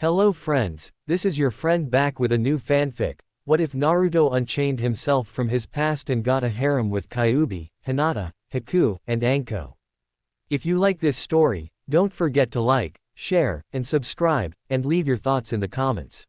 Hello friends, this is your friend back with a new fanfic. What if Naruto unchained himself from his past and got a harem with Kyuubi, Hinata, Haku, and Anko? If you like this story, don't forget to like, share, and subscribe, and leave your thoughts in the comments.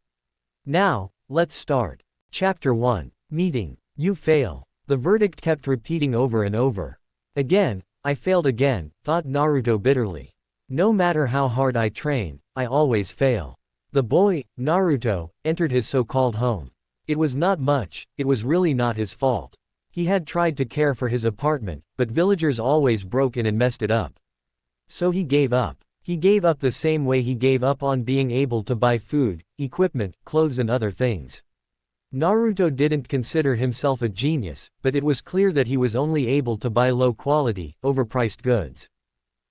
Now, let's start. Chapter 1. Meeting. You fail. The verdict kept repeating over and over. Again, I failed again, thought Naruto bitterly. No matter how hard I train, I always fail. The boy, Naruto, entered his so-called home. It was not much, it was really not his fault. He had tried to care for his apartment, but villagers always broke in and messed it up. So he gave up. He gave up the same way he gave up on being able to buy food, equipment, clothes and other things. Naruto didn't consider himself a genius, but it was clear that he was only able to buy low-quality, overpriced goods.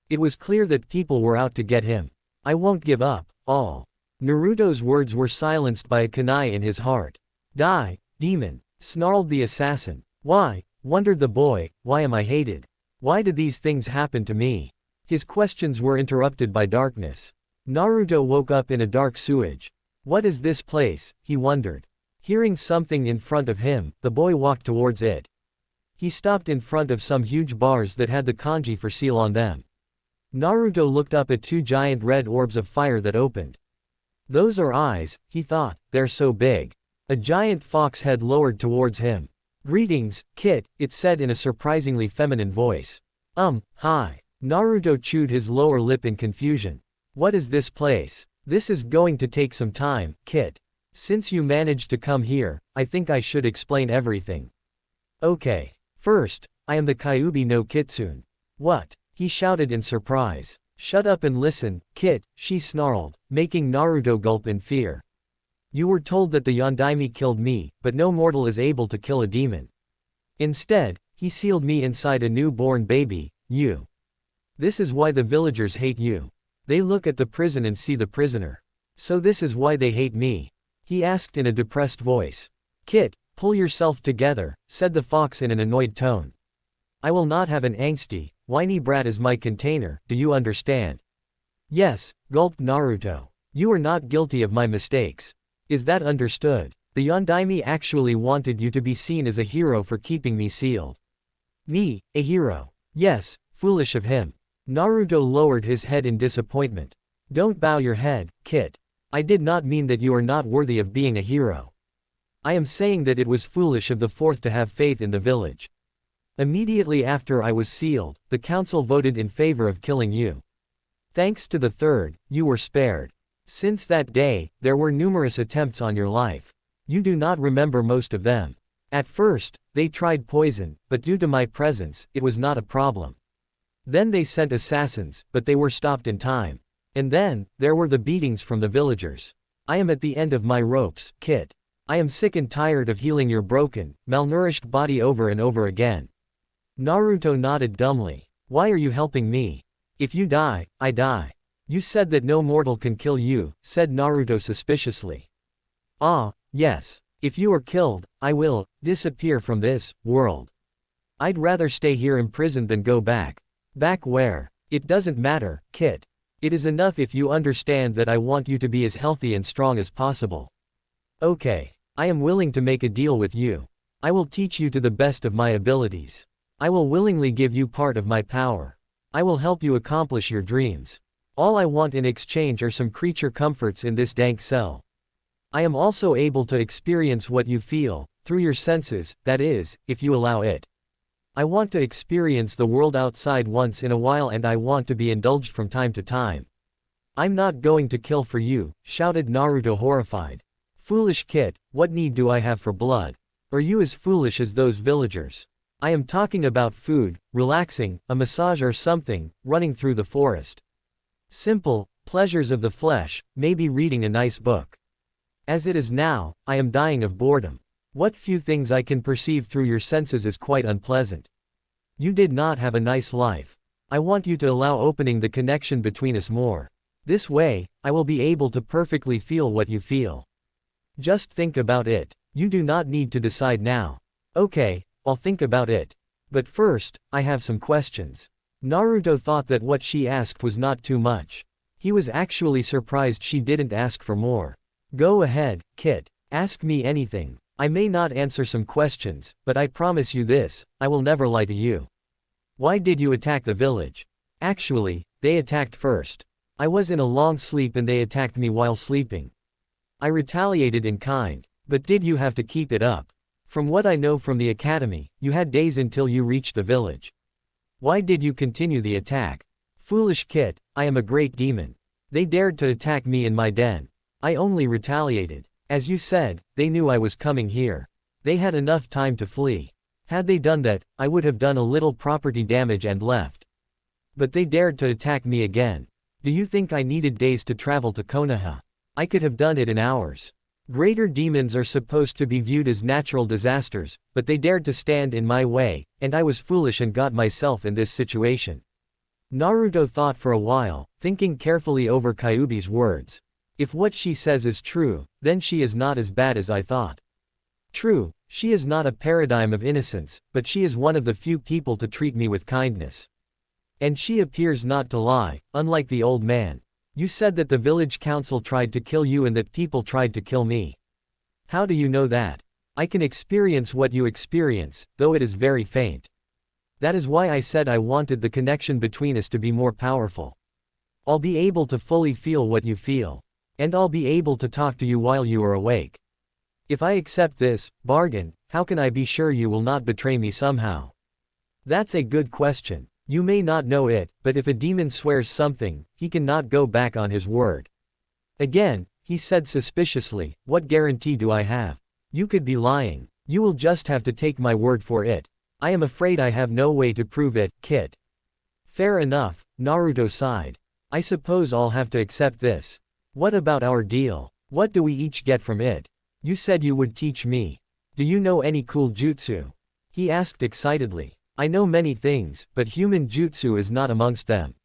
It was clear that people were out to get him. I won't give up, all. Naruto's words were silenced by a kunai in his heart. Die, demon, snarled the assassin. Why, wondered the boy, why am I hated? Why did these things happen to me? His questions were interrupted by darkness. Naruto woke up in a dark sewage. What is this place, he wondered. Hearing something in front of him, the boy walked towards it. He stopped in front of some huge bars that had the kanji for seal on them. Naruto looked up at two giant red orbs of fire that opened. Those are eyes, he thought, they're so big. A giant fox head lowered towards him. Greetings, Kit, it said in a surprisingly feminine voice. Hi. Naruto chewed his lower lip in confusion. What is this place? This is going to take some time, Kit. Since you managed to come here, I think I should explain everything. Okay. First, I am the Kyuubi no Kitsune. What? He shouted in surprise. Shut up and listen, Kit, she snarled, making Naruto gulp in fear. You were told that the Yondaime killed me, but no mortal is able to kill a demon. Instead, he sealed me inside a newborn baby, you. This is why the villagers hate you. They look at the prison and see the prisoner. So this is why they hate me? He asked in a depressed voice. Kit, pull yourself together, said the fox in an annoyed tone. I will not have an angsty, whiny brat as my container, do you understand? Yes, gulped Naruto. You are not guilty of my mistakes. Is that understood? The Yondaime actually wanted you to be seen as a hero for keeping me sealed. Me, a hero? Yes, foolish of him. Naruto lowered his head in disappointment. Don't bow your head, Kit. I did not mean that you are not worthy of being a hero. I am saying that it was foolish of the fourth to have faith in the village. Immediately after I was sealed, the council voted in favor of killing you. Thanks to the third, you were spared. Since that day, there were numerous attempts on your life. You do not remember most of them. At first, they tried poison, but due to my presence, it was not a problem. Then they sent assassins, but they were stopped in time. And then, there were the beatings from the villagers. I am at the end of my ropes, Kit. I am sick and tired of healing your broken, malnourished body over and over again. Naruto nodded dumbly. Why are you helping me? If you die, I die. You said that no mortal can kill you, said Naruto suspiciously. Ah, yes. If you are killed, I will disappear from this world. I'd rather stay here imprisoned than go back. Back where? It doesn't matter, Kit. It is enough if you understand that I want you to be as healthy and strong as possible. Okay. I am willing to make a deal with you. I will teach you to the best of my abilities. I will willingly give you part of my power. I will help you accomplish your dreams. All I want in exchange are some creature comforts in this dank cell. I am also able to experience what you feel, through your senses, that is, if you allow it. I want to experience the world outside once in a while and I want to be indulged from time to time. I'm not going to kill for you, shouted Naruto horrified. Foolish Kit, what need do I have for blood? Are you as foolish as those villagers? I am talking about food, relaxing, a massage or something, running through the forest. Simple, pleasures of the flesh, maybe reading a nice book. As it is now, I am dying of boredom. What few things I can perceive through your senses is quite unpleasant. You did not have a nice life. I want you to allow opening the connection between us more. This way, I will be able to perfectly feel what you feel. Just think about it. You do not need to decide now. Okay, I'll think about it. But first, I have some questions. Naruto thought that what she asked was not too much. He was actually surprised she didn't ask for more. Go ahead, Kit. Ask me anything. I may not answer some questions, but I promise you this, I will never lie to you. Why did you attack the village? Actually, they attacked first. I was in a long sleep and they attacked me while sleeping. I retaliated in kind, but did you have to keep it up? From what I know from the academy, you had days until you reached the village. Why did you continue the attack? Foolish Kit, I am a great demon. They dared to attack me in my den. I only retaliated. As you said, they knew I was coming here. They had enough time to flee. Had they done that, I would have done a little property damage and left. But they dared to attack me again. Do you think I needed days to travel to Konoha? I could have done it in hours. Greater demons are supposed to be viewed as natural disasters, but they dared to stand in my way, and I was foolish and got myself in this situation. Naruto thought for a while, thinking carefully over Kyuubi's words. If what she says is true, then she is not as bad as I thought. True, she is not a paradigm of innocence, but she is one of the few people to treat me with kindness. And she appears not to lie, unlike the old man. You said that the village council tried to kill you and that people tried to kill me. How do you know that? I can experience what you experience, though it is very faint. That is why I said I wanted the connection between us to be more powerful. I'll be able to fully feel what you feel. And I'll be able to talk to you while you are awake. If I accept this bargain, how can I be sure you will not betray me somehow? That's a good question. You may not know it, but if a demon swears something, he cannot go back on his word. Again, he said suspiciously, what guarantee do I have? You could be lying. You will just have to take my word for it. I am afraid I have no way to prove it, Kit. Fair enough, Naruto sighed. I suppose I'll have to accept this. What about our deal? What do we each get from it? You said you would teach me. Do you know any cool jutsu? He asked excitedly. I know many things, but human jutsu is not amongst them.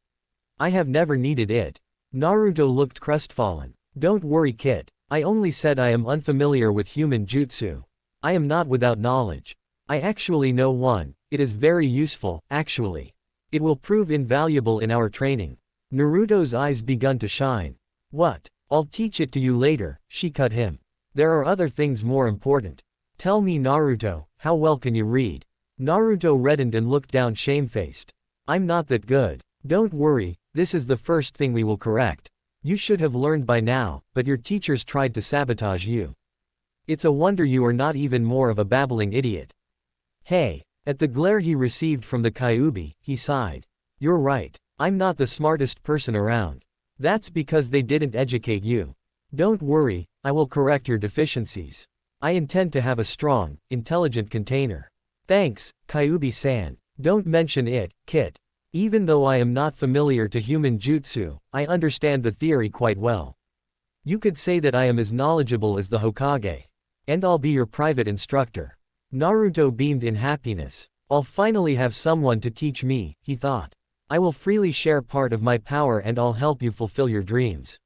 I have never needed it. Naruto looked crestfallen. Don't worry, Kit. I only said I am unfamiliar with human jutsu. I am not without knowledge. I actually know one. It is very useful, actually. It will prove invaluable in our training. Naruto's eyes began to shine. What? I'll teach it to you later, she cut him. There are other things more important. Tell me, Naruto, how well can you read? Naruto reddened and looked down shamefaced. I'm not that good. Don't worry, this is the first thing we will correct. You should have learned by now, but your teachers tried to sabotage you. It's a wonder you are not even more of a babbling idiot. Hey. At the glare he received from the Kyuubi, he sighed. You're right. I'm not the smartest person around. That's because they didn't educate you. Don't worry, I will correct your deficiencies. I intend to have a strong, intelligent container. Thanks, Kyuubi-san. Don't mention it, Kit. Even though I am not familiar to human jutsu, I understand the theory quite well. You could say that I am as knowledgeable as the Hokage. And I'll be your private instructor. Naruto beamed in happiness. I'll finally have someone to teach me, he thought. I will freely share part of my power and I'll help you fulfill your dreams.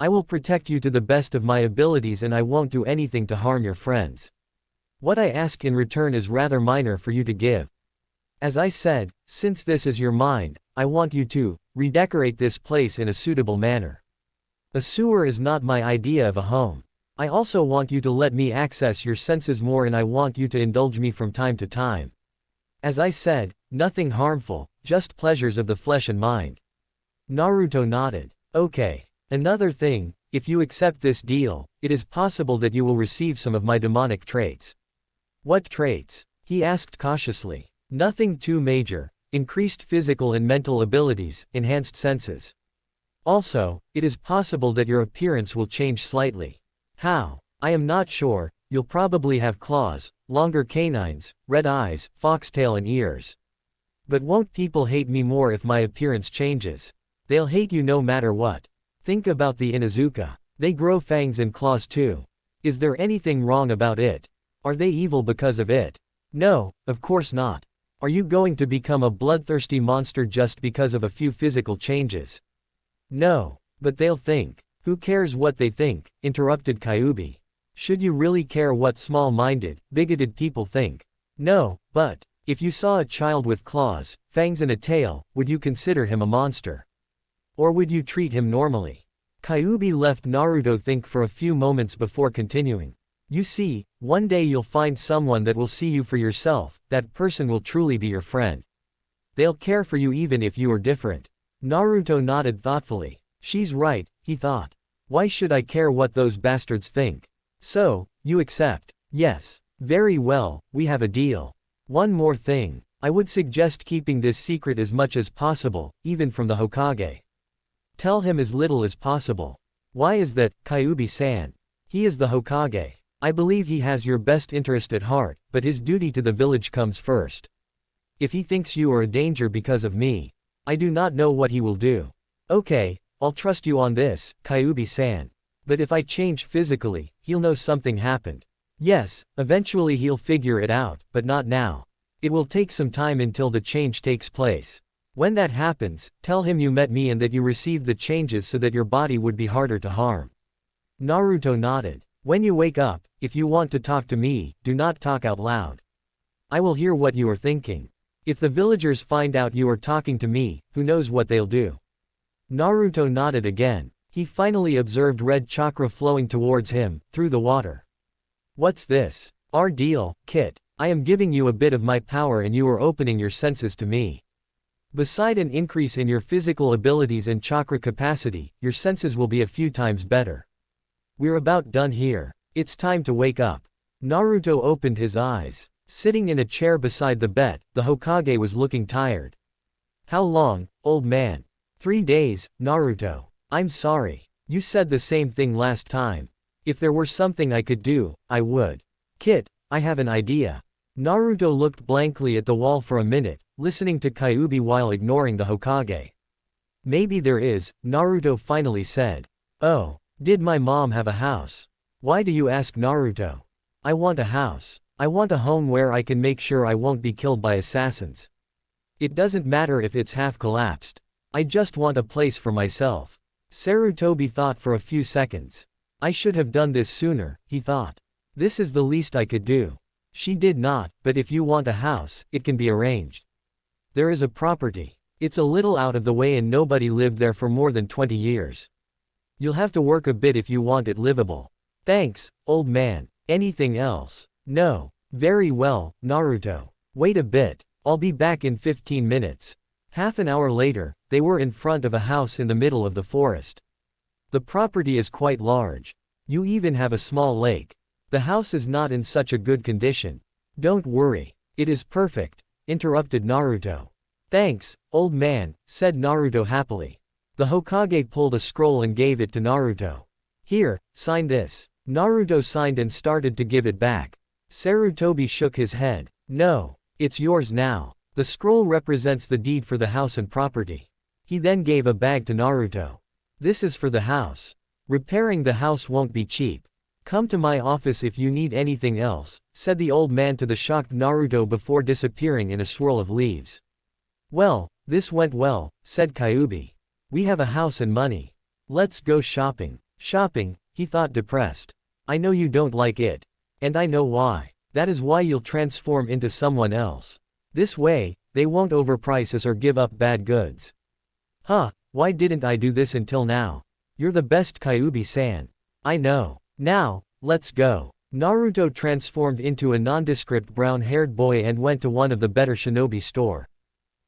I will protect you to the best of my abilities and I won't do anything to harm your friends. What I ask in return is rather minor for you to give. As I said, since this is your mind, I want you to redecorate this place in a suitable manner. A sewer is not my idea of a home. I also want you to let me access your senses more and I want you to indulge me from time to time. As I said, nothing harmful, just pleasures of the flesh and mind. Naruto nodded. Okay. Another thing, if you accept this deal, it is possible that you will receive some of my demonic traits. What traits? He asked cautiously. Nothing too major. Increased physical and mental abilities, enhanced senses. Also, it is possible that your appearance will change slightly. How? I am not sure. You'll probably have claws, longer canines, red eyes, foxtail and ears. But won't people hate me more if my appearance changes? They'll hate you no matter what. Think about the Inuzuka. They grow fangs and claws too. Is there anything wrong about it? Are they evil because of it? No, of course not. Are you going to become a bloodthirsty monster just because of a few physical changes? No, but they'll think. Who cares what they think, interrupted Kyuubi. Should you really care what small-minded, bigoted people think? No, but, if you saw a child with claws, fangs and a tail, would you consider him a monster? Or would you treat him normally? Kyuubi left Naruto think for a few moments before continuing. You see, one day you'll find someone that will see you for yourself, that person will truly be your friend. They'll care for you even if you are different. Naruto nodded thoughtfully. She's right, he thought. Why should I care what those bastards think? So, you accept? Yes. Very well, we have a deal. One more thing. I would suggest keeping this secret as much as possible, even from the Hokage. Tell him as little as possible. Why is that, Kyuubi-san? He is the Hokage. I believe he has your best interest at heart, but his duty to the village comes first. If he thinks you are a danger because of me, I do not know what he will do. Okay, I'll trust you on this, Kyuubi-san. But if I change physically, he'll know something happened. Yes, eventually he'll figure it out, but not now. It will take some time until the change takes place. When that happens, tell him you met me and that you received the changes so that your body would be harder to harm. Naruto nodded. When you wake up, if you want to talk to me, do not talk out loud. I will hear what you are thinking. If the villagers find out you are talking to me, who knows what they'll do. Naruto nodded again. He finally observed red chakra flowing towards him, through the water. What's this? Our deal, Kit. I am giving you a bit of my power and you are opening your senses to me. Beside an increase in your physical abilities and chakra capacity, your senses will be a few times better. We're about done here. It's time to wake up. Naruto opened his eyes. Sitting in a chair beside the bed, the Hokage was looking tired. How long, old man? 3 days, Naruto. I'm sorry. You said the same thing last time. If there were something I could do, I would. Kit, I have an idea. Naruto looked blankly at the wall for a minute, listening to Kyuubi while ignoring the Hokage. Maybe there is, Naruto finally said. Oh, did my mom have a house? Why do you ask, Naruto? I want a house. I want a home where I can make sure I won't be killed by assassins. It doesn't matter if it's half collapsed. I just want a place for myself. Sarutobi thought for a few seconds. I should have done this sooner, he thought. This is the least I could do. She did not, but if you want a house, it can be arranged. There is a property. It's a little out of the way and nobody lived there for more than 20 years. You'll have to work a bit if you want it livable. Thanks, old man. Anything else? No. Very well, Naruto. Wait a bit. I'll be back in 15 minutes. Half an hour later, they were in front of a house in the middle of the forest. The property is quite large. You even have a small lake. The house is not in such a good condition. Don't worry. It is perfect, interrupted Naruto. Thanks, old man, said Naruto happily. The Hokage pulled a scroll and gave it to Naruto. Here, sign this. Naruto signed and started to give it back. Sarutobi shook his head. No, it's yours now. The scroll represents the deed for the house and property. He then gave a bag to Naruto. This is for the house. Repairing the house won't be cheap. Come to my office if you need anything else, said the old man to the shocked Naruto before disappearing in a swirl of leaves. Well, this went well, said Kyuubi. We have a house and money. Let's go shopping. Shopping, he thought depressed. I know you don't like it. And I know why. That is why you'll transform into someone else. This way, they won't overprice us or give up bad goods. Huh, why didn't I do this until now? You're the best, Kyuubi-san. I know. Now, let's go. Naruto transformed into a nondescript brown-haired boy and went to one of the better shinobi store.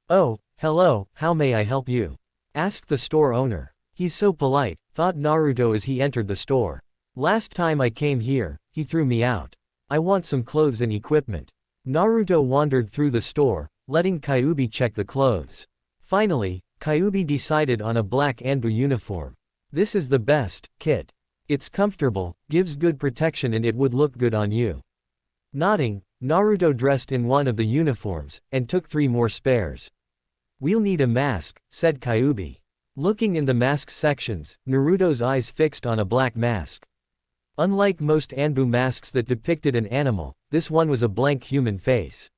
Oh, hello, how may I help you? Asked the store owner. He's so polite, thought Naruto as he entered the store. Last time I came here, he threw me out. I want some clothes and equipment. Naruto wandered through the store, letting Kyuubi check the clothes. Finally, Kyuubi decided on a black Anbu uniform. This is the best, Kit. It's comfortable, gives good protection and it would look good on you. Nodding, Naruto dressed in one of the uniforms, and took 3 more spares. We'll need a mask, said Kyuubi. Looking in the mask sections, Naruto's eyes fixed on a black mask. Unlike most Anbu masks that depicted an animal, this one was a blank human face.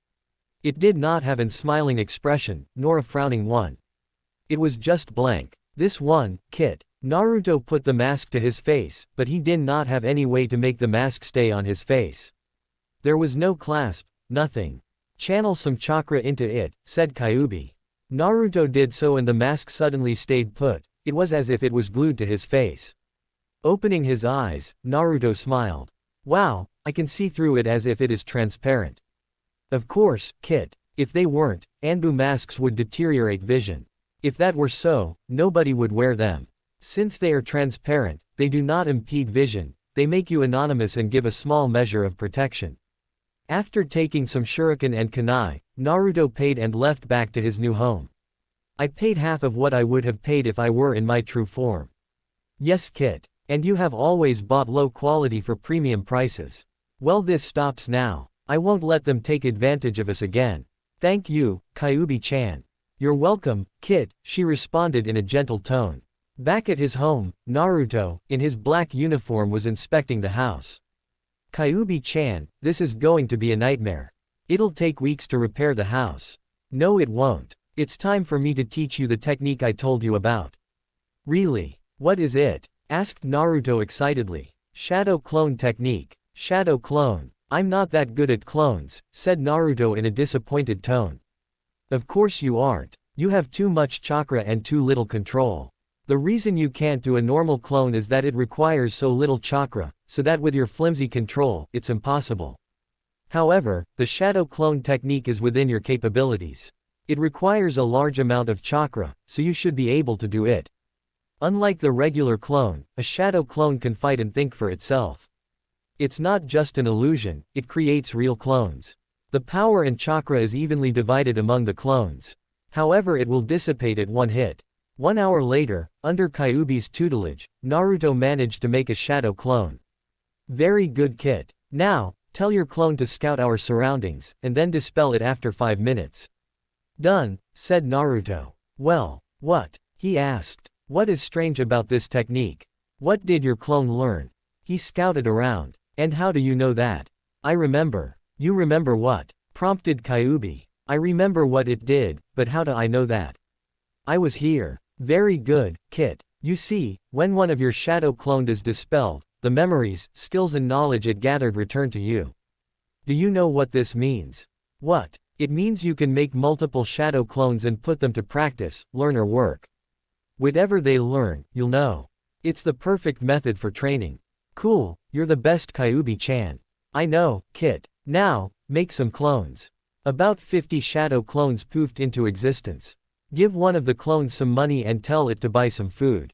It did not have an smiling expression, nor a frowning one. It was just blank. This one, Kit. Naruto put the mask to his face, but he did not have any way to make the mask stay on his face. There was no clasp, nothing. Channel some chakra into it, said Kyuubi. Naruto did so and the mask suddenly stayed put. It was as if it was glued to his face. Opening his eyes, Naruto smiled. Wow, I can see through it as if it is transparent. Of course, Kit. If they weren't, Anbu masks would deteriorate vision. If that were so, nobody would wear them. Since they are transparent, they do not impede vision, they make you anonymous and give a small measure of protection. After taking some shuriken and kunai, Naruto paid and left back to his new home. I paid half of what I would have paid if I were in my true form. Yes, Kit. And you have always bought low quality for premium prices. Well, this stops now. I won't let them take advantage of us again. Thank you, Kyuubi-chan. You're welcome, Kit, she responded in a gentle tone. Back at his home, Naruto, in his black uniform, was inspecting the house. Kyuubi-chan, this is going to be a nightmare. It'll take weeks to repair the house. No, it won't. It's time for me to teach you the technique I told you about. Really? What is it? Asked Naruto excitedly. Shadow clone technique. Shadow clone. I'm not that good at clones, said Naruto in a disappointed tone. Of course you aren't. You have too much chakra and too little control. The reason you can't do a normal clone is that it requires so little chakra, so that with your flimsy control, it's impossible. However, the shadow clone technique is within your capabilities. It requires a large amount of chakra, so you should be able to do it. Unlike the regular clone, a shadow clone can fight and think for itself. It's not just an illusion, it creates real clones. The power and chakra is evenly divided among the clones. However, it will dissipate at one hit. 1 hour later, under Kyuubi's tutelage, Naruto managed to make a shadow clone. Very good, Kit. Now, tell your clone to scout our surroundings, and then dispel it after 5 minutes. Done, said Naruto. Well, what? He asked. What is strange about this technique? What did your clone learn? He scouted around. And how do you know that? I remember. You remember what? Prompted Kyuubi. I remember what it did, but how do I know that? I was here. Very good, Kit. You see, when one of your shadow cloned is dispelled, the memories, skills and knowledge it gathered return to you. Do you know what this means? What? It means you can make multiple shadow clones and put them to practice, learn or work. Whatever they learn, you'll know. It's the perfect method for training. Cool, you're the best, Kyuubi-chan. I know, Kit. Now, make some clones. About 50 shadow clones poofed into existence. Give one of the clones some money and tell it to buy some food.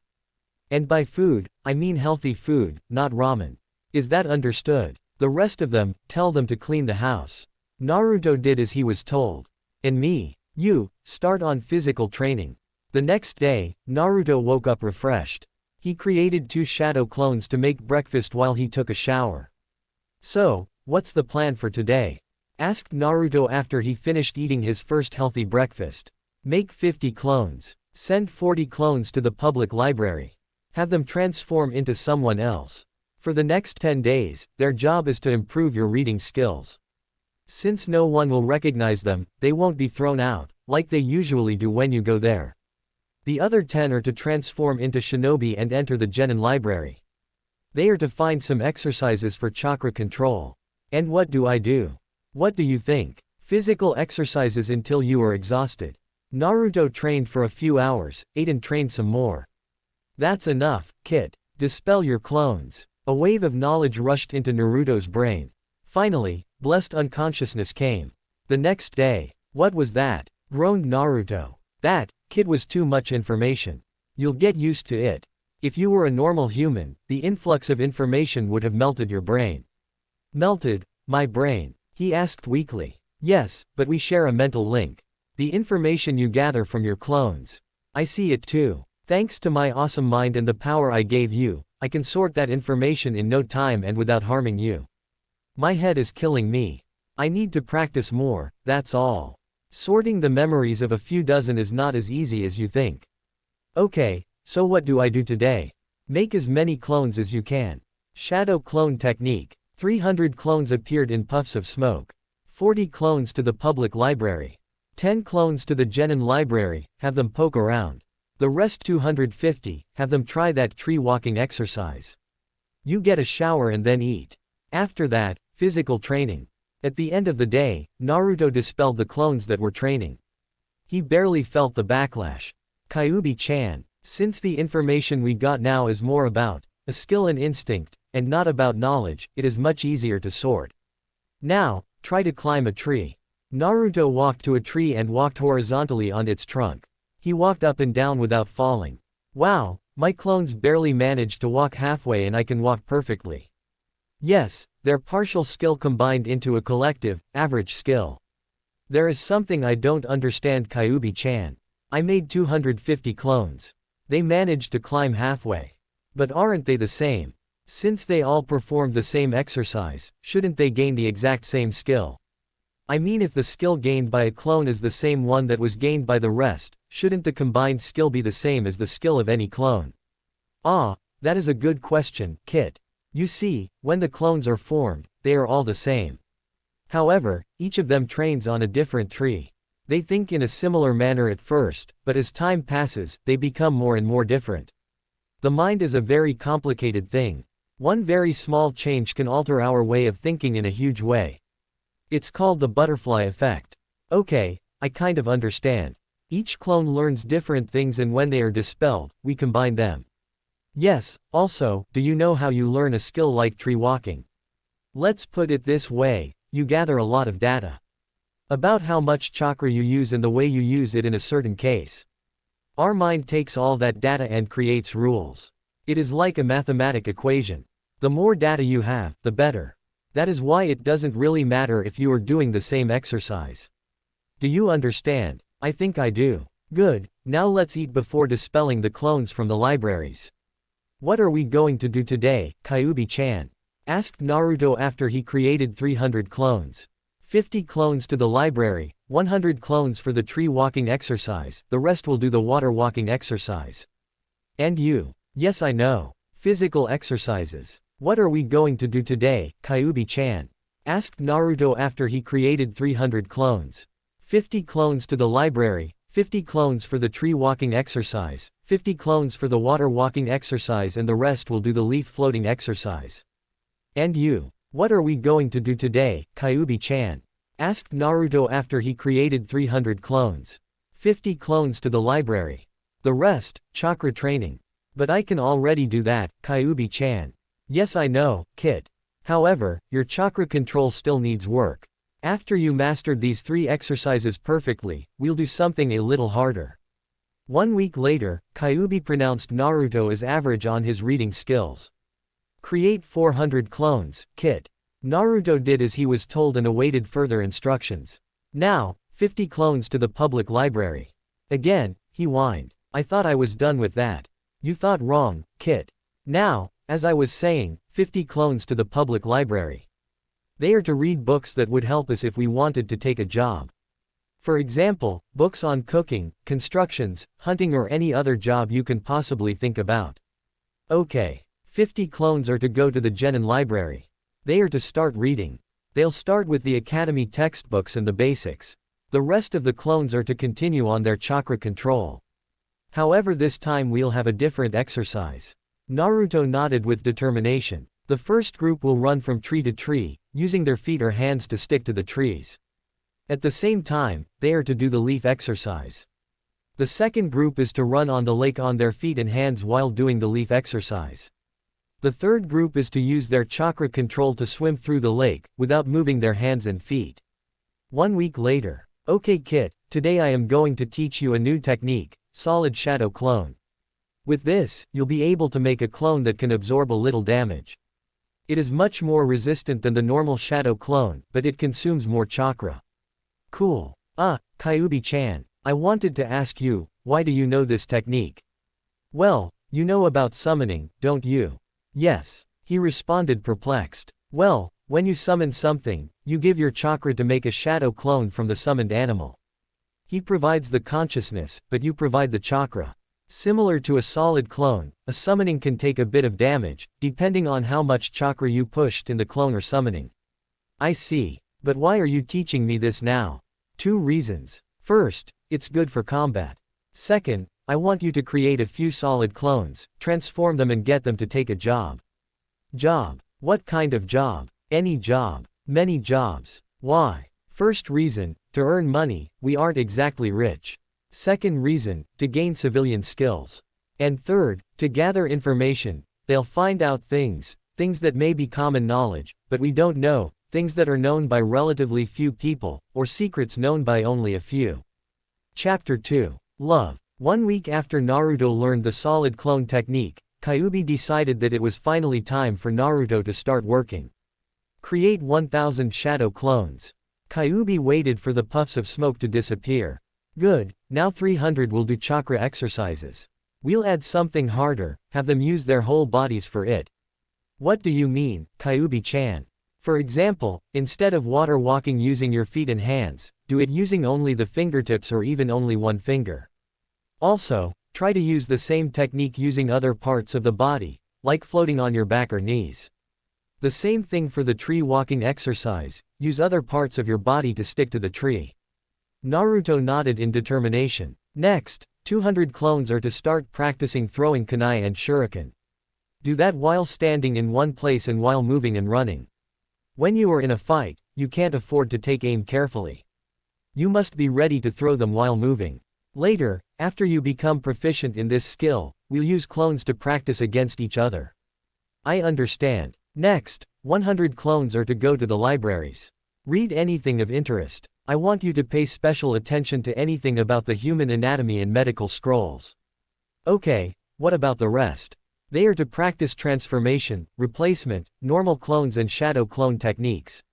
And by food, I mean healthy food, not ramen. Is that understood? The rest of them, tell them to clean the house. Naruto did as he was told. And me, you, start on physical training. The next day, Naruto woke up refreshed. He created 2 shadow clones to make breakfast while he took a shower. So, what's the plan for today? Asked Naruto after he finished eating his first healthy breakfast. Make 50 clones. Send 40 clones to the public library. Have them transform into someone else. For the next 10 days, their job is to improve your reading skills. Since no one will recognize them, they won't be thrown out, like they usually do when you go there. The other 10 are to transform into shinobi and enter the genin library. They are to find some exercises for chakra control. And what do I do? What do you think? Physical exercises until you are exhausted. Naruto trained for a few hours, ate and trained some more. That's enough, Kit. Dispel your clones. A wave of knowledge rushed into Naruto's brain. Finally, blessed unconsciousness came. The next day. What was that? Groaned Naruto. That, Kid, was too much information. You'll get used to it. If you were a normal human, the influx of information would have melted your brain. Melted? My brain? He asked weakly. Yes, but we share a mental link. The information you gather from your clones. I see it too. Thanks to my awesome mind and the power I gave you, I can sort that information in no time and without harming you. My head is killing me. I need to practice more, that's all. Sorting the memories of a few dozen is not as easy as you think. Okay, so what do I do today? Make as many clones as you can. Shadow clone technique. 300 clones appeared in puffs of smoke. 40 clones to the public library. 10 clones to the genin library, have them poke around. The rest 250, have them try that tree walking exercise. You get a shower and then eat. After that, physical training. At the end of the day, Naruto dispelled the clones that were training. He barely felt the backlash. Kyuubi-chan, Since the information we got now is more about a skill and instinct, and not about knowledge, it is much easier to sort. Now, try to climb a tree. Naruto walked to a tree and walked horizontally on its trunk. He walked up and down without falling. Wow, my clones barely managed to walk halfway and I can walk perfectly. Yes, their partial skill combined into a collective, average skill. There is something I don't understand, Kyuubi-chan. I made 250 clones. They managed to climb halfway. But aren't they the same? Since they all performed the same exercise, shouldn't they gain the exact same skill? I mean, if the skill gained by a clone is the same one that was gained by the rest, shouldn't the combined skill be the same as the skill of any clone? Ah, that is a good question, Kit. You see, when the clones are formed, they are all the same. However, each of them trains on a different tree. They think in a similar manner at first, but as time passes, they become more and more different. The mind is a very complicated thing. One very small change can alter our way of thinking in a huge way. It's called the butterfly effect. Okay, I kind of understand. Each clone learns different things and when they are dispelled, we combine them. Yes, also, do you know how you learn a skill like tree walking? Let's put it this way, you gather a lot of data about how much chakra you use and the way you use it in a certain case. Our mind takes all that data and creates rules. It is like a mathematic equation. The more data you have, the better. That is why it doesn't really matter if you are doing the same exercise. Do you understand? I think I do. Good, now let's eat before dispelling the clones from the libraries. What are we going to do today, Kyuubi-chan? Asked Naruto after he created 300 clones. 50 clones to the library, 100 clones for the tree walking exercise, the rest will do the water walking exercise. And you? Yes, I know. Physical exercises. What are we going to do today, Kyuubi-chan? Asked Naruto after he created 300 clones. 50 clones to the library, 50 clones for the tree walking exercise, 50 clones for the water walking exercise, and the rest will do the leaf floating exercise. And you? What are we going to do today, Kyuubi-chan? Asked Naruto after he created 300 clones. 50 clones to the library. The rest, chakra training. But I can already do that, Kyuubi-chan. Yes, I know, Kit. However, your chakra control still needs work. After you mastered these 3 exercises perfectly, we'll do something a little harder. 1 week later, Kyuubi pronounced Naruto as average on his reading skills. Create 400 clones, Kit. Naruto did as he was told and awaited further instructions. Now, 50 clones to the public library. Again, he whined. I thought I was done with that. You thought wrong, Kit. Now, as I was saying, 50 clones to the public library. They are to read books that would help us if we wanted to take a job. For example, books on cooking, constructions, hunting, or any other job you can possibly think about. Okay. 50 clones are to go to the Genin library. They are to start reading. They'll start with the academy textbooks and the basics. The rest of the clones are to continue on their chakra control. However, this time we'll have a different exercise. Naruto nodded with determination. The first group will run from tree to tree, using their feet or hands to stick to the trees. At the same time, they are to do the leaf exercise. The second group is to run on the lake on their feet and hands while doing the leaf exercise. The third group is to use their chakra control to swim through the lake, without moving their hands and feet. 1 week later. Okay, Kit, today I am going to teach you a new technique, solid shadow clone. With this, you'll be able to make a clone that can absorb a little damage. It is much more resistant than the normal shadow clone, but it consumes more chakra. Cool. Kyuubi-chan, I wanted to ask you, why do you know this technique? Well, you know about summoning, don't you? Yes. He responded perplexed. Well, when you summon something, you give your chakra to make a shadow clone from the summoned animal. He provides the consciousness, but you provide the chakra. Similar to a solid clone, a summoning can take a bit of damage, depending on how much chakra you pushed in the clone or summoning. I see. But why are you teaching me this now? 2 reasons. First, it's good for combat. Second, I want you to create a few solid clones, transform them and get them to take a job. Job? What kind of job? Any job. Many jobs. Why? First reason, to earn money, we aren't exactly rich. Second reason, to gain civilian skills. And third, to gather information. They'll find out things that may be common knowledge, but we don't know, things that are known by relatively few people, or secrets known by only a few. Chapter 2. Love. 1 week after Naruto learned the solid clone technique, Kyuubi decided that it was finally time for Naruto to start working. Create 1000 shadow clones. Kyuubi waited for the puffs of smoke to disappear. Good, now 300 will do chakra exercises. We'll add something harder, have them use their whole bodies for it. What do you mean, Kyuubi-chan? For example, instead of water walking using your feet and hands, do it using only the fingertips or even only one finger. Also, try to use the same technique using other parts of the body, like floating on your back or knees. The same thing for the tree walking exercise, use other parts of your body to stick to the tree. Naruto nodded in determination. Next, 200 clones are to start practicing throwing kunai and shuriken. Do that while standing in one place and while moving and running. When you are in a fight, you can't afford to take aim carefully. You must be ready to throw them while moving. Later, after you become proficient in this skill, we'll use clones to practice against each other. I understand. Next, 100 clones are to go to the libraries. Read anything of interest. I want you to pay special attention to anything about the human anatomy and medical scrolls. Okay, what about the rest? They are to practice transformation, replacement, normal clones and shadow clone techniques.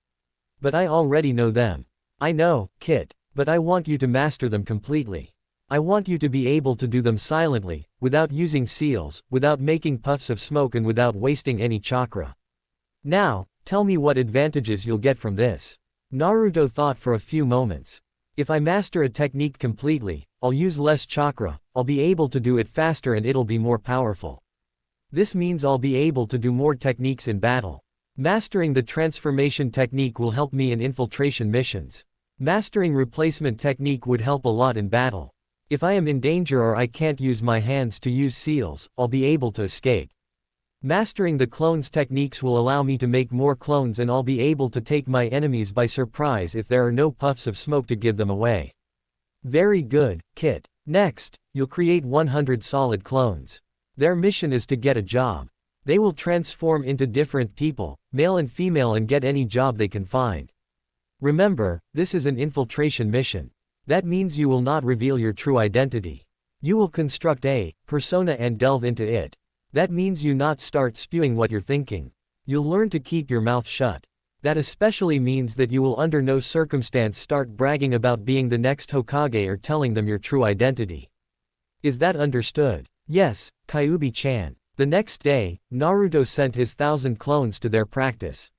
But I already know them. I know, Kit, but I want you to master them completely. I want you to be able to do them silently, without using seals, without making puffs of smoke and without wasting any chakra. Now, tell me what advantages you'll get from this. Naruto thought for a few moments. If I master a technique completely, I'll use less chakra, I'll be able to do it faster and it'll be more powerful. This means I'll be able to do more techniques in battle. Mastering the transformation technique will help me in infiltration missions. Mastering replacement technique would help a lot in battle. If I am in danger or I can't use my hands to use seals, I'll be able to escape. Mastering the clones techniques will allow me to make more clones and I'll be able to take my enemies by surprise if there are no puffs of smoke to give them away. Very good, Kit. Next, you'll create 100 solid clones. Their mission is to get a job. They will transform into different people, male and female, and get any job they can find. Remember, this is an infiltration mission. That means you will not reveal your true identity. You will construct a persona and delve into it. That means you not start spewing what you're thinking. You'll learn to keep your mouth shut. That especially means that you will under no circumstance start bragging about being the next Hokage or telling them your true identity. Is that understood? Yes, Kyuubi-chan. The next day, Naruto sent his 1000 clones to their practice.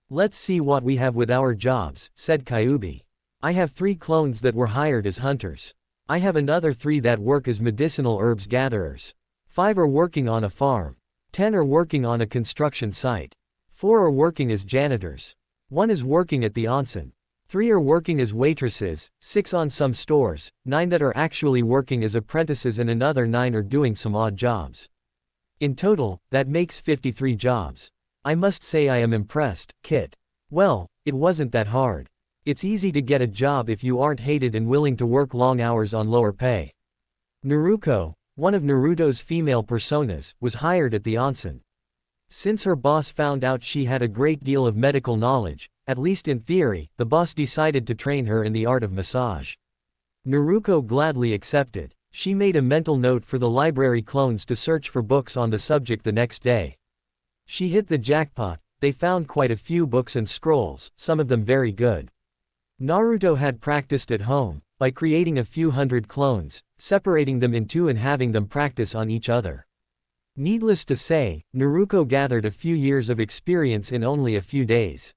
Let's see what we have with our jobs, said Kyuubi. I have 3 clones that were hired as hunters. I have another 3 that work as medicinal herbs gatherers. 5 are working on a farm. 10 are working on a construction site. 4 are working as janitors. 1 is working at the onsen. 3 are working as waitresses, 6 on some stores, 9 that are actually working as apprentices, and another 9 are doing some odd jobs. In total, that makes 53 jobs. I must say I am impressed, Kit. Well, it wasn't that hard. It's easy to get a job if you aren't hated and willing to work long hours on lower pay. Naruko, one of Naruto's female personas, was hired at the onsen. Since her boss found out she had a great deal of medical knowledge, at least in theory, the boss decided to train her in the art of massage. Naruko gladly accepted. She made a mental note for the library clones to search for books on the subject the next day. She hit the jackpot. They found quite a few books and scrolls, some of them very good. Naruto had practiced at home, by creating a few hundred clones, separating them in 2 and having them practice on each other. Needless to say, Naruto gathered a few years of experience in only a few days.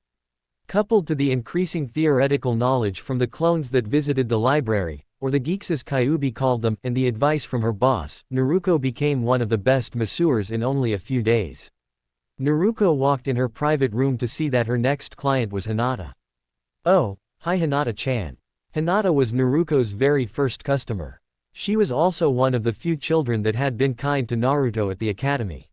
Coupled to the increasing theoretical knowledge from the clones that visited the library, or the geeks as Kyuubi called them, and the advice from her boss, Naruto became one of the best masseurs in only a few days. Naruto walked in her private room to see that her next client was Hinata. Oh, hi Hinata-chan. Hinata was Naruto's very first customer. She was also one of the few children that had been kind to Naruto at the academy.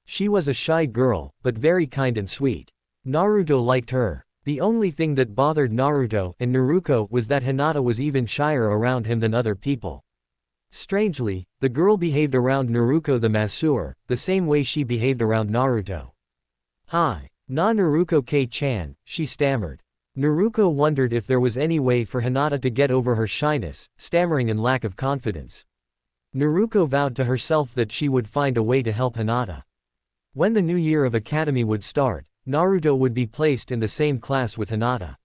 She was a shy girl, but very kind and sweet. Naruto liked her. The only thing that bothered Naruto and Naruto was that Hinata was even shyer around him than other people. Strangely, the girl behaved around Naruto the masseur, the same way she behaved around Naruto. Hi. Na Naruto K-chan, she stammered. Naruto wondered if there was any way for Hinata to get over her shyness, stammering and lack of confidence. Naruto vowed to herself that she would find a way to help Hinata. When the new year of academy would start, Naruto would be placed in the same class with Hinata.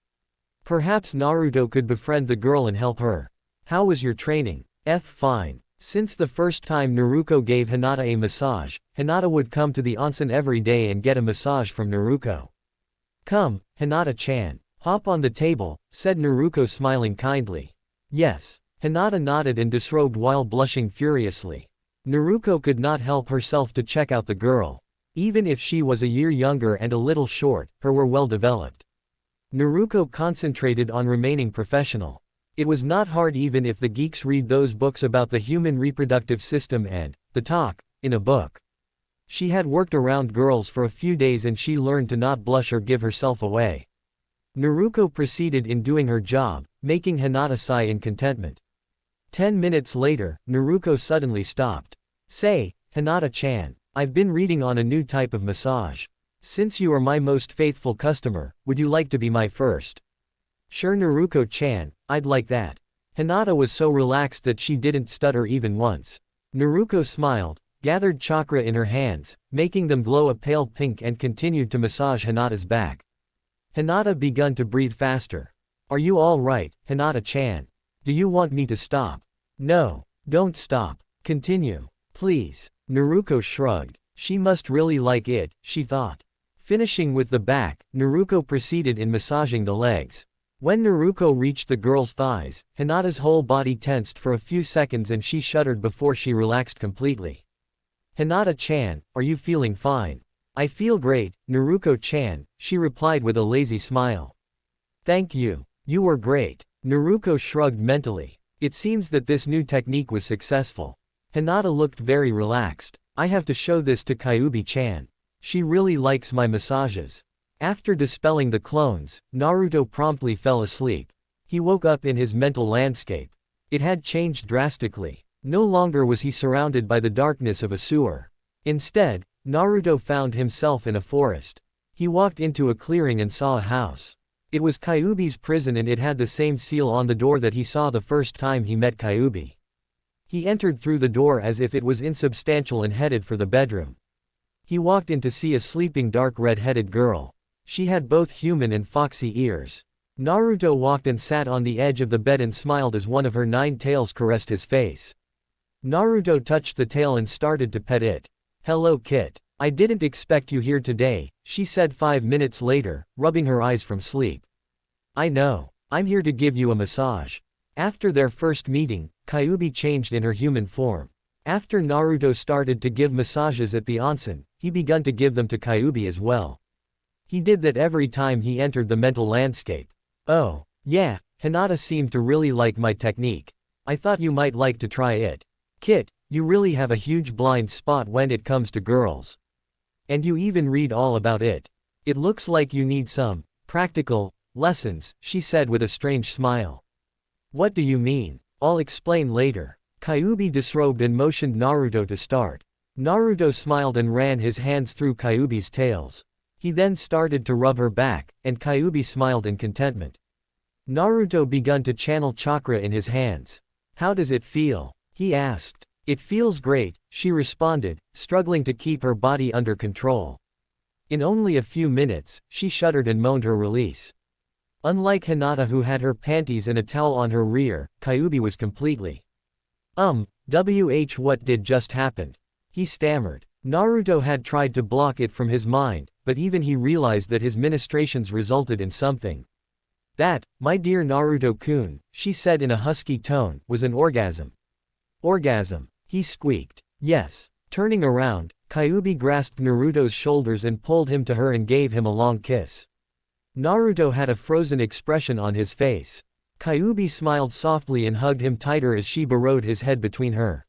Perhaps Naruto could befriend the girl and help her. How was your training? Fine. Since the first time Naruto gave Hinata a massage, Hinata would come to the onsen every day and get a massage from Naruto. Come, Hinata-chan. Hop on the table, said Naruto smiling kindly. Yes. Hinata nodded and disrobed while blushing furiously. Naruto could not help herself to check out the girl. Even if she was a year younger and a little short, her were well developed. Naruto concentrated on remaining professional. It was not hard even if the geeks read those books about the human reproductive system and the talk in a book. She had worked around girls for a few days and she learned to not blush or give herself away. Naruto proceeded in doing her job, making Hinata sigh in contentment. 10 minutes later, Naruto suddenly stopped. Say, Hinata-chan, I've been reading on a new type of massage. Since you are my most faithful customer, would you like to be my first? Sure Naruto-chan, I'd like that. Hinata was so relaxed that she didn't stutter even once. Naruto smiled, gathered chakra in her hands, making them glow a pale pink and continued to massage Hinata's back. Hinata began to breathe faster. Are you all right, Hinata-chan? Do you want me to stop? No. Don't stop. Continue. Please. Naruto shrugged. She must really like it, she thought. Finishing with the back, Naruto proceeded in massaging the legs. When Naruto reached the girl's thighs, Hinata's whole body tensed for a few seconds and she shuddered before she relaxed completely. Hinata-chan, are you feeling fine? I feel great, Naruto-chan, she replied with a lazy smile. Thank you. You were great. Naruto shrugged mentally. It seems that this new technique was successful. Hinata looked very relaxed. I have to show this to Kyuubi-chan. She really likes my massages. After dispelling the clones, Naruto promptly fell asleep. He woke up in his mental landscape. It had changed drastically. No longer was he surrounded by the darkness of a sewer. Instead, Naruto found himself in a forest. He walked into a clearing and saw a house. It was Kyuubi's prison and it had the same seal on the door that he saw the first time he met Kyuubi. He entered through the door as if it was insubstantial and headed for the bedroom. He walked in to see a sleeping dark red-headed girl. She had both human and foxy ears. Naruto walked and sat on the edge of the bed and smiled as one of her 9 tails caressed his face. Naruto touched the tail and started to pet it. Hello Kit. I didn't expect you here today, she said 5 minutes later, rubbing her eyes from sleep. I know. I'm here to give you a massage. After their first meeting, Kyuubi changed in her human form. After Naruto started to give massages at the onsen, he began to give them to Kyuubi as well. He did that every time he entered the mental landscape. Oh, yeah, Hinata seemed to really like my technique. I thought you might like to try it. Kit, you really have a huge blind spot when it comes to girls. And you even read all about it. It looks like you need some practical lessons, she said with a strange smile. What do you mean? I'll explain later. Kyuubi disrobed and motioned Naruto to start. Naruto smiled and ran his hands through Kyuubi's tails. He then started to rub her back, and Kyuubi smiled in contentment. Naruto began to channel chakra in his hands. How does it feel? He asked. It feels great, she responded, struggling to keep her body under control. In only a few minutes, she shuddered and moaned her release. Unlike Hinata who had her panties and a towel on her rear, Kyuubi was completely. What did just happen? He stammered. Naruto had tried to block it from his mind, but even he realized that his ministrations resulted in something. That, my dear Naruto-kun, she said in a husky tone, was an orgasm. Orgasm, he squeaked. Yes. Turning around, Kyuubi grasped Naruto's shoulders and pulled him to her and gave him a long kiss. Naruto had a frozen expression on his face. Kyuubi smiled softly and hugged him tighter as she burrowed his head between her.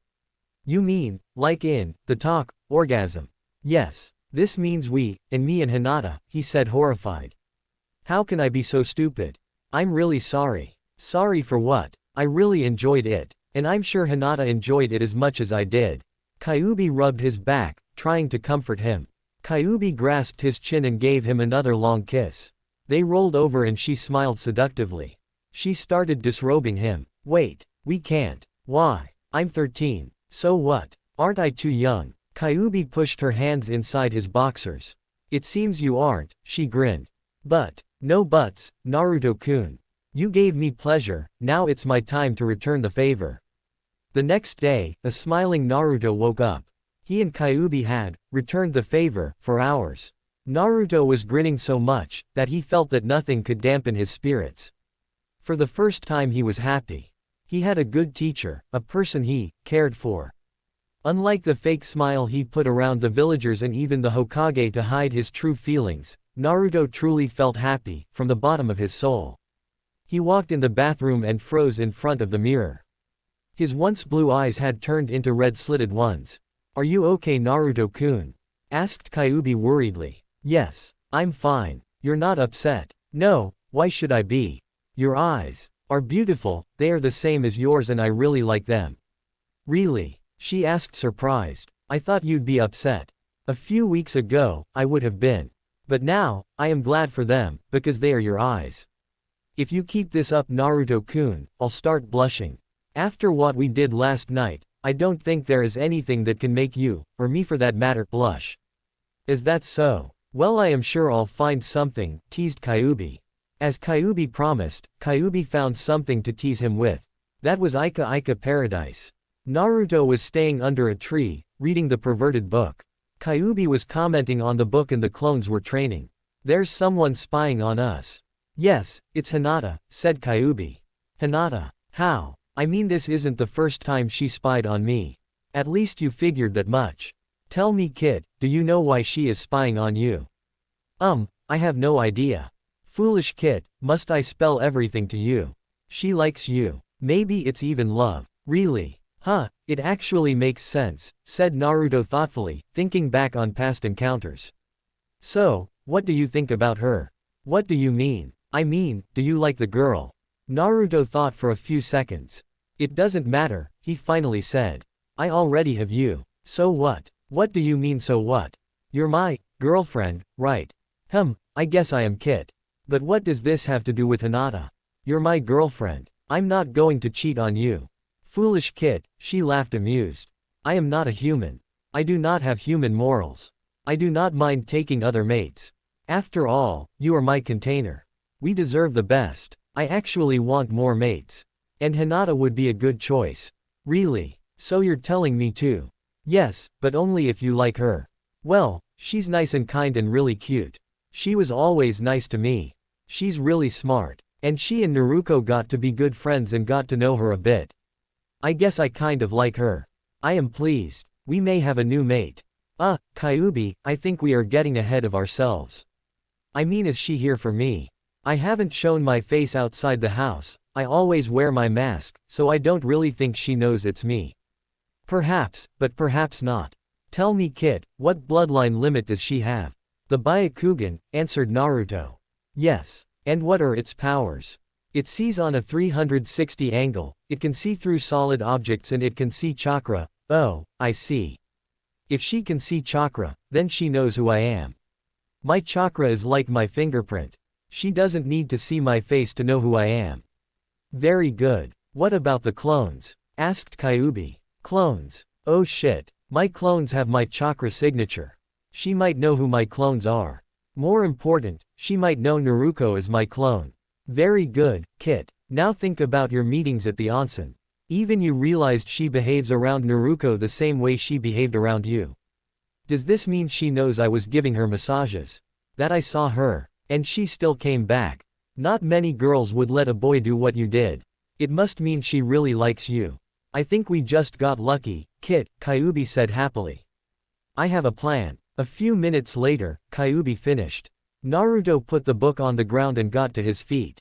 You mean, like in the talk, orgasm? Yes. This means we, and me and Hinata, he said horrified. How can I be so stupid? I'm really sorry. Sorry for what? I really enjoyed it. And I'm sure Hinata enjoyed it as much as I did. Kyuubi rubbed his back, trying to comfort him. Kyuubi grasped his chin and gave him another long kiss. They rolled over and she smiled seductively. She started disrobing him. Wait, we can't. Why? I'm 13. So what? Aren't I too young? Kyuubi pushed her hands inside his boxers. It seems you aren't, she grinned. But, no buts, Naruto-kun. You gave me pleasure, now it's my time to return the favor. The next day, a smiling Naruto woke up. He and Kyuubi had returned the favor for hours. Naruto was grinning so much that he felt that nothing could dampen his spirits. For the first time he was happy. He had a good teacher, a person he cared for. Unlike the fake smile he put around the villagers and even the Hokage to hide his true feelings, Naruto truly felt happy, from the bottom of his soul. He walked in the bathroom and froze in front of the mirror. His once blue eyes had turned into red slitted ones. Are you okay, Naruto-kun? Asked Kyuubi worriedly. Yes, I'm fine. You're not upset. No, why should I be? Your eyes are beautiful, they are the same as yours and I really like them. Really? She asked surprised. I thought you'd be upset. A few weeks ago, I would have been. But now, I am glad for them, because they are your eyes. If you keep this up, Naruto-kun, I'll start blushing. After what we did last night, I don't think there is anything that can make you, or me for that matter, blush. Is that so? Well, I am sure I'll find something, teased Kyuubi. As Kyuubi promised, Kyuubi found something to tease him with. That was Ika Paradise. Naruto was staying under a tree, reading the perverted book. Kyuubi was commenting on the book and the clones were training. There's someone spying on us. Yes, it's Hinata, said Kyuubi. Hinata? How? I mean, this isn't the first time she spied on me. At least you figured that much. Tell me, kid, do you know why she is spying on you? I have no idea. Foolish kid, must I spell everything to you? She likes you. Maybe it's even love. Really? Huh, it actually makes sense, said Naruto thoughtfully, thinking back on past encounters. So, what do you think about her? What do you mean? I mean, do you like the girl? Naruto thought for a few seconds. It doesn't matter, he finally said. I already have you. So what? What do you mean so what? You're my girlfriend, right? I guess I am Kit. But what does this have to do with Hinata? You're my girlfriend. I'm not going to cheat on you. Foolish Kit, she laughed amused. I am not a human. I do not have human morals. I do not mind taking other mates. After all, you are my container. We deserve the best. I actually want more mates. And Hinata would be a good choice. Really? So you're telling me too? Yes, but only if you like her. Well, she's nice and kind and really cute. She was always nice to me. She's really smart. And she and Naruto got to be good friends and got to know her a bit. I guess I kind of like her. I am pleased. We may have a new mate. Kyuubi, I think we are getting ahead of ourselves. I mean, is she here for me? I haven't shown my face outside the house. I always wear my mask, so I don't really think she knows it's me. Perhaps, but perhaps not. Tell me, kid, what bloodline limit does she have? The Byakugan, answered Naruto. Yes. And what are its powers? It sees on a 360 angle, it can see through solid objects and it can see chakra. Oh, I see. If she can see chakra, then she knows who I am. My chakra is like my fingerprint. She doesn't need to see my face to know who I am. Very good. What about the clones? Asked Kyuubi. Clones? Oh shit. My clones have my chakra signature. She might know who my clones are. More important, she might know Naruto is my clone. Very good, Kit. Now think about your meetings at the onsen. Even you realized she behaves around Naruto the same way she behaved around you. Does this mean she knows I was giving her massages? That I saw her, and she still came back? Not many girls would let a boy do what you did. It must mean she really likes you. I think we just got lucky, Kit, Kyuubi said happily. I have a plan. A few minutes later, Kyuubi finished. Naruto put the book on the ground and got to his feet.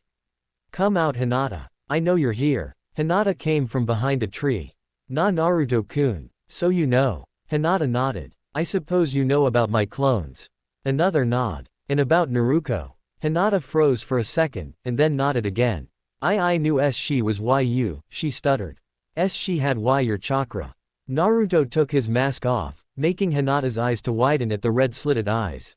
Come out, Hinata. I know you're here. Hinata came from behind a tree. Naruto-kun. So you know. Hinata nodded. I suppose you know about my clones. Another nod. And about Naruto. Hinata froze for a second, and then nodded again. I knew she was YU, she stuttered. She had your chakra. Naruto took his mask off, making Hinata's eyes to widen at the red-slitted eyes.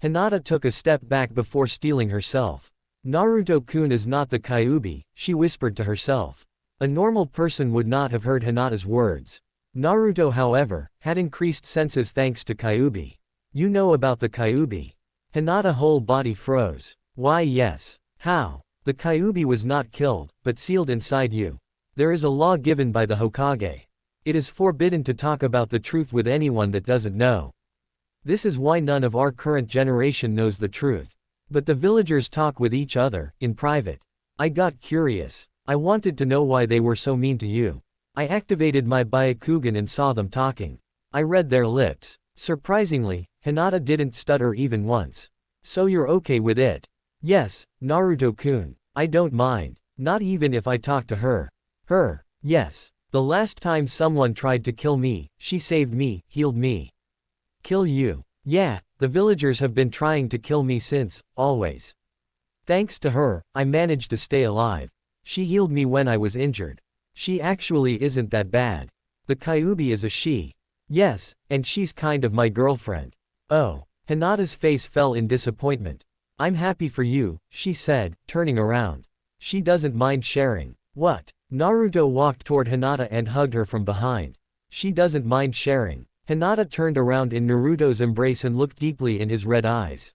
Hinata took a step back before steeling herself. Naruto-kun is not the Kyuubi, she whispered to herself. A normal person would not have heard Hinata's words. Naruto, however, had increased senses thanks to Kyuubi. You know about the Kyuubi? Hinata's whole body froze. Why yes. How? The Kyuubi was not killed, but sealed inside you. There is a law given by the Hokage. It is forbidden to talk about the truth with anyone that doesn't know. This is why none of our current generation knows the truth. But the villagers talk with each other, in private. I got curious. I wanted to know why they were so mean to you. I activated my Byakugan and saw them talking. I read their lips. Surprisingly, Hinata didn't stutter even once. So you're okay with it? Yes, Naruto-kun. I don't mind. Not even if I talk to her. Her? Yes. The last time someone tried to kill me, she saved me, healed me. Kill you? Yeah, the villagers have been trying to kill me since, always. Thanks to her, I managed to stay alive. She healed me when I was injured. She actually isn't that bad. The Kyuubi is a she. Yes, and she's kind of my girlfriend. Oh. Hinata's face fell in disappointment. I'm happy for you, she said, turning around. She doesn't mind sharing. What? Naruto walked toward Hinata and hugged her from behind. She doesn't mind sharing. Hinata turned around in Naruto's embrace and looked deeply in his red eyes.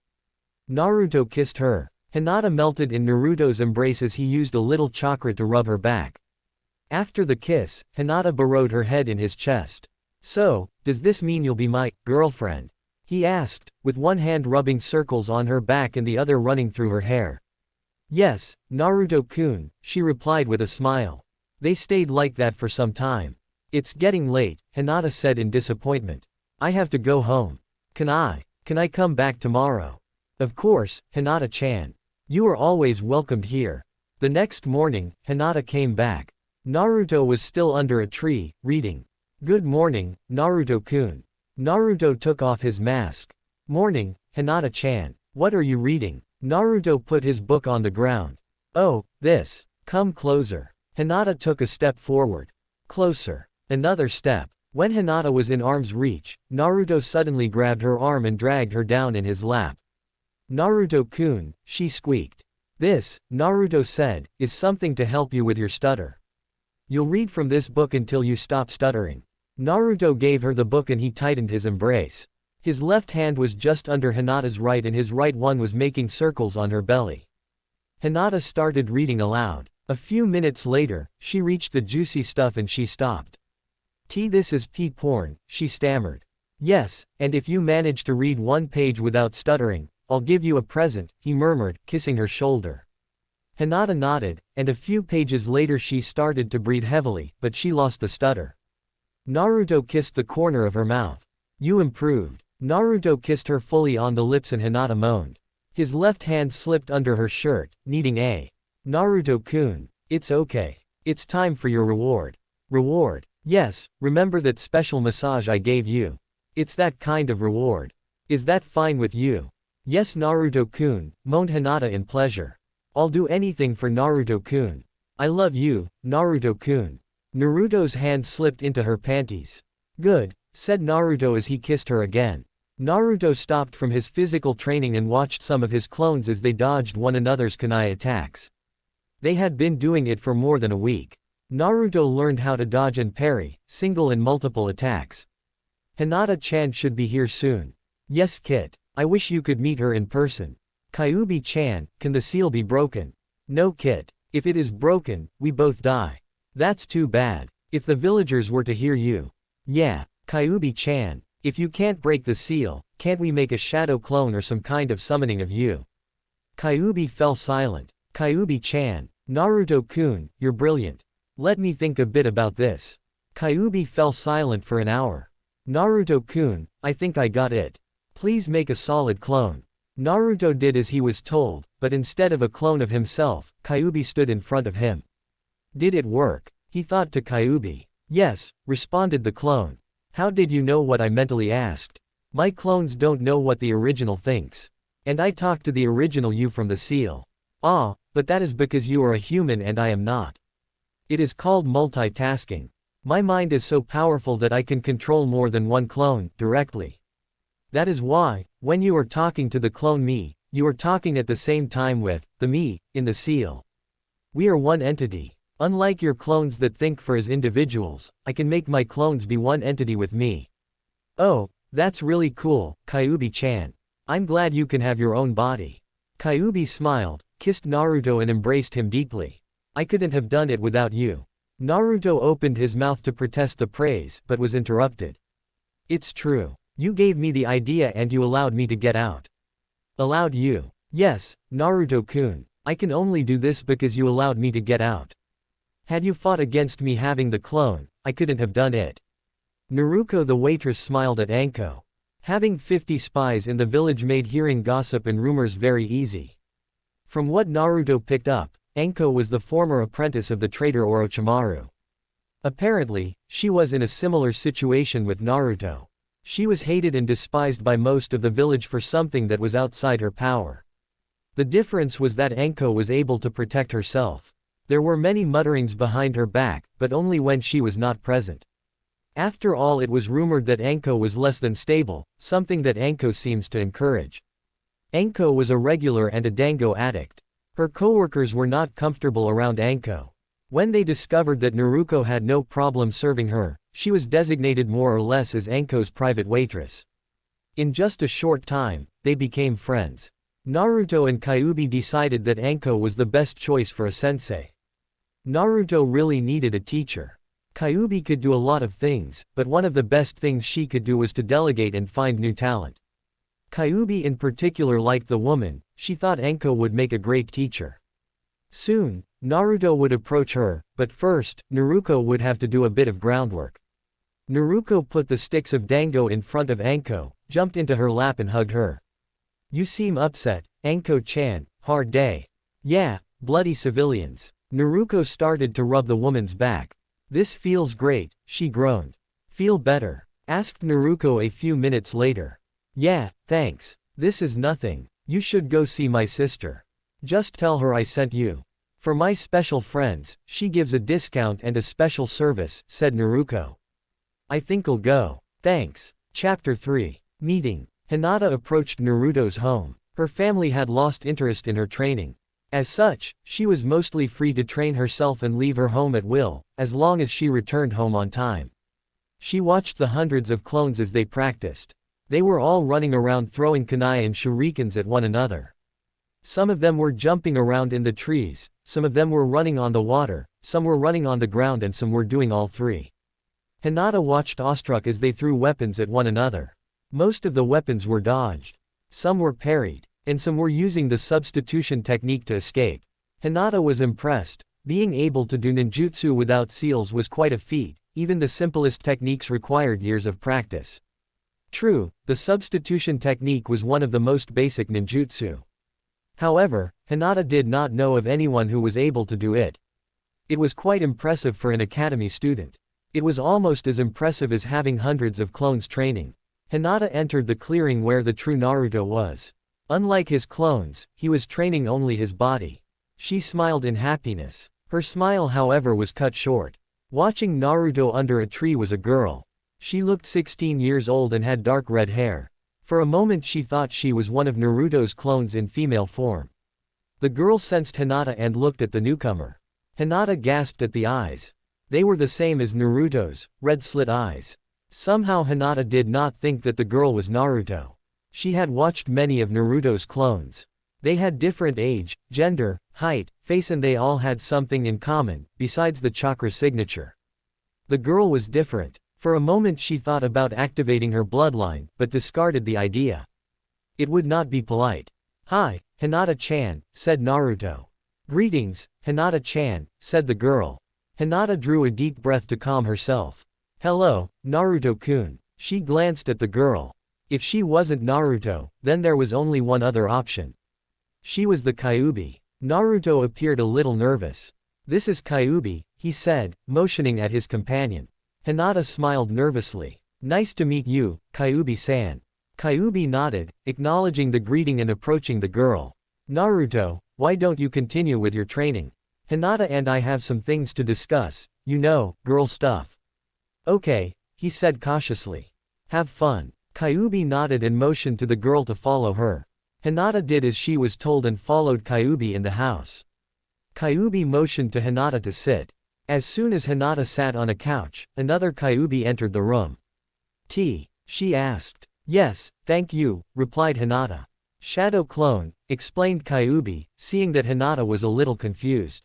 Naruto kissed her. Hinata melted in Naruto's embrace as he used a little chakra to rub her back. After the kiss, Hinata burrowed her head in his chest. So, does this mean you'll be my girlfriend? He asked, with one hand rubbing circles on her back and the other running through her hair. Yes, Naruto-kun, she replied with a smile. They stayed like that for some time. It's getting late, Hinata said in disappointment. I have to go home. Can I come back tomorrow? Of course, Hinata-chan. You are always welcomed here. The next morning, Hinata came back. Naruto was still under a tree, reading. Good morning, Naruto-kun. Naruto took off his mask. Morning, Hinata-chan. What are you reading? Naruto put his book on the ground. Oh, this. Come closer. Hinata took a step forward. Closer. Another step. When Hinata was in arm's reach, Naruto suddenly grabbed her arm and dragged her down in his lap. Naruto-kun, she squeaked. This, Naruto said, is something to help you with your stutter. You'll read from this book until you stop stuttering. Naruto gave her the book and he tightened his embrace. His left hand was just under Hinata's right and his right one was making circles on her belly. Hinata started reading aloud. A few minutes later, she reached the juicy stuff and she stopped. This is porn, she stammered. Yes, and if you manage to read one page without stuttering, I'll give you a present, he murmured, kissing her shoulder. Hinata nodded, and a few pages later she started to breathe heavily, but she lost the stutter. Naruto kissed the corner of her mouth. You improved. Naruto kissed her fully on the lips and Hinata moaned. His left hand slipped under her shirt, needing a. Naruto-kun. It's okay. It's time for your reward. Reward? Yes, remember that special massage I gave you. It's that kind of reward. Is that fine with you? Yes, Naruto-kun, moaned Hinata in pleasure. I'll do anything for Naruto-kun. I love you, Naruto-kun. Naruto's hand slipped into her panties. Good, said Naruto as he kissed her again. Naruto stopped from his physical training and watched some of his clones as they dodged one another's kunai attacks. They had been doing it for more than a week. Naruto learned how to dodge and parry, single and multiple attacks. Hinata-chan should be here soon. Yes, Kit. I wish you could meet her in person. Kyuubi-chan, can the seal be broken? No, Kit. If it is broken, we both die. That's too bad. If the villagers were to hear you. Yeah, Kyuubi-chan. If you can't break the seal, can't we make a shadow clone or some kind of summoning of you? Kyuubi fell silent. Kyuubi-chan. Naruto-kun, you're brilliant. Let me think a bit about this. Kyuubi fell silent for an hour. Naruto-kun, I think I got it. Please make a solid clone. Naruto did as he was told, but instead of a clone of himself, Kyuubi stood in front of him. Did it work? He thought to Kyuubi. Yes, responded the clone. How did you know what I mentally asked? My clones don't know what the original thinks. And I talked to the original you from the seal. Ah, but that is because you are a human and I am not. It is called multitasking. My mind is so powerful that I can control more than one clone, directly. That is why, when you are talking to the clone me, you are talking at the same time with the me in the seal. We are one entity. Unlike your clones that think for as individuals, I can make my clones be one entity with me. Oh, that's really cool, Kyuubi-chan. I'm glad you can have your own body. Kyuubi smiled, kissed Naruto and embraced him deeply. I couldn't have done it without you. Naruto opened his mouth to protest the praise, but was interrupted. It's true. You gave me the idea and you allowed me to get out. Allowed you? Yes, Naruto-kun. I can only do this because you allowed me to get out. Had you fought against me having the clone, I couldn't have done it. Naruko the waitress smiled at Anko. Having 50 spies in the village made hearing gossip and rumors very easy. From what Naruto picked up, Anko was the former apprentice of the traitor Orochimaru. Apparently, she was in a similar situation with Naruto. She was hated and despised by most of the village for something that was outside her power. The difference was that Anko was able to protect herself. There were many mutterings behind her back, but only when she was not present. After all, it was rumored that Anko was less than stable, something that Anko seems to encourage. Anko was a regular and a dango addict. Her coworkers were not comfortable around Anko. When they discovered that Naruto had no problem serving her, she was designated more or less as Anko's private waitress. In just a short time, they became friends. Naruto and Kyuubi decided that Anko was the best choice for a sensei. Naruto really needed a teacher. Kyuubi could do a lot of things, but one of the best things she could do was to delegate and find new talent. Kyuubi in particular liked the woman. She thought Anko would make a great teacher. Soon, Naruto would approach her, but first, Naruto would have to do a bit of groundwork. Naruto put the sticks of dango in front of Anko, jumped into her lap and hugged her. You seem upset, Anko-chan, hard day. Yeah, bloody civilians. Naruto started to rub the woman's back. This feels great, she groaned. Feel better? Asked Naruto a few minutes later. Yeah, thanks. This is nothing. You should go see my sister. Just tell her I sent you. For my special friends, she gives a discount and a special service, said Naruto. I think I'll go. Thanks. Chapter 3. Meeting. Hinata approached Naruto's home. Her family had lost interest in her training. As such, she was mostly free to train herself and leave her home at will, as long as she returned home on time. She watched the hundreds of clones as they practiced. They were all running around throwing kunai and shurikens at one another. Some of them were jumping around in the trees, some of them were running on the water, some were running on the ground and some were doing all three. Hinata watched awestruck as they threw weapons at one another. Most of the weapons were dodged. Some were parried, and some were using the substitution technique to escape. Hinata was impressed. Being able to do ninjutsu without seals was quite a feat. Even the simplest techniques required years of practice. True, the substitution technique was one of the most basic ninjutsu. However, Hinata did not know of anyone who was able to do it. It was quite impressive for an academy student. It was almost as impressive as having hundreds of clones training. Hinata entered the clearing where the true Naruto was. Unlike his clones, he was training only his body. She smiled in happiness. Her smile, however, was cut short. Watching Naruto under a tree was a girl. She looked 16 years old and had dark red hair. For a moment she thought she was one of Naruto's clones in female form. The girl sensed Hinata and looked at the newcomer. Hinata gasped at the eyes. They were the same as Naruto's, red slit eyes. Somehow Hinata did not think that the girl was Naruto. She had watched many of Naruto's clones. They had different age, gender, height, face, and they all had something in common, besides the chakra signature. The girl was different. For a moment she thought about activating her bloodline, but discarded the idea. It would not be polite. Hi, Hinata-chan, said Naruto. Greetings, Hinata-chan, said the girl. Hinata drew a deep breath to calm herself. Hello, Naruto-kun. She glanced at the girl. If she wasn't Naruto, then there was only one other option. She was the Kyuubi. Naruto appeared a little nervous. This is Kyuubi, he said, motioning at his companion. Hinata smiled nervously. Nice to meet you, Kyuubi-san. Kyuubi nodded, acknowledging the greeting and approaching the girl. Naruto, why don't you continue with your training? Hinata and I have some things to discuss, you know, girl stuff. Okay, he said cautiously. Have fun. Kyuubi nodded and motioned to the girl to follow her. Hinata did as she was told and followed Kyuubi in the house. Kyuubi motioned to Hinata to sit. As soon as Hinata sat on a couch, another Kyuubi entered the room. Tea? She asked. Yes, thank you, replied Hinata. Shadow clone, explained Kyuubi, seeing that Hinata was a little confused.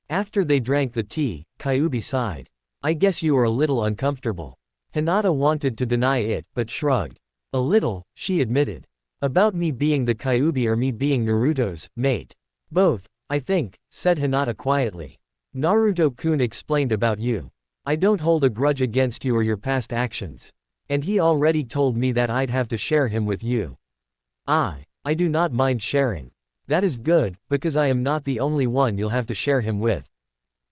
After they drank the tea, Kyuubi sighed. I guess you are a little uncomfortable. Hinata wanted to deny it, but shrugged. A little, she admitted. About me being the Kyuubi or me being Naruto's mate? Both, I think, said Hinata quietly. Naruto-kun explained about you. I don't hold a grudge against you or your past actions. And he already told me that I'd have to share him with you. I do not mind sharing. That is good, because I am not the only one you'll have to share him with.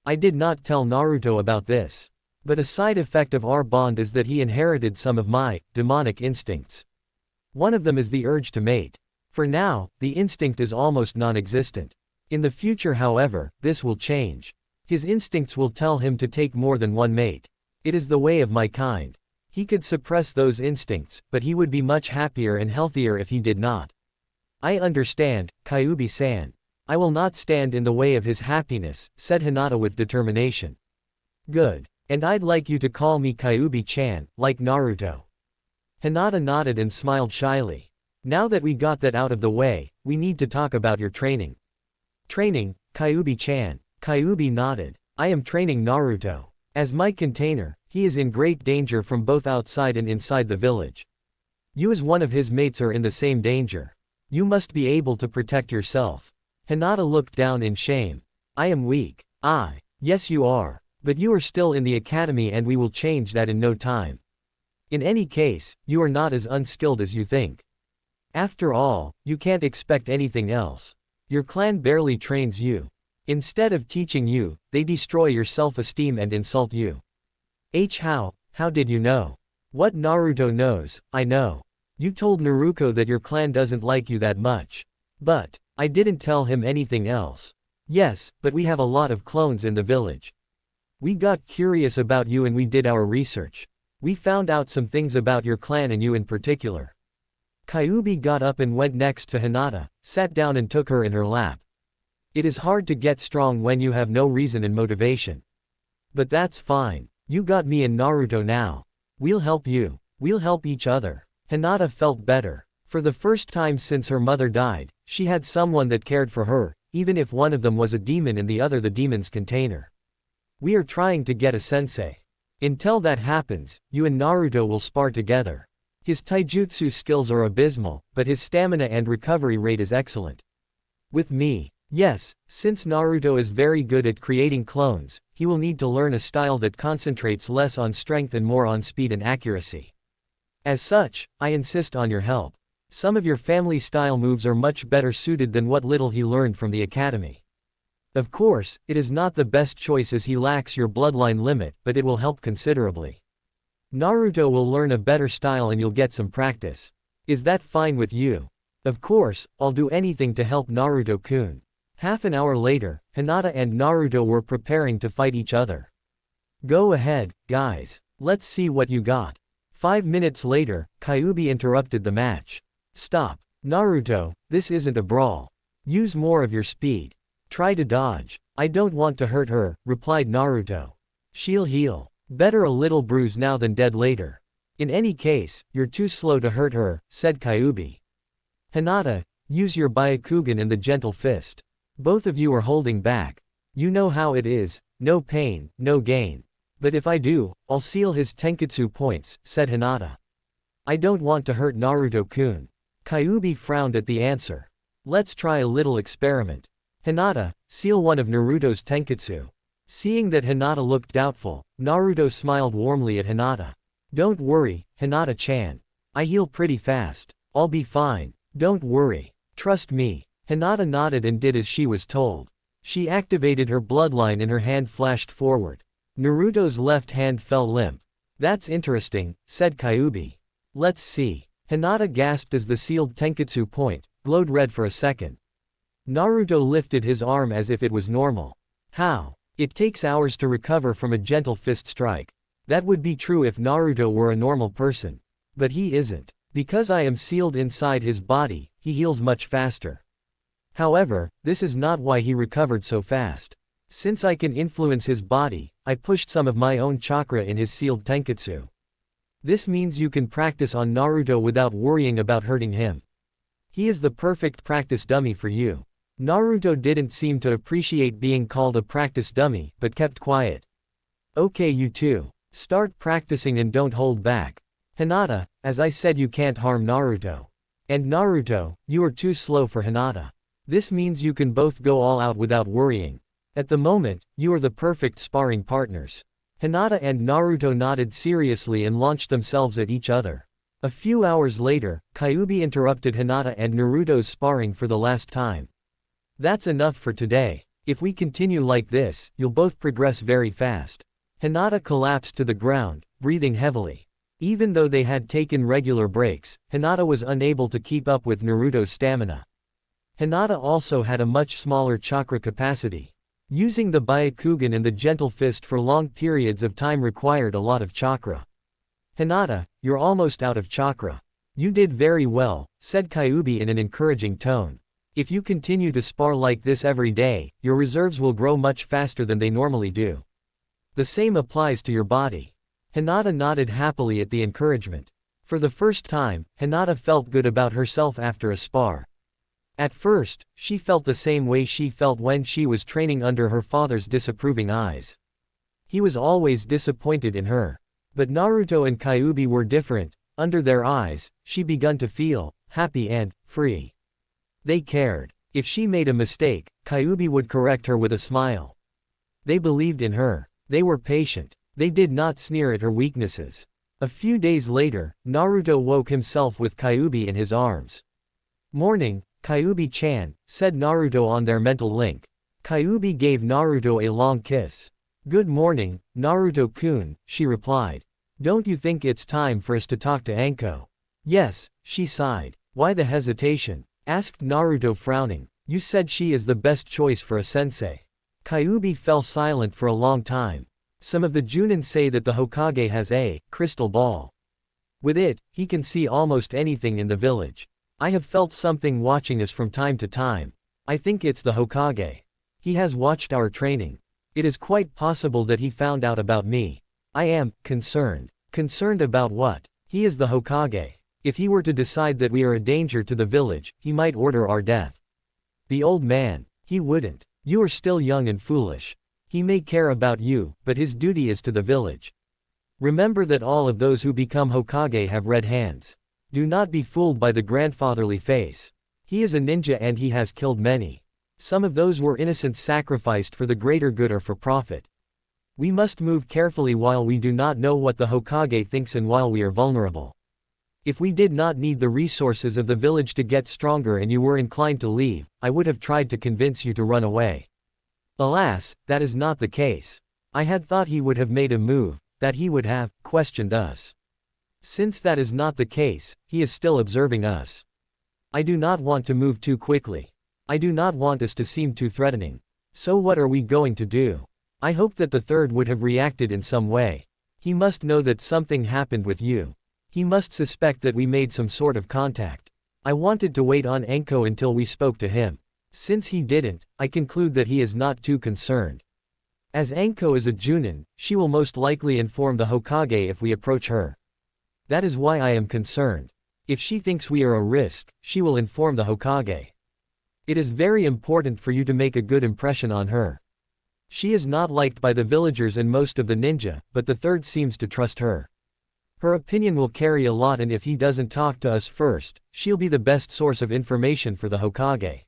I did not tell Naruto about this. But a side effect of our bond is that he inherited some of my demonic instincts. One of them is the urge to mate. For now, the instinct is almost non-existent. In the future, however, this will change. His instincts will tell him to take more than one mate. It is the way of my kind. He could suppress those instincts, but he would be much happier and healthier if he did not. I understand, Kyuubi-san. I will not stand in the way of his happiness, said Hinata with determination. Good. And I'd like you to call me Kyuubi-chan, like Naruto. Hinata nodded and smiled shyly. Now that we got that out of the way, we need to talk about your training. Training, Kyuubi-chan. Kyuubi nodded. I am training Naruto. As my container, he is in great danger from both outside and inside the village. You as one of his mates are in the same danger. You must be able to protect yourself. Hinata looked down in shame. I am weak. Yes you are. But you are still in the academy and we will change that in no time. In any case, you are not as unskilled as you think. After all, you can't expect anything else. Your clan barely trains you. Instead of teaching you, they destroy your self-esteem and insult you. How did you know? What Naruto knows, I know. You told Naruto that your clan doesn't like you that much. But I didn't tell him anything else. Yes, but we have a lot of clones in the village. We got curious about you and we did our research. We found out some things about your clan and you in particular. Kyuubi got up and went next to Hinata, sat down and took her in her lap. It is hard to get strong when you have no reason and motivation. But that's fine. You got me and Naruto now. We'll help you. We'll help each other. Hinata felt better. For the first time since her mother died, she had someone that cared for her, even if one of them was a demon and the other the demon's container. We are trying to get a sensei. Until that happens, you and Naruto will spar together. His taijutsu skills are abysmal, but his stamina and recovery rate is excellent. With me, yes, since Naruto is very good at creating clones, he will need to learn a style that concentrates less on strength and more on speed and accuracy. As such, I insist on your help. Some of your family style moves are much better suited than what little he learned from the academy. Of course, it is not the best choice as he lacks your bloodline limit, but it will help considerably. Naruto will learn a better style and you'll get some practice. Is that fine with you? Of course, I'll do anything to help Naruto-kun. Half an hour later, Hinata and Naruto were preparing to fight each other. Go ahead, guys. Let's see what you got. 5 minutes later, Kyuubi interrupted the match. Stop. Naruto, this isn't a brawl. Use more of your speed. Try to dodge. I don't want to hurt her, replied Naruto. She'll heal. Better a little bruise now than dead later. In any case, you're too slow to hurt her, said Kyuubi. Hinata, use your Byakugan and the gentle fist. Both of you are holding back. You know how it is, no pain, no gain. But if I do, I'll seal his Tenketsu points, said Hinata. I don't want to hurt Naruto-kun. Kyuubi frowned at the answer. Let's try a little experiment. Hinata, seal one of Naruto's Tenketsu. Seeing that Hinata looked doubtful, Naruto smiled warmly at Hinata. Don't worry, Hinata-chan. I heal pretty fast. I'll be fine. Don't worry. Trust me. Hinata nodded and did as she was told. She activated her bloodline and her hand flashed forward. Naruto's left hand fell limp. That's interesting, said Kyuubi. Let's see. Hinata gasped as the sealed Tenketsu point glowed red for a second. Naruto lifted his arm as if it was normal. How? It takes hours to recover from a gentle fist strike. That would be true if Naruto were a normal person. But he isn't. Because I am sealed inside his body, he heals much faster. However, this is not why he recovered so fast. Since I can influence his body, I pushed some of my own chakra in his sealed tenketsu. This means you can practice on Naruto without worrying about hurting him. He is the perfect practice dummy for you. Naruto didn't seem to appreciate being called a practice dummy, but kept quiet. Okay, you two. Start practicing and don't hold back. Hinata, as I said, you can't harm Naruto. And Naruto, you are too slow for Hinata. This means you can both go all out without worrying. At the moment, you are the perfect sparring partners. Hinata and Naruto nodded seriously and launched themselves at each other. A few hours later, Kyuubi interrupted Hinata and Naruto's sparring for the last time. That's enough for today. If we continue like this, you'll both progress very fast. Hinata collapsed to the ground, breathing heavily. Even though they had taken regular breaks, Hinata was unable to keep up with Naruto's stamina. Hinata also had a much smaller chakra capacity. Using the Byakugan and the gentle fist for long periods of time required a lot of chakra. Hinata, you're almost out of chakra. You did very well, said Kyuubi in an encouraging tone. If you continue to spar like this every day, your reserves will grow much faster than they normally do. The same applies to your body. Hinata nodded happily at the encouragement. For the first time, Hinata felt good about herself after a spar. At first, she felt the same way she felt when she was training under her father's disapproving eyes. He was always disappointed in her. But Naruto and Kyuubi were different. Under their eyes, she began to feel happy and free. They cared. If she made a mistake, Kyuubi would correct her with a smile. They believed in her. They were patient. They did not sneer at her weaknesses. A few days later, Naruto woke himself with Kyuubi in his arms. Morning, Kyuubi-chan, said Naruto on their mental link. Kyuubi gave Naruto a long kiss. Good morning, Naruto-kun, she replied. Don't you think it's time for us to talk to Anko? Yes, she sighed. Why the hesitation? Asked Naruto frowning. You said she is the best choice for a sensei. Kyuubi fell silent for a long time. Some of the Junin say that the Hokage has a crystal ball. With it, he can see almost anything in the village. I have felt something watching us from time to time. I think it's the Hokage. He has watched our training. It is quite possible that he found out about me. I am concerned. Concerned about what? He is the Hokage. If he were to decide that we are a danger to the village, he might order our death. The old man. He wouldn't. You are still young and foolish. He may care about you, but his duty is to the village. Remember that all of those who become Hokage have red hands. Do not be fooled by the grandfatherly face. He is a ninja and he has killed many. Some of those were innocents sacrificed for the greater good or for profit. We must move carefully while we do not know what the Hokage thinks and while we are vulnerable. If we did not need the resources of the village to get stronger and you were inclined to leave, I would have tried to convince you to run away. Alas, that is not the case. I had thought he would have made a move, that he would have questioned us. Since that is not the case, he is still observing us. I do not want to move too quickly. I do not want us to seem too threatening. So what are we going to do? I hope that the third would have reacted in some way. He must know that something happened with you. He must suspect that we made some sort of contact. I wanted to wait on Anko until we spoke to him. Since he didn't, I conclude that he is not too concerned. As Anko is a Junin, she will most likely inform the Hokage if we approach her. That is why I am concerned. If she thinks we are a risk, she will inform the Hokage. It is very important for you to make a good impression on her. She is not liked by the villagers and most of the ninja, but the third seems to trust her. Her opinion will carry a lot, and if he doesn't talk to us first, she'll be the best source of information for the Hokage.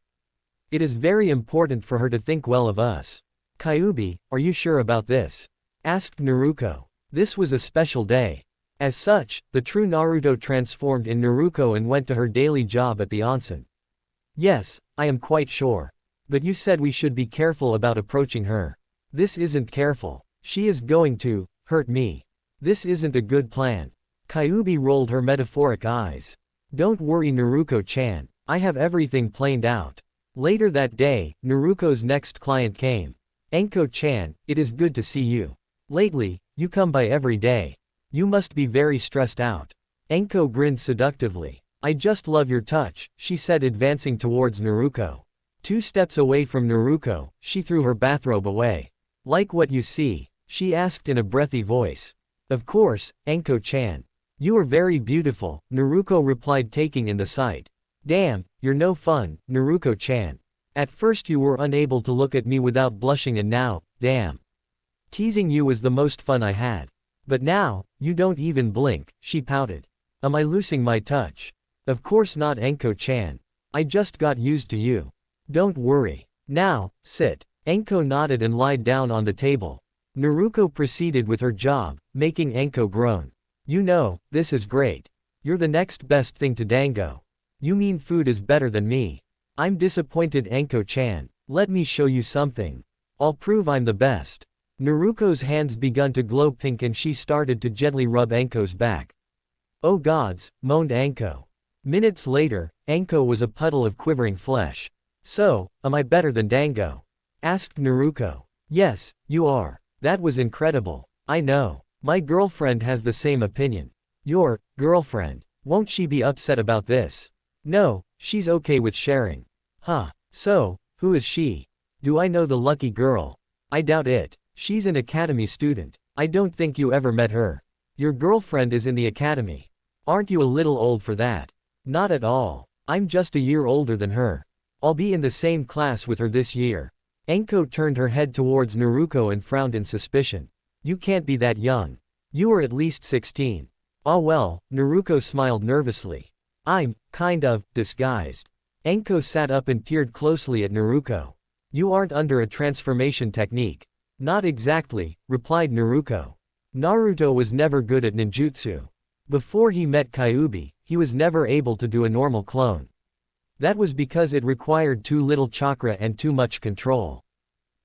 It is very important for her to think well of us. Kyuubi, are you sure about this? Asked Naruto. This was a special day. As such, the true Naruto transformed in Naruto and went to her daily job at the onsen. Yes, I am quite sure. But you said we should be careful about approaching her. This isn't careful. She is going to hurt me. This isn't a good plan. Kyuubi rolled her metaphoric eyes. Don't worry, Naruto-chan. I have everything planned out. Later that day, Naruto's next client came. Anko-chan, it is good to see you. Lately, you come by every day. You must be very stressed out. Anko grinned seductively. I just love your touch, she said, advancing towards Naruto. 2 steps away from Naruto, she threw her bathrobe away. Like what you see? She asked in a breathy voice. Of course, Anko-chan. You are very beautiful, Naruto replied, taking in the sight. Damn, you're no fun, Naruto-chan. At first you were unable to look at me without blushing, and now, damn. Teasing you was the most fun I had. But now, you don't even blink, she pouted. Am I losing my touch? Of course not, Anko-chan. I just got used to you. Don't worry. Now, sit. Anko nodded and lied down on the table. Naruto proceeded with her job, making Anko groan. You know, this is great. You're the next best thing to Dango. You mean food is better than me? I'm disappointed, Anko-chan. Let me show you something. I'll prove I'm the best. Naruto's hands begun to glow pink and she started to gently rub Anko's back. Oh gods, moaned Anko. Minutes later, Anko was a puddle of quivering flesh. So, am I better than Dango? Asked Naruto. Yes, you are. That was incredible. I know. My girlfriend has the same opinion. Your girlfriend. Won't she be upset about this? No, she's okay with sharing. Huh. So, who is she? Do I know the lucky girl? I doubt it. She's an academy student. I don't think you ever met her. Your girlfriend is in the academy. Aren't you a little old for that? Not at all. I'm just a year older than her. I'll be in the same class with her this year. Anko turned her head towards Naruto and frowned in suspicion. You can't be that young. You are at least 16. Ah well, Naruto smiled nervously. I'm, kind of, disguised. Anko sat up and peered closely at Naruto. You aren't under a transformation technique. Not exactly, replied Naruto. Naruto was never good at ninjutsu. Before he met Kyuubi, he was never able to do a normal clone. That was because it required too little chakra and too much control.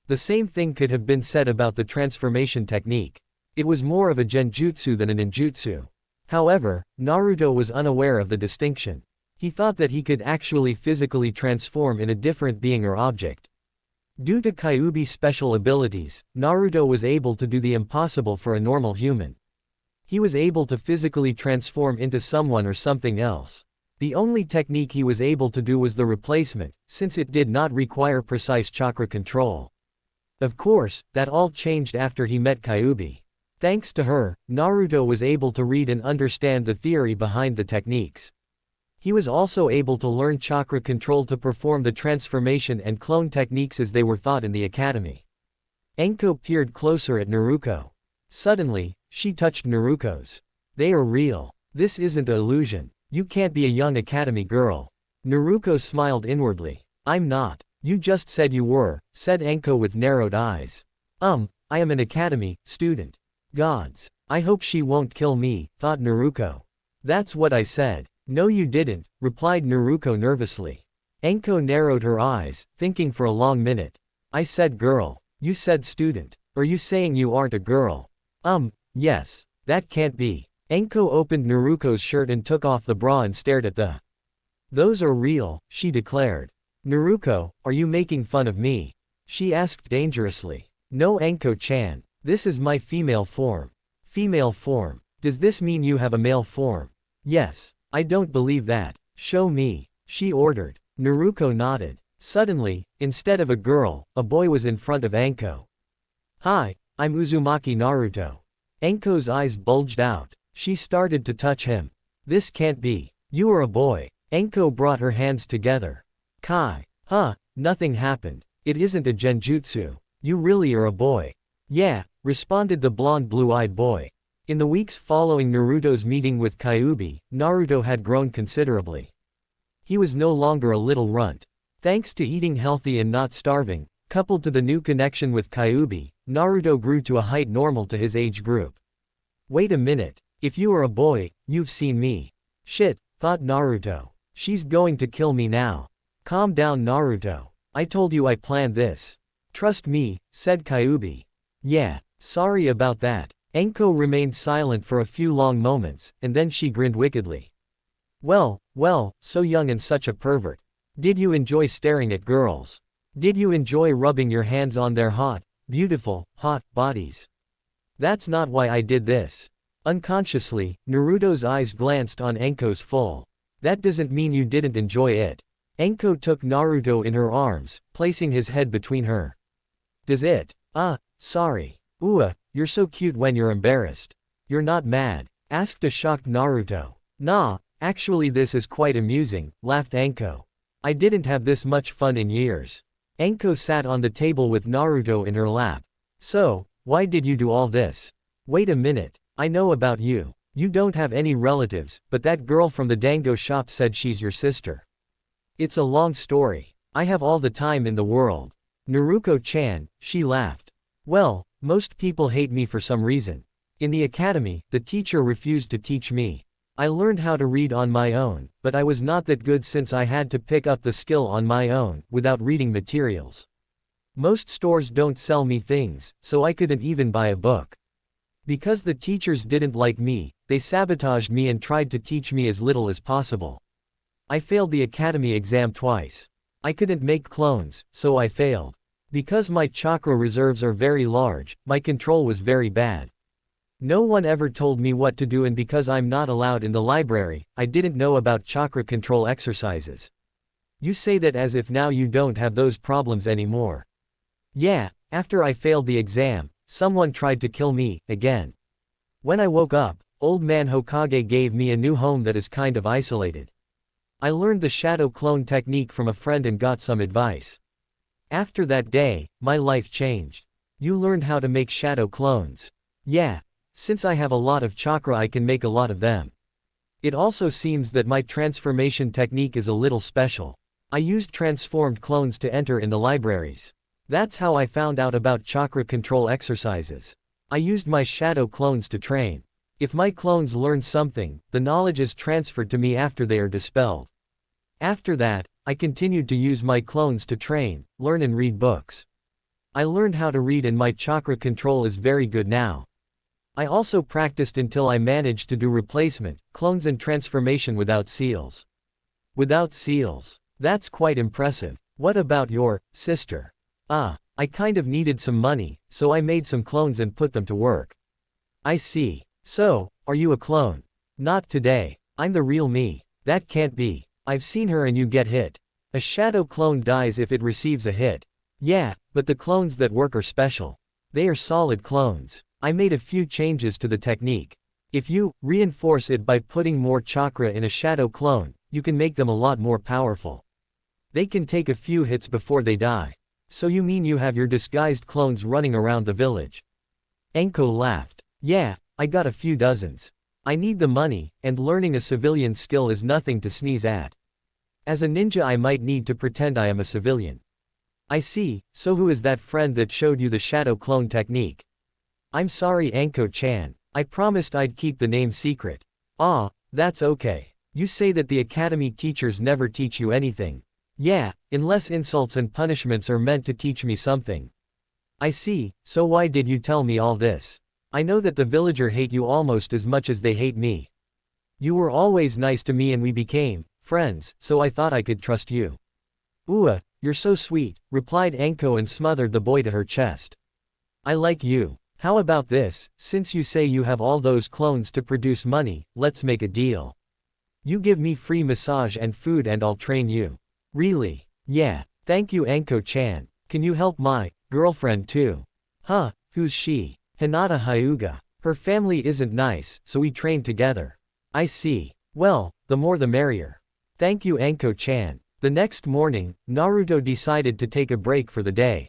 The same thing could have been said about the transformation technique. It was more of a genjutsu than a ninjutsu. However, Naruto was unaware of the distinction. He thought that he could actually physically transform in a different being or object. Due to Kyuubi's special abilities, Naruto was able to do the impossible for a normal human. He was able to physically transform into someone or something else. The only technique he was able to do was the replacement, since it did not require precise chakra control. Of course, that all changed after he met Kyuubi. Thanks to her, Naruto was able to read and understand the theory behind the techniques. He was also able to learn chakra control to perform the transformation and clone techniques as they were taught in the academy. Anko peered closer at Naruto. Suddenly, she touched Naruto's. They are real. This isn't an illusion. You can't be a young academy girl. Naruto smiled inwardly. I'm not. You just said you were, said Anko with narrowed eyes. I am an academy student. Gods. I hope she won't kill me, thought Naruto. That's what I said. No you didn't, replied Naruto nervously. Anko narrowed her eyes, thinking for a long minute. I said girl. You said student. Are you saying you aren't a girl? Yes. That can't be. Anko opened Naruto's shirt and took off the bra and stared at the. Those are real, she declared. Naruto, are you making fun of me? She asked dangerously. No Anko-chan. This is my female form. Female form. Does this mean you have a male form? Yes. I don't believe that. Show me, she ordered. Naruto nodded. Suddenly, instead of a girl, a boy was in front of Anko. Hi, I'm Uzumaki Naruto. Anko's eyes bulged out. She started to touch him. This can't be. You are a boy. Anko brought her hands together. Kai. Huh, nothing happened. It isn't a genjutsu. You really are a boy. Yeah, responded the blonde blue-eyed boy. In the weeks following Naruto's meeting with Kyuubi, Naruto had grown considerably. He was no longer a little runt. Thanks to eating healthy and not starving, coupled to the new connection with Kyuubi, Naruto grew to a height normal to his age group. Wait a minute. If you are a boy, you've seen me. Shit, thought Naruto. She's going to kill me now. Calm down Naruto. I told you I planned this. Trust me, said Kyuubi. Yeah, sorry about that. Anko remained silent for a few long moments, and then she grinned wickedly. Well, so young and such a pervert. Did you enjoy staring at girls? Did you enjoy rubbing your hands on their hot, beautiful, hot bodies. That's not why I did this. Unconsciously, Naruto's eyes glanced on Anko's full. That doesn't mean you didn't enjoy it. Anko took Naruto in her arms, placing his head between her. Does it? Sorry. You're so cute when you're embarrassed. You're not mad? Asked a shocked Naruto. Nah, actually this is quite amusing, laughed Anko. I didn't have this much fun in years. Anko sat on the table with Naruto in her lap. So, why did you do all this? Wait a minute, I know about you. You don't have any relatives, but that girl from the dango shop said she's your sister. It's a long story. I have all the time in the world. Naruto-chan, she laughed. Well, most people hate me for some reason. In the academy, the teacher refused to teach me. I learned how to read on my own, but I was not that good since I had to pick up the skill on my own, without reading materials. Most stores don't sell me things, so I couldn't even buy a book. Because the teachers didn't like me, they sabotaged me and tried to teach me as little as possible. I failed the academy exam twice. I couldn't make clones, so I failed. Because my chakra reserves are very large, my control was very bad. No one ever told me what to do, and because I'm not allowed in the library, I didn't know about chakra control exercises. You say that as if now you don't have those problems anymore. Yeah, after I failed the exam, someone tried to kill me, again. When I woke up, old man Hokage gave me a new home that is kind of isolated. I learned the shadow clone technique from a friend and got some advice. After that day, my life changed. You learned how to make shadow clones. Yeah. Since I have a lot of chakra, I can make a lot of them. It also seems that my transformation technique is a little special. I used transformed clones to enter in the libraries. That's how I found out about chakra control exercises. I used my shadow clones to train. If my clones learn something, the knowledge is transferred to me after they are dispelled. After that, I continued to use my clones to train, learn and read books. I learned how to read and my chakra control is very good now. I also practiced until I managed to do replacement, clones and transformation without seals. Without seals. That's quite impressive. What about your sister? I kind of needed some money, so I made some clones and put them to work. I see. So, are you a clone? Not today. I'm the real me. That can't be. I've seen her and you get hit. A shadow clone dies if it receives a hit. Yeah, but the clones that work are special. They are solid clones. I made a few changes to the technique. If you reinforce it by putting more chakra in a shadow clone, you can make them a lot more powerful. They can take a few hits before they die. So you mean you have your disguised clones running around the village? Anko laughed. Yeah, I got a few dozens. I need the money, and learning a civilian skill is nothing to sneeze at. As a ninja I might need to pretend I am a civilian. I see, so who is that friend that showed you the shadow clone technique? I'm sorry Anko-chan, I promised I'd keep the name secret. That's okay. You say that the academy teachers never teach you anything. Yeah, unless insults and punishments are meant to teach me something. I see, so why did you tell me all this? I know that the villager hate you almost as much as they hate me. You were always nice to me and we became friends, so I thought I could trust you. You're so sweet, replied Anko and smothered the boy to her chest. I like you. How about this, since you say you have all those clones to produce money, let's make a deal. You give me free massage and food and I'll train you. Really? Yeah, thank you Anko-chan. Can you help my girlfriend too? Who's she? Hinata Hyuga. Her family isn't nice, so we train together. I see. Well, the more the merrier. Thank you Anko-chan. The next morning, Naruto decided to take a break for the day.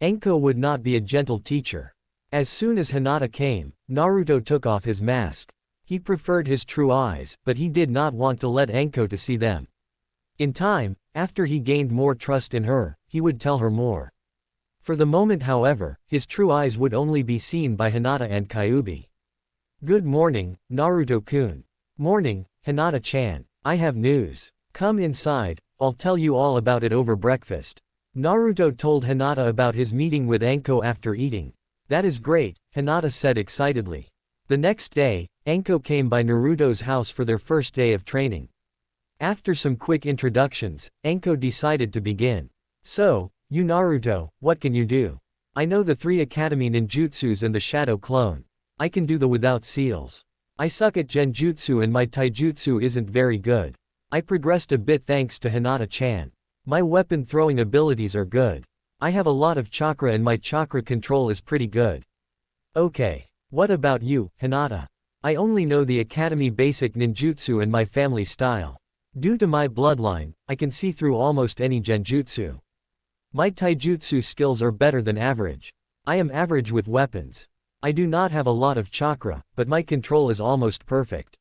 Anko would not be a gentle teacher. As soon as Hinata came, Naruto took off his mask. He preferred his true eyes, but he did not want to let Anko to see them. In time, after he gained more trust in her, he would tell her more. For the moment however, his true eyes would only be seen by Hinata and Kyuubi. Good morning, Naruto-kun. Morning, Hinata-chan. I have news. Come inside, I'll tell you all about it over breakfast. Naruto told Hinata about his meeting with Anko after eating. That is great, Hinata said excitedly. The next day, Anko came by Naruto's house for their first day of training. After some quick introductions, Anko decided to begin. So, you Naruto, what can you do? I know the 3 Academy ninjutsus and the shadow clone. I can do the without seals. I suck at genjutsu and my taijutsu isn't very good. I progressed a bit thanks to Hinata-chan. My weapon throwing abilities are good. I have a lot of chakra and my chakra control is pretty good. Okay. What about you, Hinata? I only know the Academy basic ninjutsu and my family style. Due to my bloodline, I can see through almost any genjutsu. My taijutsu skills are better than average. I am average with weapons. I do not have a lot of chakra, but my control is almost perfect.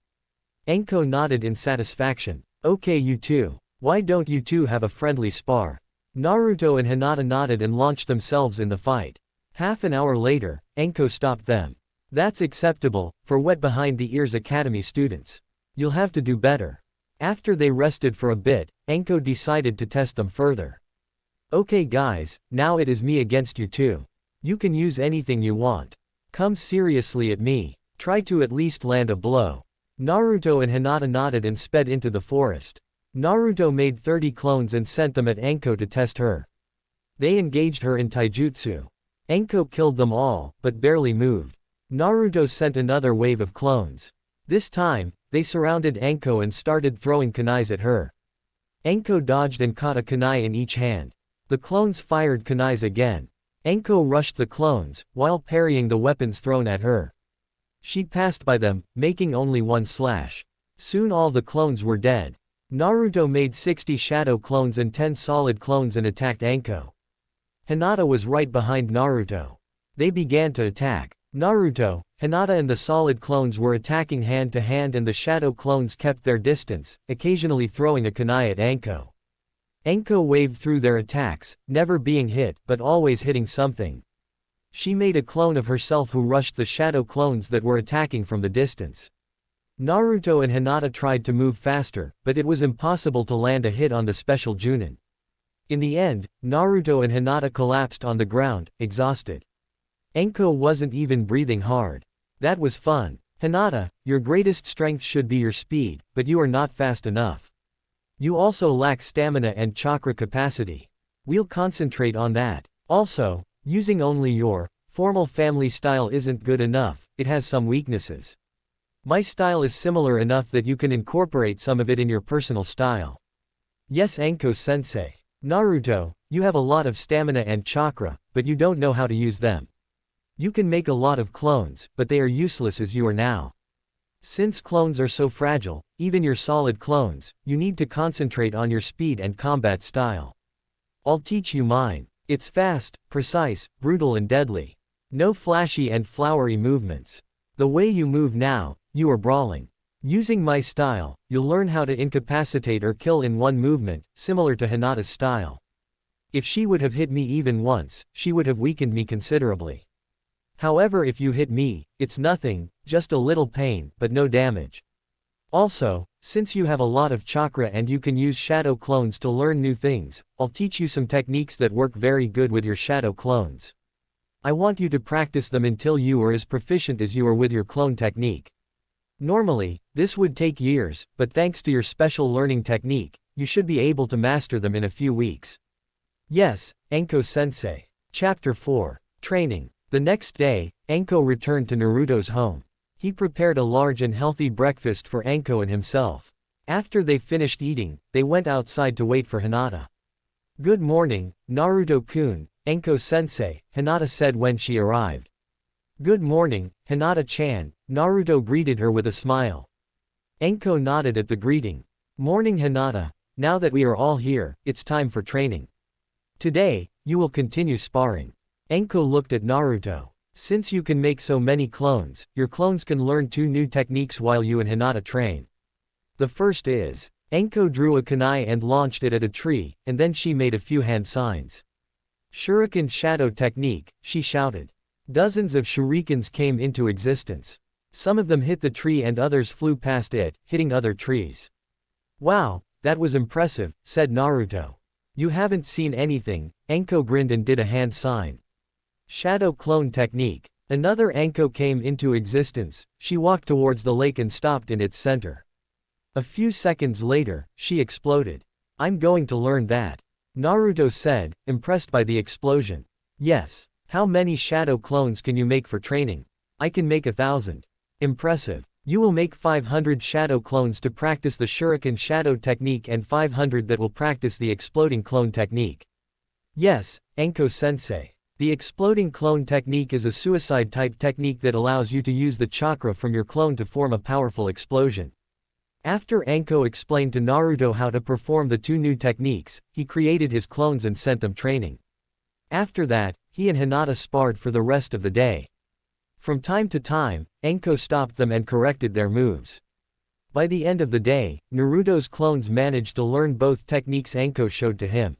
Anko nodded in satisfaction. Okay, you two. Why don't you two have a friendly spar? Naruto and Hinata nodded and launched themselves in the fight. Half an hour later, Anko stopped them. That's acceptable, for wet behind the ears Academy students. You'll have to do better. After they rested for a bit, Anko decided to test them further. Okay guys, now it is me against you two. You can use anything you want. Come seriously at me. Try to at least land a blow. Naruto and Hinata nodded and sped into the forest. Naruto made 30 clones and sent them at Anko to test her. They engaged her in taijutsu. Anko killed them all, but barely moved. Naruto sent another wave of clones. This time, they surrounded Anko and started throwing kunais at her. Anko dodged and caught a kunai in each hand. The clones fired kunais again. Anko rushed the clones, while parrying the weapons thrown at her. She passed by them, making only one slash. Soon all the clones were dead. Naruto made 60 shadow clones and 10 solid clones and attacked Anko. Hinata was right behind Naruto. They began to attack. Naruto, Hinata and the solid clones were attacking hand to hand and the shadow clones kept their distance, occasionally throwing a kunai at Anko. Anko waved through their attacks, never being hit, but always hitting something. She made a clone of herself who rushed the shadow clones that were attacking from the distance. Naruto and Hinata tried to move faster, but it was impossible to land a hit on the special Junin. In the end, Naruto and Hinata collapsed on the ground, exhausted. Anko wasn't even breathing hard. That was fun. Hinata, your greatest strength should be your speed, but you are not fast enough. You also lack stamina and chakra capacity. We'll concentrate on that. Also, using only your formal family style isn't good enough, it has some weaknesses. My style is similar enough that you can incorporate some of it in your personal style. Yes, Anko-sensei. Naruto, you have a lot of stamina and chakra, but you don't know how to use them. You can make a lot of clones, but they are useless as you are now. Since clones are so fragile, even your solid clones, you need to concentrate on your speed and combat style. I'll teach you mine. It's fast, precise, brutal and deadly. No flashy and flowery movements. The way you move now, you are brawling. Using my style, you'll learn how to incapacitate or kill in one movement, similar to Hinata's style. If she would have hit me even once, she would have weakened me considerably. However, if you hit me, it's nothing, just a little pain, but no damage. Also, since you have a lot of chakra and you can use shadow clones to learn new things, I'll teach you some techniques that work very good with your shadow clones. I want you to practice them until you are as proficient as you are with your clone technique. Normally, this would take years, but thanks to your special learning technique, you should be able to master them in a few weeks. Yes, Anko-sensei. Chapter 4. Training. The next day, Anko returned to Naruto's home. He prepared a large and healthy breakfast for Anko and himself. After they finished eating, they went outside to wait for Hinata. Good morning, Naruto-kun, Anko-sensei, Hinata said when she arrived. Good morning, Hinata-chan, Naruto greeted her with a smile. Anko nodded at the greeting. Morning Hinata, now that we are all here, it's time for training. Today, you will continue sparring. Anko looked at Naruto. Since you can make so many clones, your clones can learn 2 new techniques while you and Hinata train. The first is, Anko drew a kunai and launched it at a tree, and then she made a few hand signs. Shuriken shadow technique, she shouted. Dozens of shurikens came into existence. Some of them hit the tree and others flew past it, hitting other trees. Wow, that was impressive, said Naruto. You haven't seen anything, Anko grinned and did a hand sign. Shadow clone technique. Another Anko came into existence, she walked towards the lake and stopped in its center. A few seconds later, she exploded. I'm going to learn that. Naruto said, impressed by the explosion. Yes. How many shadow clones can you make for training? I can make 1,000. Impressive. You will make 500 shadow clones to practice the shuriken shadow technique and 500 that will practice the exploding clone technique. Yes, Anko-sensei. The exploding clone technique is a suicide-type technique that allows you to use the chakra from your clone to form a powerful explosion. After Anko explained to Naruto how to perform the two new techniques, he created his clones and sent them training. After that, he and Hinata sparred for the rest of the day. From time to time, Anko stopped them and corrected their moves. By the end of the day, Naruto's clones managed to learn both techniques Anko showed to him.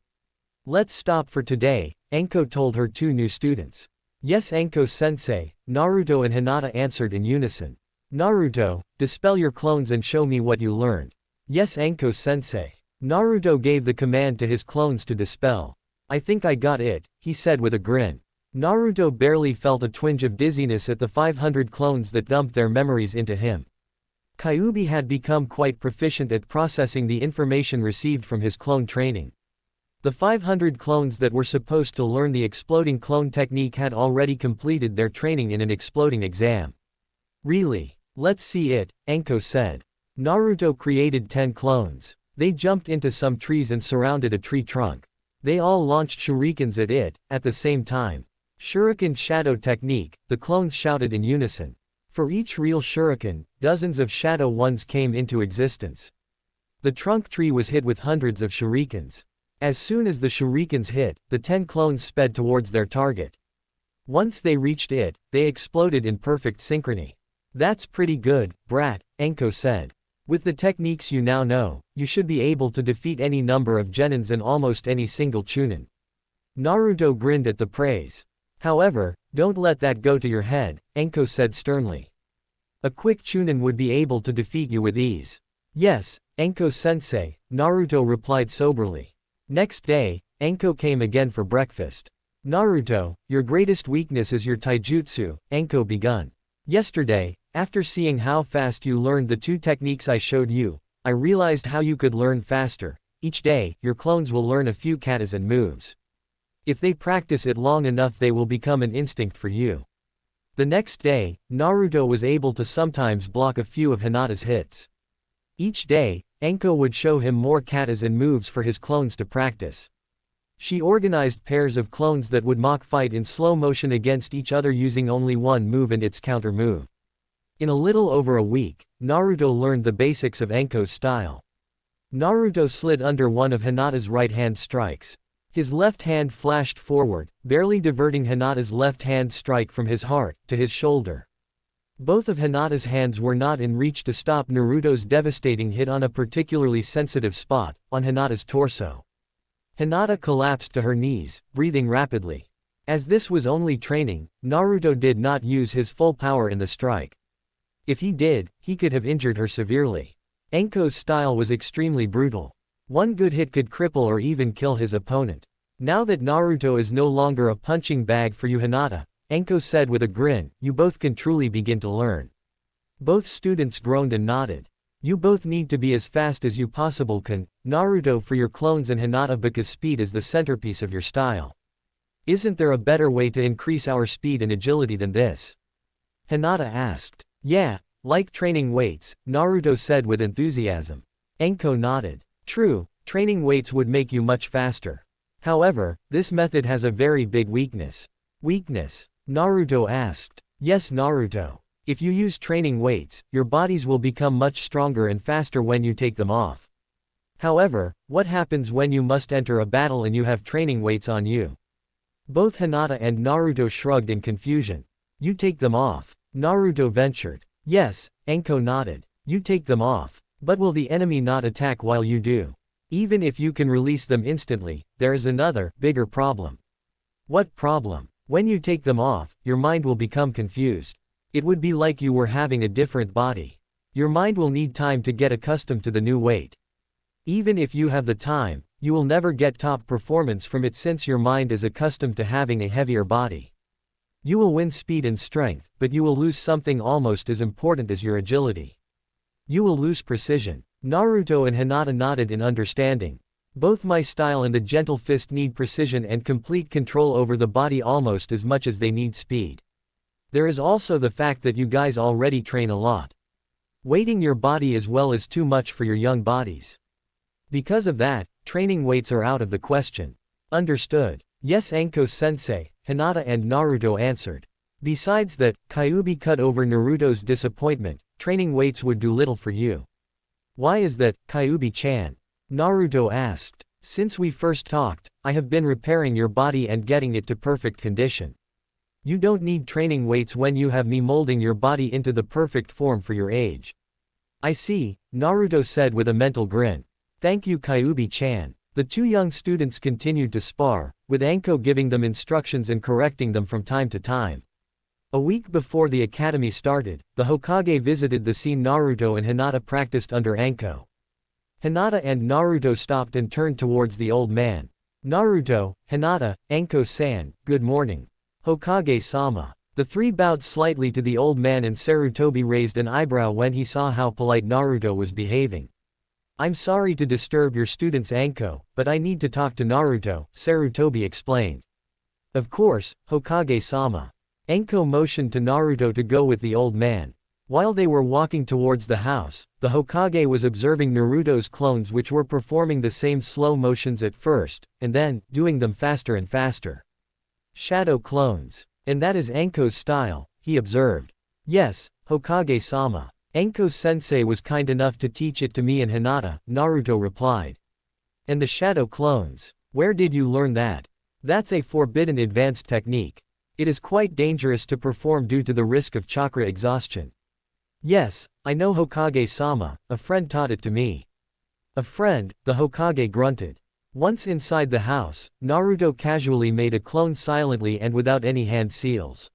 Let's stop for today, Anko told her two new students. Yes, Anko-sensei, Naruto and Hinata answered in unison. Naruto, dispel your clones and show me what you learned. Yes, Anko-sensei. Naruto gave the command to his clones to dispel. I think I got it, he said with a grin. Naruto barely felt a twinge of dizziness at the 500 clones that dumped their memories into him. Kyuubi had become quite proficient at processing the information received from his clone training. The 500 clones that were supposed to learn the exploding clone technique had already completed their training in an exploding exam. Really? Let's see it, Anko said. Naruto created 10 clones. They jumped into some trees and surrounded a tree trunk. They all launched shurikens at it, at the same time. Shuriken shadow technique, the clones shouted in unison. For each real shuriken, dozens of shadow ones came into existence. The trunk tree was hit with hundreds of shurikens. As soon as the shurikens hit, the 10 clones sped towards their target. Once they reached it, they exploded in perfect synchrony. That's pretty good, brat, Anko said. With the techniques you now know, you should be able to defeat any number of genins and almost any single chunin. Naruto grinned at the praise. However, don't let that go to your head, Anko said sternly. A quick chunin would be able to defeat you with ease. Yes, Anko-sensei, Naruto replied soberly. Next day, Anko came again for breakfast. Naruto, your greatest weakness is your taijutsu, Anko begun. Yesterday, after seeing how fast you learned the two techniques I showed you, I realized how you could learn faster. Each day, your clones will learn a few katas and moves. If they practice it long enough, they will become an instinct for you. The next day, Naruto was able to sometimes block a few of Hinata's hits. Each day, Anko would show him more katas and moves for his clones to practice. She organized pairs of clones that would mock fight in slow motion against each other using only one move and its counter move. In a little over a week, Naruto learned the basics of Anko's style. Naruto slid under one of Hinata's right-hand strikes. His left hand flashed forward, barely diverting Hinata's left-hand strike from his heart to his shoulder. Both of Hinata's hands were not in reach to stop Naruto's devastating hit on a particularly sensitive spot, on Hinata's torso. Hinata collapsed to her knees, breathing rapidly. As this was only training, Naruto did not use his full power in the strike. If he did, he could have injured her severely. Anko's style was extremely brutal. One good hit could cripple or even kill his opponent. Now that Naruto is no longer a punching bag for you, Hinata, Anko said with a grin, you both can truly begin to learn. Both students groaned and nodded. You both need to be as fast as you possible can, Naruto, for your clones, and Hinata because speed is the centerpiece of your style. Isn't there a better way to increase our speed and agility than this? Hinata asked. Yeah, like training weights, Naruto said with enthusiasm. Anko nodded. True, training weights would make you much faster. However, this method has a very big weakness. Weakness? Naruto asked. Yes, Naruto. If you use training weights, your bodies will become much stronger and faster when you take them off. However, what happens when you must enter a battle and you have training weights on you? Both Hinata and Naruto shrugged in confusion. You take them off, Naruto ventured. Yes, Anko nodded. You take them off. But will the enemy not attack while you do? Even if you can release them instantly, there is another, bigger problem. What problem? When you take them off, your mind will become confused. It would be like you were having a different body. Your mind will need time to get accustomed to the new weight. Even if you have the time, you will never get top performance from it since your mind is accustomed to having a heavier body. You will win speed and strength, but you will lose something almost as important as your agility. You will lose precision. Naruto and Hinata nodded in understanding. Both my style and the gentle fist need precision and complete control over the body almost as much as they need speed. There is also the fact that you guys already train a lot. Weighting your body as well is too much for your young bodies. Because of that, training weights are out of the question. Understood. Yes, Anko-sensei, Hinata and Naruto answered. Besides that, Kyuubi cut over Naruto's disappointment, training weights would do little for you. Why is that, Kyuubi-chan? Naruto asked. Since we first talked, I have been repairing your body and getting it to perfect condition. You don't need training weights when you have me molding your body into the perfect form for your age. I see, Naruto said with a mental grin. Thank you, Kyuubi-chan. The two young students continued to spar, with Anko giving them instructions and correcting them from time to time. A week before the academy started, the Hokage visited the scene Naruto and Hinata practiced under Anko. Hinata and Naruto stopped and turned towards the old man. Naruto, Hinata, Anko-san, good morning. Hokage-sama. The three bowed slightly to the old man and Sarutobi raised an eyebrow when he saw how polite Naruto was behaving. I'm sorry to disturb your students Anko, but I need to talk to Naruto, Sarutobi explained. Of course, Hokage-sama. Anko motioned to Naruto to go with the old man. While they were walking towards the house, the Hokage was observing Naruto's clones which were performing the same slow motions at first, and then, doing them faster and faster. Shadow clones. And that is Anko's style, he observed. Yes, Hokage-sama. Anko-sensei was kind enough to teach it to me and Hinata, Naruto replied. And the shadow clones. Where did you learn that? That's a forbidden advanced technique. It is quite dangerous to perform due to the risk of chakra exhaustion. Yes, I know Hokage-sama, a friend taught it to me. A friend, the Hokage grunted. Once inside the house, Naruto casually made a clone silently and without any hand seals.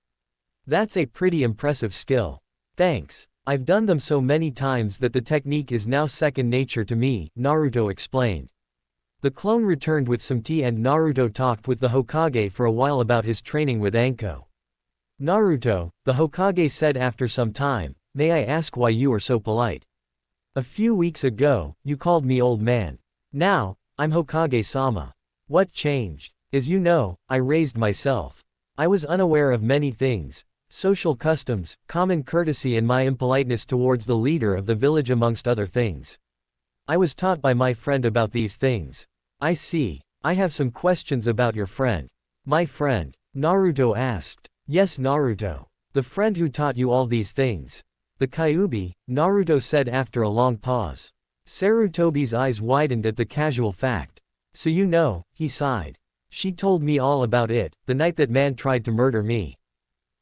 That's a pretty impressive skill. Thanks. I've done them so many times that the technique is now second nature to me, Naruto explained. The clone returned with some tea and Naruto talked with the Hokage for a while about his training with Anko. Naruto, the Hokage said after some time, may I ask why you are so polite? A few weeks ago, you called me old man. Now, I'm Hokage-sama. What changed? As you know, I raised myself. I was unaware of many things, social customs, common courtesy and my impoliteness towards the leader of the village amongst other things. I was taught by my friend about these things. I see. I have some questions about your friend. My friend? Naruto asked. Yes, Naruto. The friend who taught you all these things. The Kyuubi, Naruto said after a long pause. Sarutobi's eyes widened at the casual fact. So you know, he sighed. She told me all about it, the night that man tried to murder me.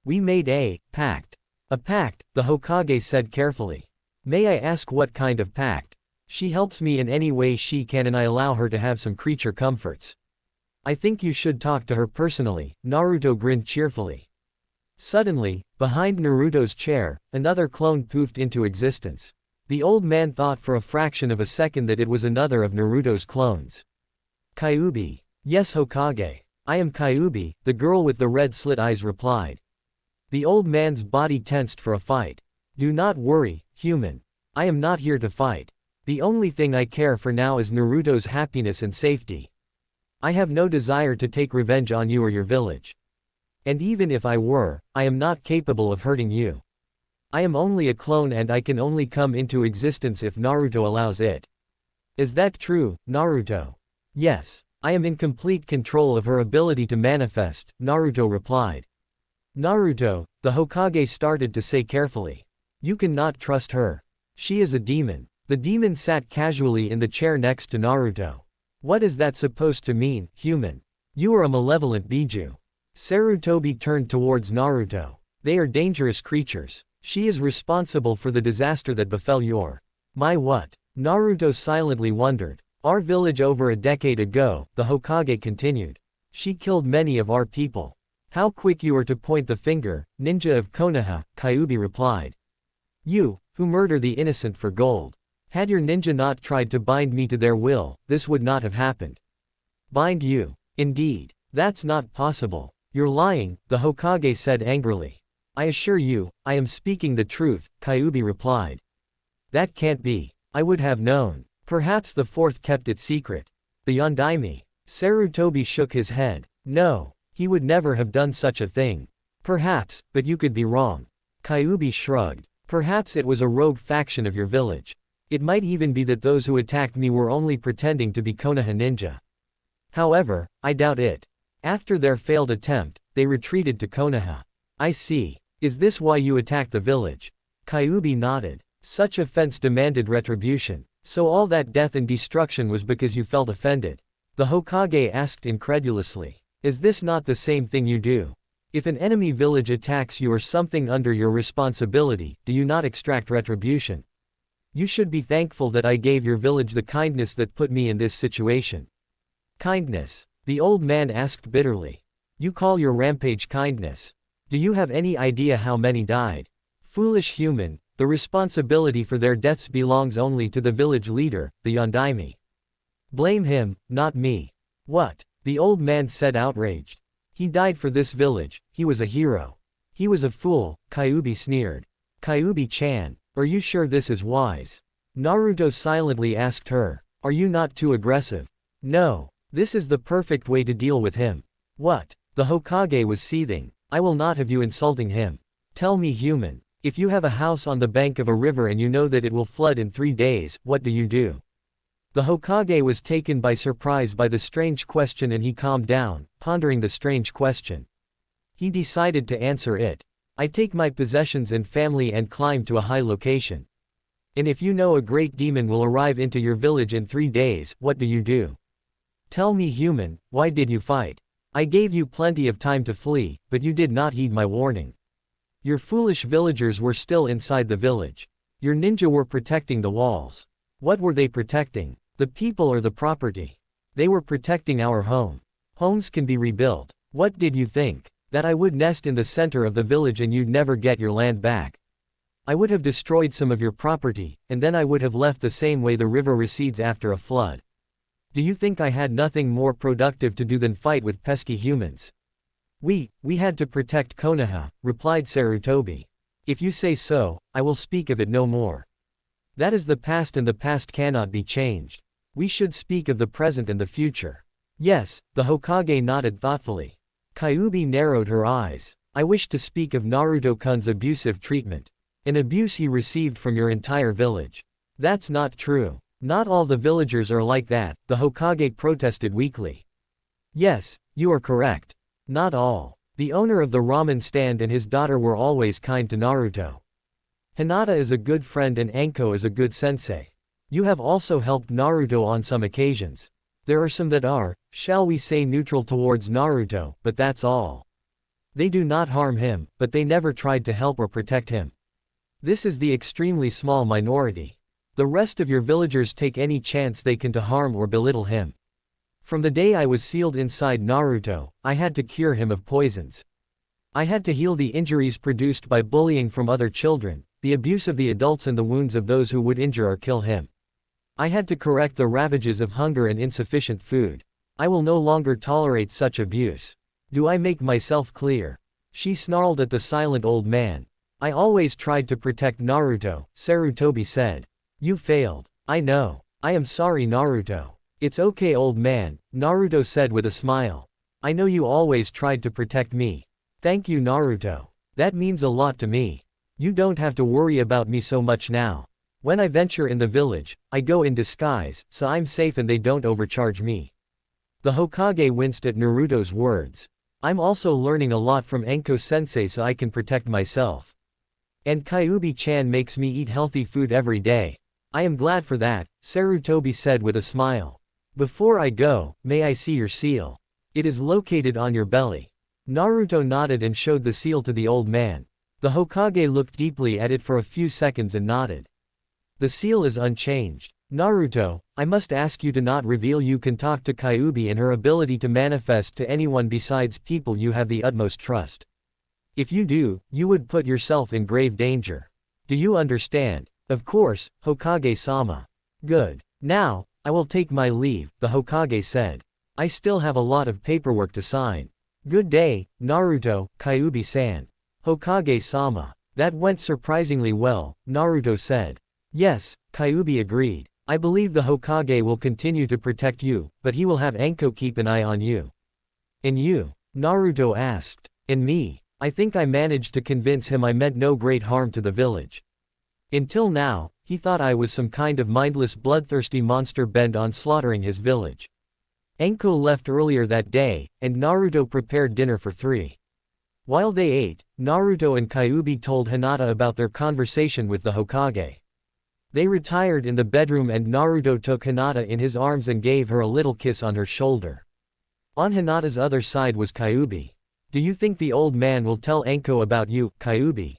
We made a pact. A pact, the Hokage said carefully. May I ask what kind of pact? She helps me in any way she can and I allow her to have some creature comforts. I think you should talk to her personally, Naruto grinned cheerfully. Suddenly, behind Naruto's chair, another clone poofed into existence. The old man thought for a fraction of a second that it was another of Naruto's clones. Kyuubi. Yes, Hokage. I am Kyuubi, the girl with the red slit eyes replied. The old man's body tensed for a fight. Do not worry, human. I am not here to fight. The only thing I care for now is Naruto's happiness and safety. I have no desire to take revenge on you or your village. And even if I were, I am not capable of hurting you. I am only a clone and I can only come into existence if Naruto allows it. Is that true, Naruto? Yes. I am in complete control of her ability to manifest, Naruto replied. Naruto, the Hokage started to say carefully. You cannot trust her. She is a demon. The demon sat casually in the chair next to Naruto. What is that supposed to mean, human? You are a malevolent Biju. Sarutobi turned towards Naruto. They are dangerous creatures. She is responsible for the disaster that befell your. My what? Naruto silently wondered. Our village over a decade ago, the Hokage continued. She killed many of our people. How quick you are to point the finger, ninja of Konoha, Kyuubi replied. You, who murder the innocent for gold. Had your ninja not tried to bind me to their will, this would not have happened. Bind you? Indeed. That's not possible. You're lying, the Hokage said angrily. I assure you, I am speaking the truth, Kyuubi replied. That can't be. I would have known. Perhaps the fourth kept it secret. the Yondaime. Sarutobi shook his head. No, he would never have done such a thing. Perhaps, but you could be wrong. Kyuubi shrugged. Perhaps it was a rogue faction of your village. It might even be that those who attacked me were only pretending to be Konoha ninja. However, I doubt it. After their failed attempt, they retreated to Konoha. I see. Is this why you attacked the village? Kyuubi nodded. Such offense demanded retribution. So all that death and destruction was because you felt offended? The Hokage asked incredulously. Is this not the same thing you do? If an enemy village attacks you or something under your responsibility, do you not extract retribution? You should be thankful that I gave your village the kindness that put me in this situation. Kindness? The old man asked bitterly. You call your rampage kindness? Do you have any idea how many died? Foolish human, the responsibility for their deaths belongs only to the village leader, the Yondaime. Blame him, not me. What? The old man said outraged. He died for this village, he was a hero. He was a fool, Kyuubi sneered. Kyuubi-chan, are you sure this is wise? Naruto silently asked her. Are you not too aggressive? No. This is the perfect way to deal with him. What? The Hokage was seething. I will not have you insulting him. Tell me, human, if you have a house on the bank of a river and you know that it will flood in 3 days, what do you do? The Hokage was taken by surprise by the strange question and he calmed down, pondering the strange question. He decided to answer it. I take my possessions and family and climb to a high location. And if you know a great demon will arrive into your village in 3 days, what do you do? Tell me, human, why did you fight? I gave you plenty of time to flee, but you did not heed my warning. Your foolish villagers were still inside the village. Your ninja were protecting the walls. What were they protecting? The people or the property? They were protecting our home. Homes can be rebuilt. What did you think? That I would nest in the center of the village and you'd never get your land back? I would have destroyed some of your property, and then I would have left the same way the river recedes after a flood. Do you think I had nothing more productive to do than fight with pesky humans? We had to protect Konoha, replied Sarutobi. If you say so, I will speak of it no more. That is the past and the past cannot be changed. We should speak of the present and the future. Yes, the Hokage nodded thoughtfully. Kyuubi narrowed her eyes. I wish to speak of Naruto-kun's abusive treatment. An abuse he received from your entire village. That's not true. Not all the villagers are like that, the Hokage protested weakly. Yes, you are correct. Not all. The owner of the ramen stand and his daughter were always kind to Naruto. Hinata is a good friend and Anko is a good sensei. You have also helped Naruto on some occasions. There are some that are, shall we say, neutral towards Naruto, but that's all. They do not harm him, but they never tried to help or protect him. This is the extremely small minority. The rest of your villagers take any chance they can to harm or belittle him. From the day I was sealed inside Naruto, I had to cure him of poisons. I had to heal the injuries produced by bullying from other children, the abuse of the adults and the wounds of those who would injure or kill him. I had to correct the ravages of hunger and insufficient food. I will no longer tolerate such abuse. Do I make myself clear? She snarled at the silent old man. I always tried to protect Naruto, Sarutobi said. You failed. I know. I am sorry, Naruto. It's okay, old man, Naruto said with a smile. I know you always tried to protect me. Thank you, Naruto. That means a lot to me. You don't have to worry about me so much now. When I venture in the village, I go in disguise, so I'm safe and they don't overcharge me. The Hokage winced at Naruto's words. I'm also learning a lot from Anko-sensei so I can protect myself. And Kyuubi-chan makes me eat healthy food every day. I am glad for that, Sarutobi said with a smile. Before I go, may I see your seal? It is located on your belly. Naruto nodded and showed the seal to the old man. The Hokage looked deeply at it for a few seconds and nodded. The seal is unchanged. Naruto, I must ask you to not reveal you can talk to Kyuubi and her ability to manifest to anyone besides people you have the utmost trust. If you do, you would put yourself in grave danger. Do you understand? Of course, Hokage-sama. Good. Now, I will take my leave, the Hokage said. I still have a lot of paperwork to sign. Good day, Naruto, Kyuubi-san. Hokage-sama. That went surprisingly well, Naruto said. Yes, Kyuubi agreed. I believe the Hokage will continue to protect you, but he will have Anko keep an eye on you. And you? Naruto asked. And me? I think I managed to convince him I meant no great harm to the village. Until now, he thought I was some kind of mindless bloodthirsty monster bent on slaughtering his village. Anko left earlier that day, and Naruto prepared dinner for three. While they ate, Naruto and Kyuubi told Hinata about their conversation with the Hokage. They retired in the bedroom and Naruto took Hinata in his arms and gave her a little kiss on her shoulder. On Hinata's other side was Kyuubi. Do you think the old man will tell Anko about you, Kyuubi?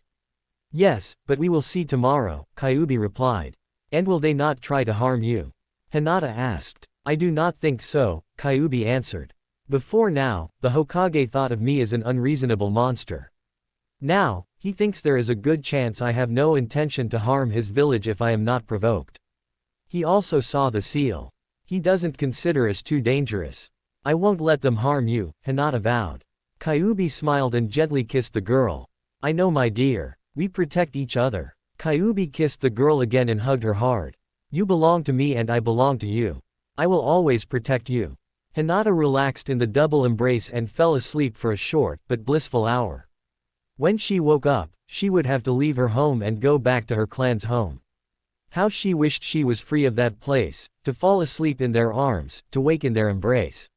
Yes, but we will see tomorrow, Kyuubi replied. And will they not try to harm you? Hinata asked. I do not think so, Kyuubi answered. Before now, the Hokage thought of me as an unreasonable monster. Now, he thinks there is a good chance I have no intention to harm his village if I am not provoked. He also saw the seal. He doesn't consider us too dangerous. I won't let them harm you, Hinata vowed. Kyuubi smiled and gently kissed the girl. I know my dear. We protect each other. Kyuubi kissed the girl again and hugged her hard. You belong to me and I belong to you. I will always protect you. Hinata relaxed in the double embrace and fell asleep for a short but blissful hour. When she woke up, she would have to leave her home and go back to her clan's home. How she wished she was free of that place, to fall asleep in their arms, to wake in their embrace.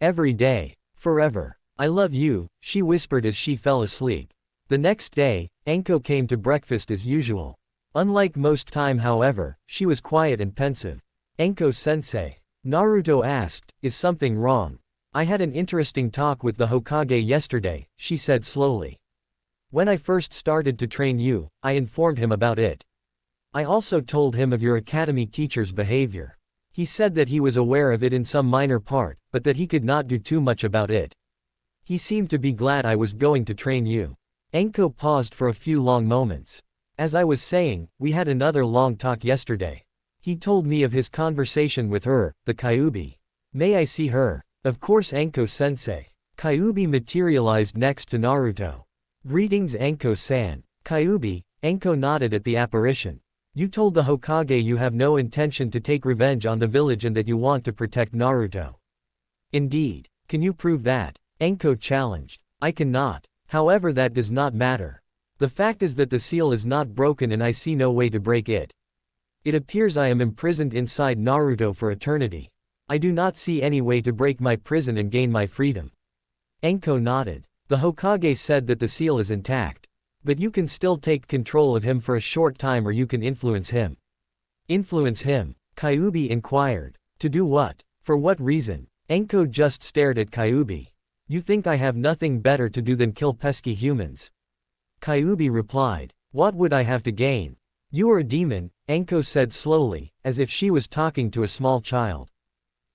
Every day, forever. I love you, she whispered as she fell asleep. The next day, Anko came to breakfast as usual. Unlike most time however, she was quiet and pensive. Anko-sensei. Naruto asked, is something wrong? I had an interesting talk with the Hokage yesterday, she said slowly. When I first started to train you, I informed him about it. I also told him of your academy teacher's behavior. He said that he was aware of it in some minor part, but that he could not do too much about it. He seemed to be glad I was going to train you. Anko paused for a few long moments. As I was saying, we had another long talk yesterday. He told me of his conversation with her, the Kyuubi. May I see her? Of course Anko-sensei. Kyuubi materialized next to Naruto. Greetings Anko-san. Kyuubi. Anko nodded at the apparition. You told the Hokage you have no intention to take revenge on the village and that you want to protect Naruto. Indeed. Can you prove that? Anko challenged. I cannot. However, that does not matter. The fact is that the seal is not broken and I see no way to break it. It appears I am imprisoned inside Naruto for eternity. I do not see any way to break my prison and gain my freedom. Anko nodded. The Hokage said that the seal is intact. But you can still take control of him for a short time or you can influence him. Influence him? Kyuubi inquired. To do what? For what reason? Anko just stared at Kyuubi. You think I have nothing better to do than kill pesky humans? Kyuubi replied. What would I have to gain? You are a demon, Anko said slowly, as if she was talking to a small child.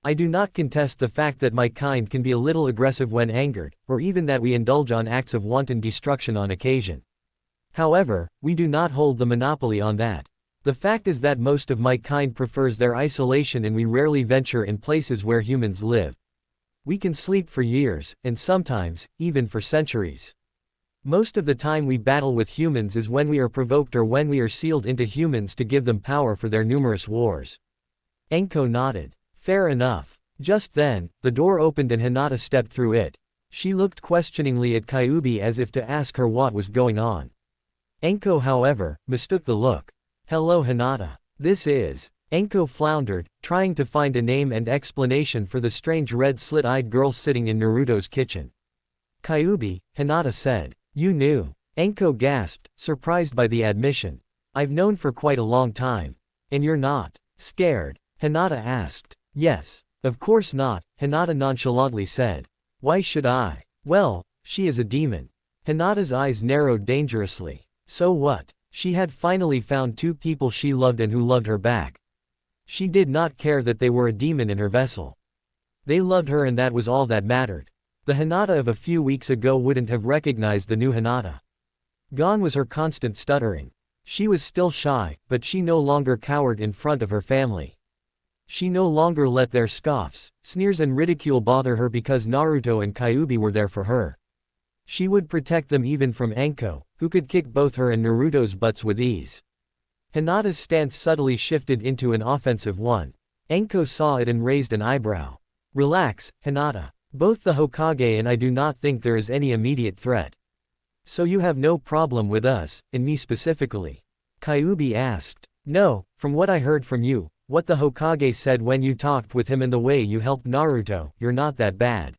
I do not contest the fact that my kind can be a little aggressive when angered, or even that we indulge on acts of wanton destruction on occasion. However, we do not hold the monopoly on that. The fact is that most of my kind prefers their isolation and we rarely venture in places where humans live. We can sleep for years, and sometimes, even for centuries. Most of the time we battle with humans is when we are provoked or when we are sealed into humans to give them power for their numerous wars. Anko nodded. Fair enough. Just then, the door opened and Hinata stepped through it. She looked questioningly at Kyuubi as if to ask her what was going on. Anko, however, mistook the look. Hello Hinata. This is. Anko floundered, trying to find a name and explanation for the strange red slit-eyed girl sitting in Naruto's kitchen. Kyuubi, Hinata said. You knew. Anko gasped, surprised by the admission. I've known for quite a long time. And you're not scared? Hinata asked. Yes. Of course not, Hinata nonchalantly said. Why should I? Well, she is a demon. Hinata's eyes narrowed dangerously. So what? She had finally found two people she loved and who loved her back. She did not care that they were a demon in her vessel. They loved her and that was all that mattered. The Hinata of a few weeks ago wouldn't have recognized the new Hinata. Gone was her constant stuttering. She was still shy, but she no longer cowered in front of her family. She no longer let their scoffs, sneers and ridicule bother her because Naruto and Kyuubi were there for her. She would protect them even from Anko, who could kick both her and Naruto's butts with ease. Hinata's stance subtly shifted into an offensive one. Anko saw it and raised an eyebrow. Relax, Hinata. Both the Hokage and I do not think there is any immediate threat. So you have no problem with us, and me specifically? Kyuubi asked. No, from what I heard from you, what the Hokage said when you talked with him and the way you helped Naruto, you're not that bad.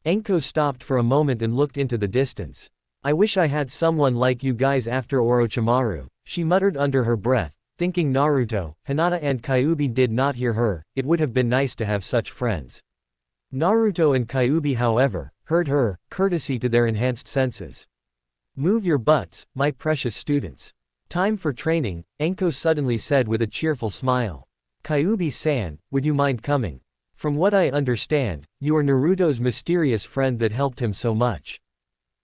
Anko stopped for a moment and looked into the distance. I wish I had someone like you guys after Orochimaru, she muttered under her breath, thinking Naruto, Hinata and Kyuubi did not hear her. It would have been nice to have such friends. Naruto and Kyuubi, however, heard her, courtesy to their enhanced senses. Move your butts, my precious students. Time for training, Anko suddenly said with a cheerful smile. Kyuubi-san, would you mind coming? From what I understand, you are Naruto's mysterious friend that helped him so much.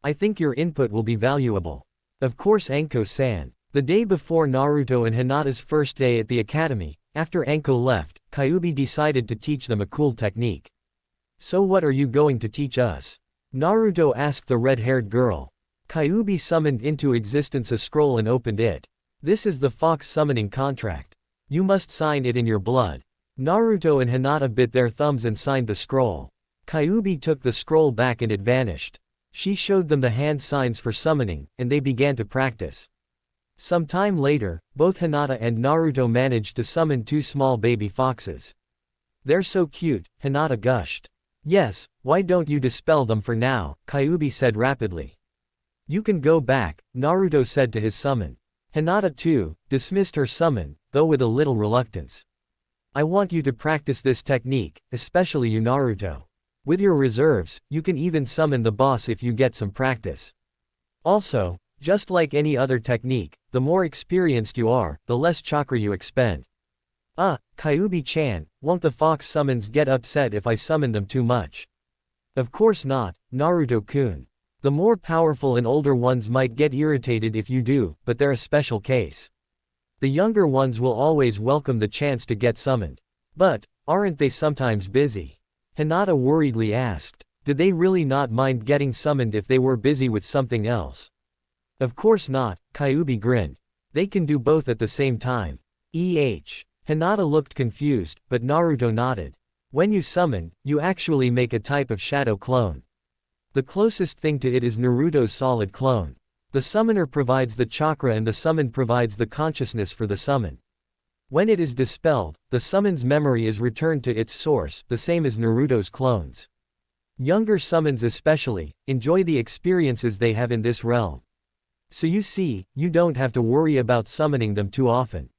I think your input will be valuable. Of course, Anko-san. The day before Naruto and Hinata's first day at the academy, after Anko left, Kyuubi decided to teach them a cool technique. So what are you going to teach us? Naruto asked the red-haired girl. Kyuubi summoned into existence a scroll and opened it. This is the Fox summoning contract. You must sign it in your blood. Naruto and Hinata bit their thumbs and signed the scroll. Kyuubi took the scroll back and it vanished. She showed them the hand signs for summoning, and they began to practice. Some time later, both Hinata and Naruto managed to summon two small baby foxes. They're so cute, Hinata gushed. Yes, why don't you dispel them for now, Kyuubi said rapidly. You can go back, Naruto said to his summon. Hinata too, dismissed her summon, though with a little reluctance. I want you to practice this technique, especially you Naruto. With your reserves, you can even summon the boss if you get some practice. Also, just like any other technique, the more experienced you are, the less chakra you expend. Kyuubi-chan, won't the fox summons get upset if I summon them too much? Of course not, Naruto-kun. The more powerful and older ones might get irritated if you do, but they're a special case. The younger ones will always welcome the chance to get summoned. But, aren't they sometimes busy? Hinata worriedly asked. Did they really not mind getting summoned if they were busy with something else? Of course not, Kyuubi grinned. They can do both at the same time. Hinata looked confused, but Naruto nodded. When you summon, you actually make a type of shadow clone. The closest thing to it is Naruto's solid clone. The summoner provides the chakra and the summon provides the consciousness for the summon. When it is dispelled, the summon's memory is returned to its source, the same as Naruto's clones. Younger summons especially, enjoy the experiences they have in this realm. So you see, you don't have to worry about summoning them too often.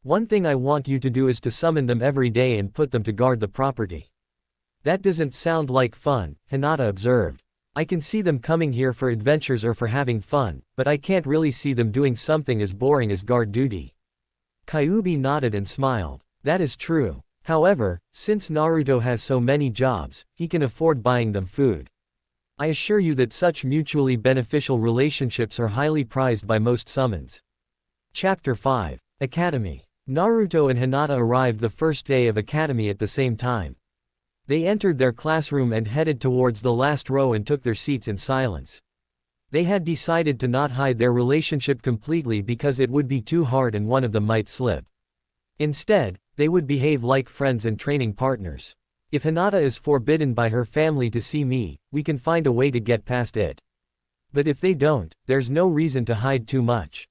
One thing I want you to do is to summon them every day and put them to guard the property. That doesn't sound like fun, Hinata observed. I can see them coming here for adventures or for having fun, but I can't really see them doing something as boring as guard duty. Kyuubi nodded and smiled. That is true. However, since Naruto has so many jobs, he can afford buying them food. I assure you that such mutually beneficial relationships are highly prized by most summons. Chapter 5. Academy. Naruto and Hinata arrived the first day of academy at the same time. They entered their classroom and headed towards the last row and took their seats in silence. They had decided to not hide their relationship completely because it would be too hard and one of them might slip. Instead, they would behave like friends and training partners. If Hinata is forbidden by her family to see me, we can find a way to get past it. But if they don't, there's no reason to hide too much.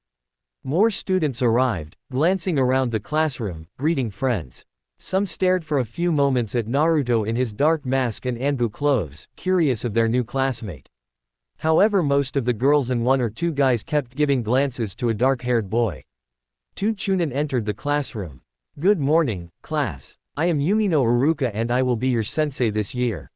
More students arrived, glancing around the classroom, greeting friends. Some stared for a few moments at Naruto in his dark mask and Anbu clothes, curious of their new classmate. However, most of the girls and one or two guys kept giving glances to a dark-haired boy. Tu Chunin entered the classroom. Good morning, class. I am Yumino Iruka and I will be your sensei this year.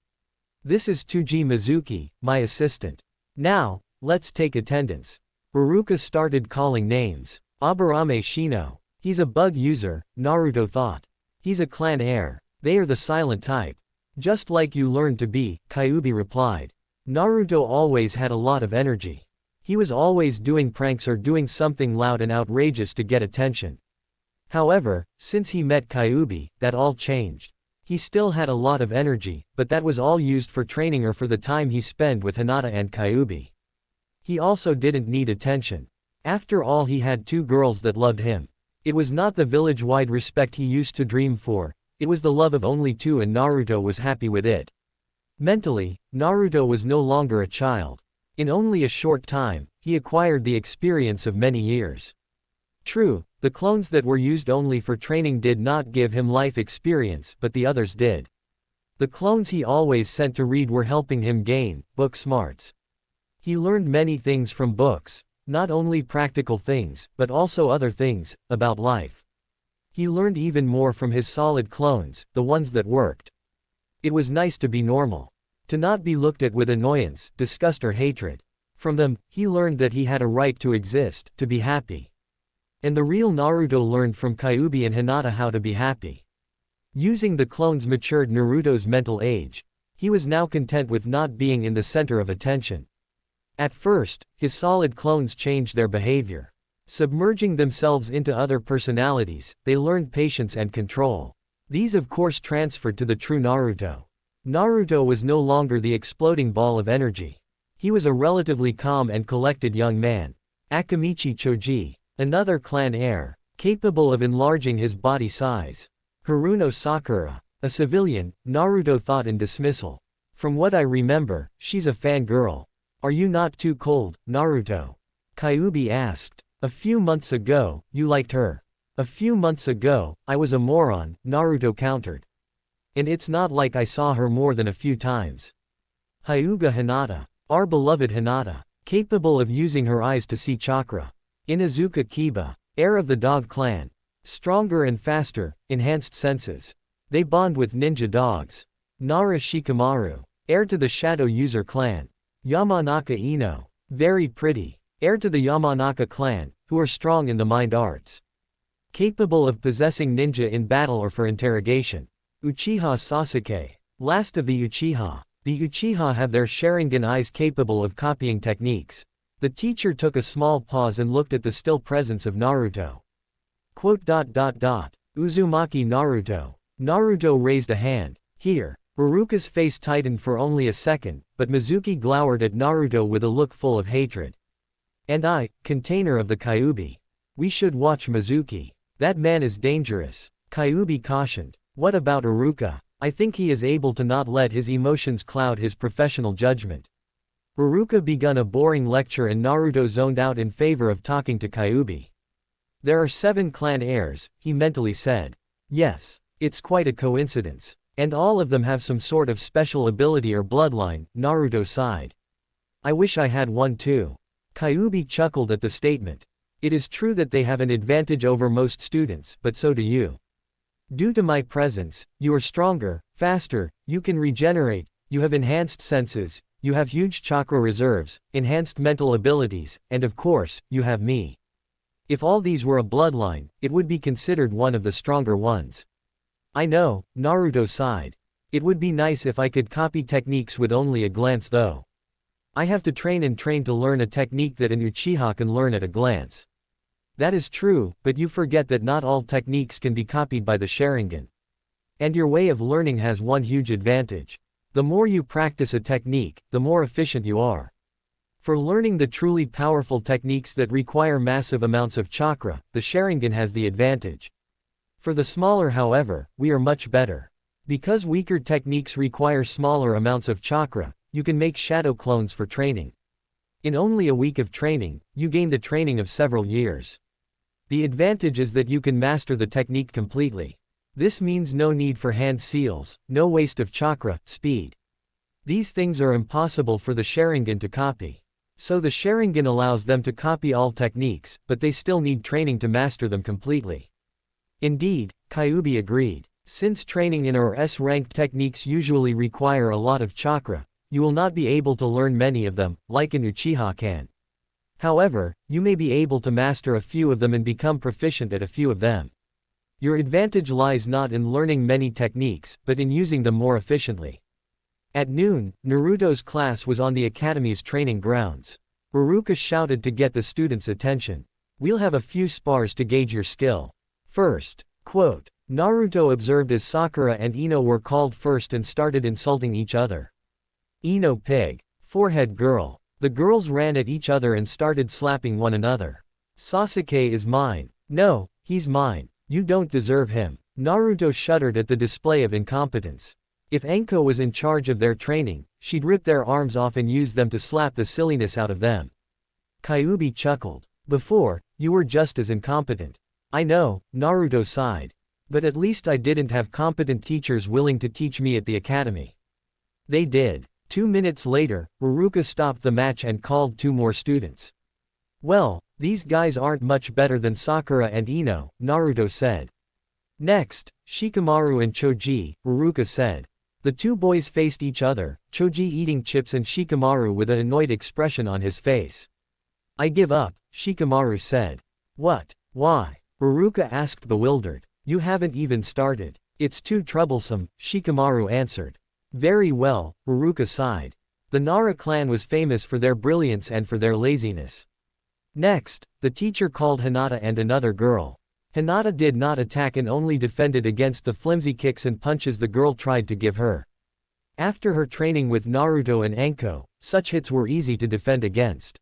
This is Tuji Mizuki, my assistant. Now, let's take attendance. Iruka started calling names. Aburame Shino. He's a bug user, Naruto thought. He's a clan heir. They are the silent type. Just like you learned to be, Kyuubi replied. Naruto always had a lot of energy. He was always doing pranks or doing something loud and outrageous to get attention. However, since he met Kyuubi, that all changed. He still had a lot of energy, but that was all used for training or for the time he spent with Hinata and Kyuubi. He also didn't need attention. After all, he had two girls that loved him. It was not the village-wide respect he used to dream for, it was the love of only two, and Naruto was happy with it. Mentally, Naruto was no longer a child. In only a short time, he acquired the experience of many years. True, the clones that were used only for training did not give him life experience, but the others did. The clones he always sent to read were helping him gain book smarts. He learned many things from books, not only practical things, but also other things, about life. He learned even more from his solid clones, the ones that worked. It was nice to be normal. To not be looked at with annoyance, disgust or hatred. From them, he learned that he had a right to exist, to be happy. And the real Naruto learned from Kyuubi and Hinata how to be happy. Using the clones matured Naruto's mental age. He was now content with not being in the center of attention. At first, his solid clones changed their behavior. Submerging themselves into other personalities, they learned patience and control. These of course transferred to the true Naruto. Naruto was no longer the exploding ball of energy. He was a relatively calm and collected young man. Akamichi Choji, another clan heir, capable of enlarging his body size. Haruno Sakura, a civilian, Naruto thought in dismissal. From what I remember, she's a fangirl. Are you not too cold, Naruto? Kyuubi asked. A few months ago, you liked her. A few months ago, I was a moron, Naruto countered. And it's not like I saw her more than a few times. Hyuga Hinata, our beloved Hinata, capable of using her eyes to see chakra. Inuzuka Kiba, heir of the dog clan. Stronger and faster, enhanced senses. They bond with ninja dogs. Nara Shikamaru, heir to the Shadow User clan. Yamanaka Ino, very pretty, heir to the Yamanaka clan, who are strong in the mind arts. Capable of possessing ninja in battle or for interrogation. Uchiha Sasuke, last of the Uchiha. The Uchiha have their Sharingan eyes capable of copying techniques. The teacher took a small pause and looked at the still presence of Naruto. Uzumaki Naruto. Naruto raised a hand. Here. Iruka's face tightened for only a second, but Mizuki glowered at Naruto with a look full of hatred. And I, container of the Kyuubi. We should watch Mizuki. That man is dangerous. Kyuubi cautioned. What about Iruka? I think he is able to not let his emotions cloud his professional judgment. Iruka began a boring lecture and Naruto zoned out in favor of talking to Kyuubi. There are 7 clan heirs, he mentally said. Yes, it's quite a coincidence. And all of them have some sort of special ability or bloodline, Naruto sighed. I wish I had one too. Kyuubi chuckled at the statement. It is true that they have an advantage over most students, but so do you. Due to my presence, you are stronger, faster, you can regenerate, you have enhanced senses, you have huge chakra reserves, enhanced mental abilities, and of course, you have me. If all these were a bloodline, it would be considered one of the stronger ones. I know, Naruto sighed. It would be nice if I could copy techniques with only a glance though. I have to train and train to learn a technique that an Uchiha can learn at a glance. That is true, but you forget that not all techniques can be copied by the Sharingan. And your way of learning has one huge advantage. The more you practice a technique, the more efficient you are. For learning the truly powerful techniques that require massive amounts of chakra, the Sharingan has the advantage. For the smaller, however, we are much better. Because weaker techniques require smaller amounts of chakra, you can make shadow clones for training. In only a week of training, you gain the training of several years. The advantage is that you can master the technique completely. This means no need for hand seals, no waste of chakra, speed. These things are impossible for the Sharingan to copy. So the Sharingan allows them to copy all techniques, but they still need training to master them completely. Indeed, Kyuubi agreed. Since training in our S-ranked techniques usually require a lot of chakra, you will not be able to learn many of them, like an Uchiha can. However, you may be able to master a few of them and become proficient at a few of them. Your advantage lies not in learning many techniques, but in using them more efficiently. At noon, Naruto's class was on the academy's training grounds. Iruka shouted to get the students' attention. We'll have a few spars to gauge your skill. First, quote, Naruto observed as Sakura and Ino were called first and started insulting each other. Ino pig. Forehead girl. The girls ran at each other and started slapping one another. Sasuke is mine. No, He's mine. You don't deserve him. Naruto shuddered at the display of incompetence. If Anko was in charge of their training, she'd rip their arms off and use them to slap the silliness out of them. Kyuubi chuckled. Before, you were just as incompetent. I know, Naruto sighed. But at least I didn't have competent teachers willing to teach me at the academy. They did. 2 minutes later, Ruruka stopped the match and called 2 more students. Well, these guys aren't much better than Sakura and Ino, Naruto said. Next, Shikamaru and Choji, Ruruka said. The 2 boys faced each other, Choji eating chips and Shikamaru with an annoyed expression on his face. I give up, Shikamaru said. What? Why? Ruruka asked bewildered. You haven't even started. It's too troublesome, Shikamaru answered. Very well, Ruruka sighed. The Nara clan was famous for their brilliance and for their laziness. Next, the teacher called Hinata and another girl. Hinata did not attack and only defended against the flimsy kicks and punches the girl tried to give her. After her training with Naruto and Anko, such hits were easy to defend against.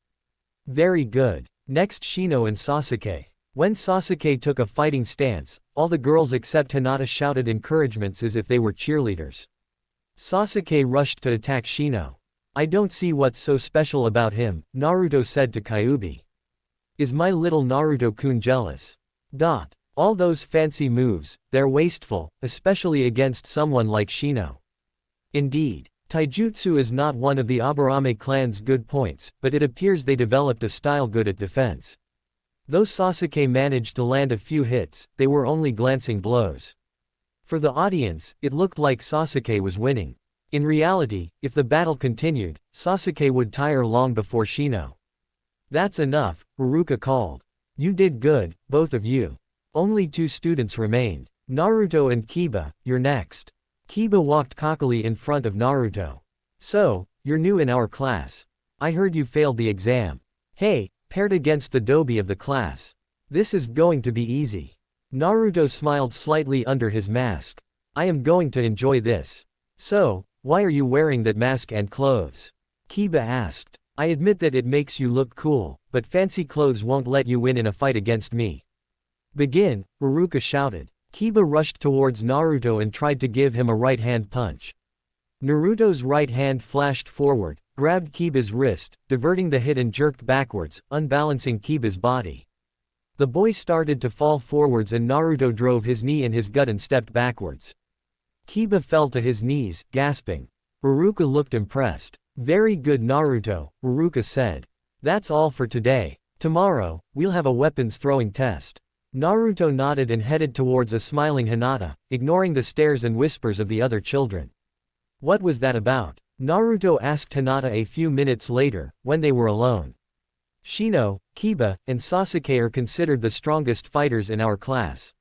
Very good. Next Shino and Sasuke. When Sasuke took a fighting stance, all the girls except Hinata shouted encouragements as if they were cheerleaders. Sasuke rushed to attack Shino. I don't see what's so special about him, Naruto said to Kyuubi. Is my little Naruto-kun jealous? All those fancy moves, they're wasteful, especially against someone like Shino. Indeed. Taijutsu is not one of the Aburame clan's good points, but it appears they developed a style good at defense. Though Sasuke managed to land a few hits, they were only glancing blows. For the audience, it looked like Sasuke was winning. In reality, if the battle continued, Sasuke would tire long before Shino. That's enough, Ruruka called. You did good, both of you. Only 2 students remained. Naruto and Kiba, you're next. Kiba walked cockily in front of Naruto. So, you're new in our class. I heard you failed the exam. Hey, paired against the dobi of the class. This is going to be easy. Naruto smiled slightly under his mask. I am going to enjoy this. So, why are you wearing that mask and clothes? Kiba asked. I admit that it makes you look cool, but fancy clothes won't let you win in a fight against me. Begin, Ruruka shouted. Kiba rushed towards Naruto and tried to give him a right-hand punch. Naruto's right hand flashed forward, grabbed Kiba's wrist, diverting the hit and jerked backwards, unbalancing Kiba's body. The boy started to fall forwards and Naruto drove his knee in his gut and stepped backwards. Kiba fell to his knees, gasping. Ruruka looked impressed. Very good Naruto, Ruruka said. That's all for today. Tomorrow, we'll have a weapons throwing test. Naruto nodded and headed towards a smiling Hinata, ignoring the stares and whispers of the other children. What was that about? Naruto asked Hinata a few minutes later, when they were alone. Shino, Kiba, and Sasuke are considered the strongest fighters in our class.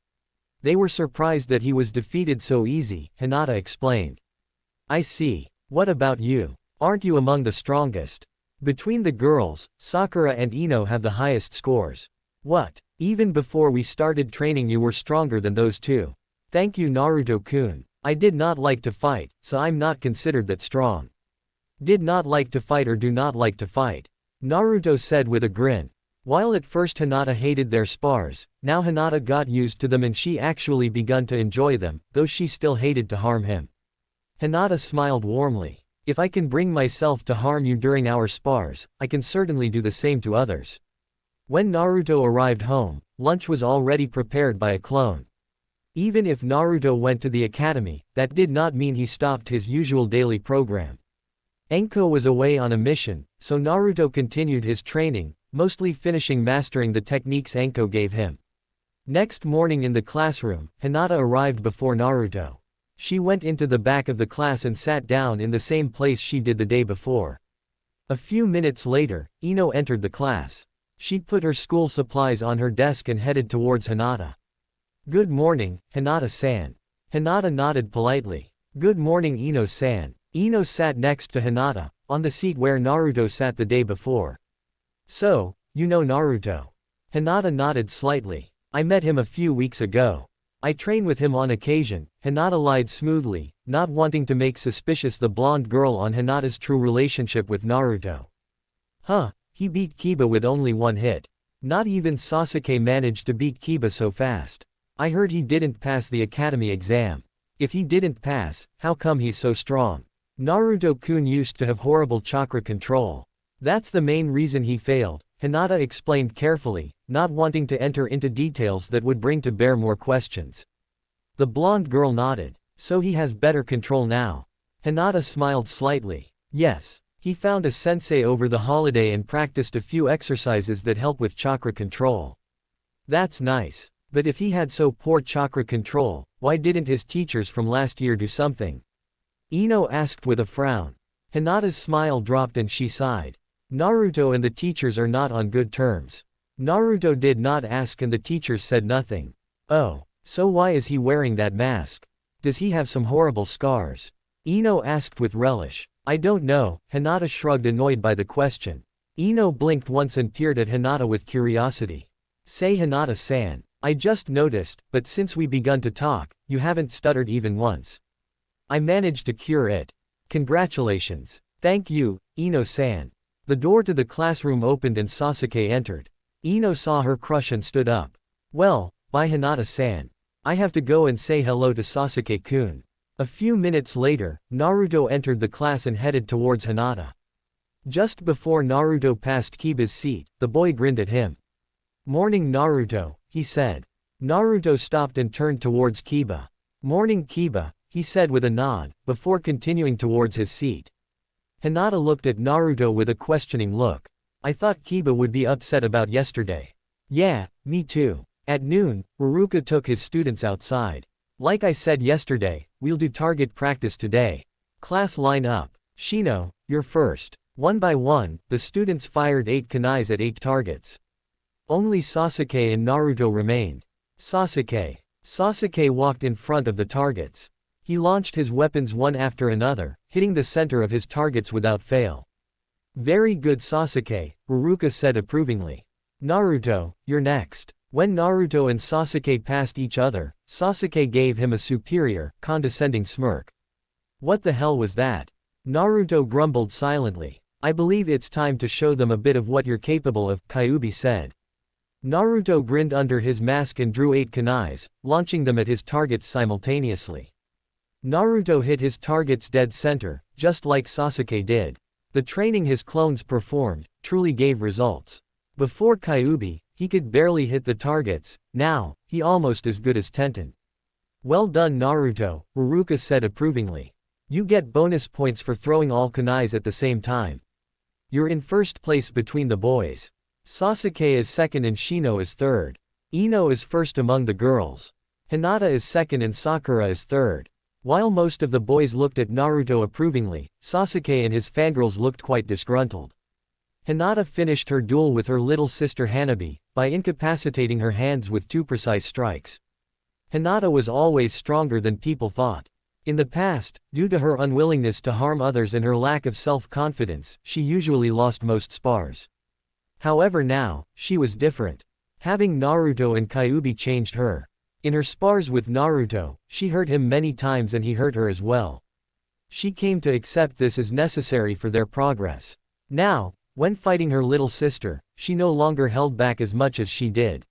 They were surprised that he was defeated so easy, Hinata explained. I see. What about you? Aren't you among the strongest? Between the girls, Sakura and Ino have the highest scores. What? Even before we started training you were stronger than those 2. Thank you Naruto-kun. I did not like to fight, so I'm not considered that strong. Did not like to fight or do not like to fight? Naruto said with a grin. While at first Hinata hated their spars, now Hinata got used to them and she actually begun to enjoy them, though she still hated to harm him. Hinata smiled warmly. If I can bring myself to harm you during our spars, I can certainly do the same to others. When Naruto arrived home, lunch was already prepared by a clone. Even if Naruto went to the academy, that did not mean he stopped his usual daily program. Anko was away on a mission, so Naruto continued his training, mostly finishing mastering the techniques Anko gave him. Next morning in the classroom, Hinata arrived before Naruto. She went into the back of the class and sat down in the same place she did the day before. A few minutes later, Ino entered the class. She put her school supplies on her desk and headed towards Hinata. Good morning, Hinata-san. Hinata nodded politely. Good morning Ino-san. Ino sat next to Hinata, on the seat where Naruto sat the day before. So, you know Naruto? Hinata nodded slightly. I met him a few weeks ago. I train with him on occasion, Hinata lied smoothly, not wanting to make suspicious the blonde girl on Hinata's true relationship with Naruto. Huh, he beat Kiba with only 1 hit. Not even Sasuke managed to beat Kiba so fast. I heard he didn't pass the academy exam. If he didn't pass, how come he's so strong? Naruto-kun used to have horrible chakra control. That's the main reason he failed, Hinata explained carefully, not wanting to enter into details that would bring to bear more questions. The blonde girl nodded. So he has better control now. Hinata smiled slightly. Yes. He found a sensei over the holiday and practiced a few exercises that help with chakra control. That's nice. But if he had so poor chakra control, why didn't his teachers from last year do something? Ino asked with a frown. Hinata's smile dropped and she sighed. Naruto and the teachers are not on good terms. Naruto did not ask and the teachers said nothing. Oh, so why is he wearing that mask? Does he have some horrible scars? Ino asked with relish. I don't know, Hinata shrugged, annoyed by the question. Ino blinked once and peered at Hinata with curiosity. Say, Hinata-san, I just noticed, but since we begun to talk, you haven't stuttered even once. I managed to cure it. Congratulations. Thank you, Ino-san. The door to the classroom opened and Sasuke entered. Ino saw her crush and stood up. Well, bye Hinata-san. I have to go and say hello to Sasuke-kun. A few minutes later, Naruto entered the class and headed towards Hinata. Just before Naruto passed Kiba's seat, the boy grinned at him. Morning Naruto, he said. Naruto stopped and turned towards Kiba. Morning Kiba, he said with a nod, before continuing towards his seat. Hinata looked at Naruto with a questioning look. I thought Kiba would be upset about yesterday. Yeah, me too. At noon, Ruruka took his students outside. Like I said yesterday, we'll do target practice today. Class line up. Shino, you're first. One by one, the students fired 8 kunais at 8 targets. Only Sasuke and Naruto remained. Sasuke walked in front of the targets. He launched his weapons one after another, hitting the center of his targets without fail. Very good Sasuke, Ruruka said approvingly. Naruto, you're next. When Naruto and Sasuke passed each other, Sasuke gave him a superior, condescending smirk. What the hell was that? Naruto grumbled silently. I believe it's time to show them a bit of what you're capable of, Kyuubi said. Naruto grinned under his mask and drew 8 kunais, launching them at his targets simultaneously. Naruto hit his target's dead center, just like Sasuke did. The training his clones performed truly gave results. Before Kyuubi, he could barely hit the targets. Now, he almost as good as Tenten. Well done Naruto, Ruruka said approvingly. You get bonus points for throwing all kunais at the same time. You're in first place between the boys. Sasuke is second and Shino is third. Ino is first among the girls. Hinata is second and Sakura is third. While most of the boys looked at Naruto approvingly, Sasuke and his fangirls looked quite disgruntled. Hinata finished her duel with her little sister Hanabi, by incapacitating her hands with 2 precise strikes. Hinata was always stronger than people thought. In the past, due to her unwillingness to harm others and her lack of self-confidence, she usually lost most spars. However now, she was different. Having Naruto and Kyuubi changed her. In her spars with Naruto, she hurt him many times and he hurt her as well. She came to accept this as necessary for their progress. Now, when fighting her little sister, she no longer held back as much as she did.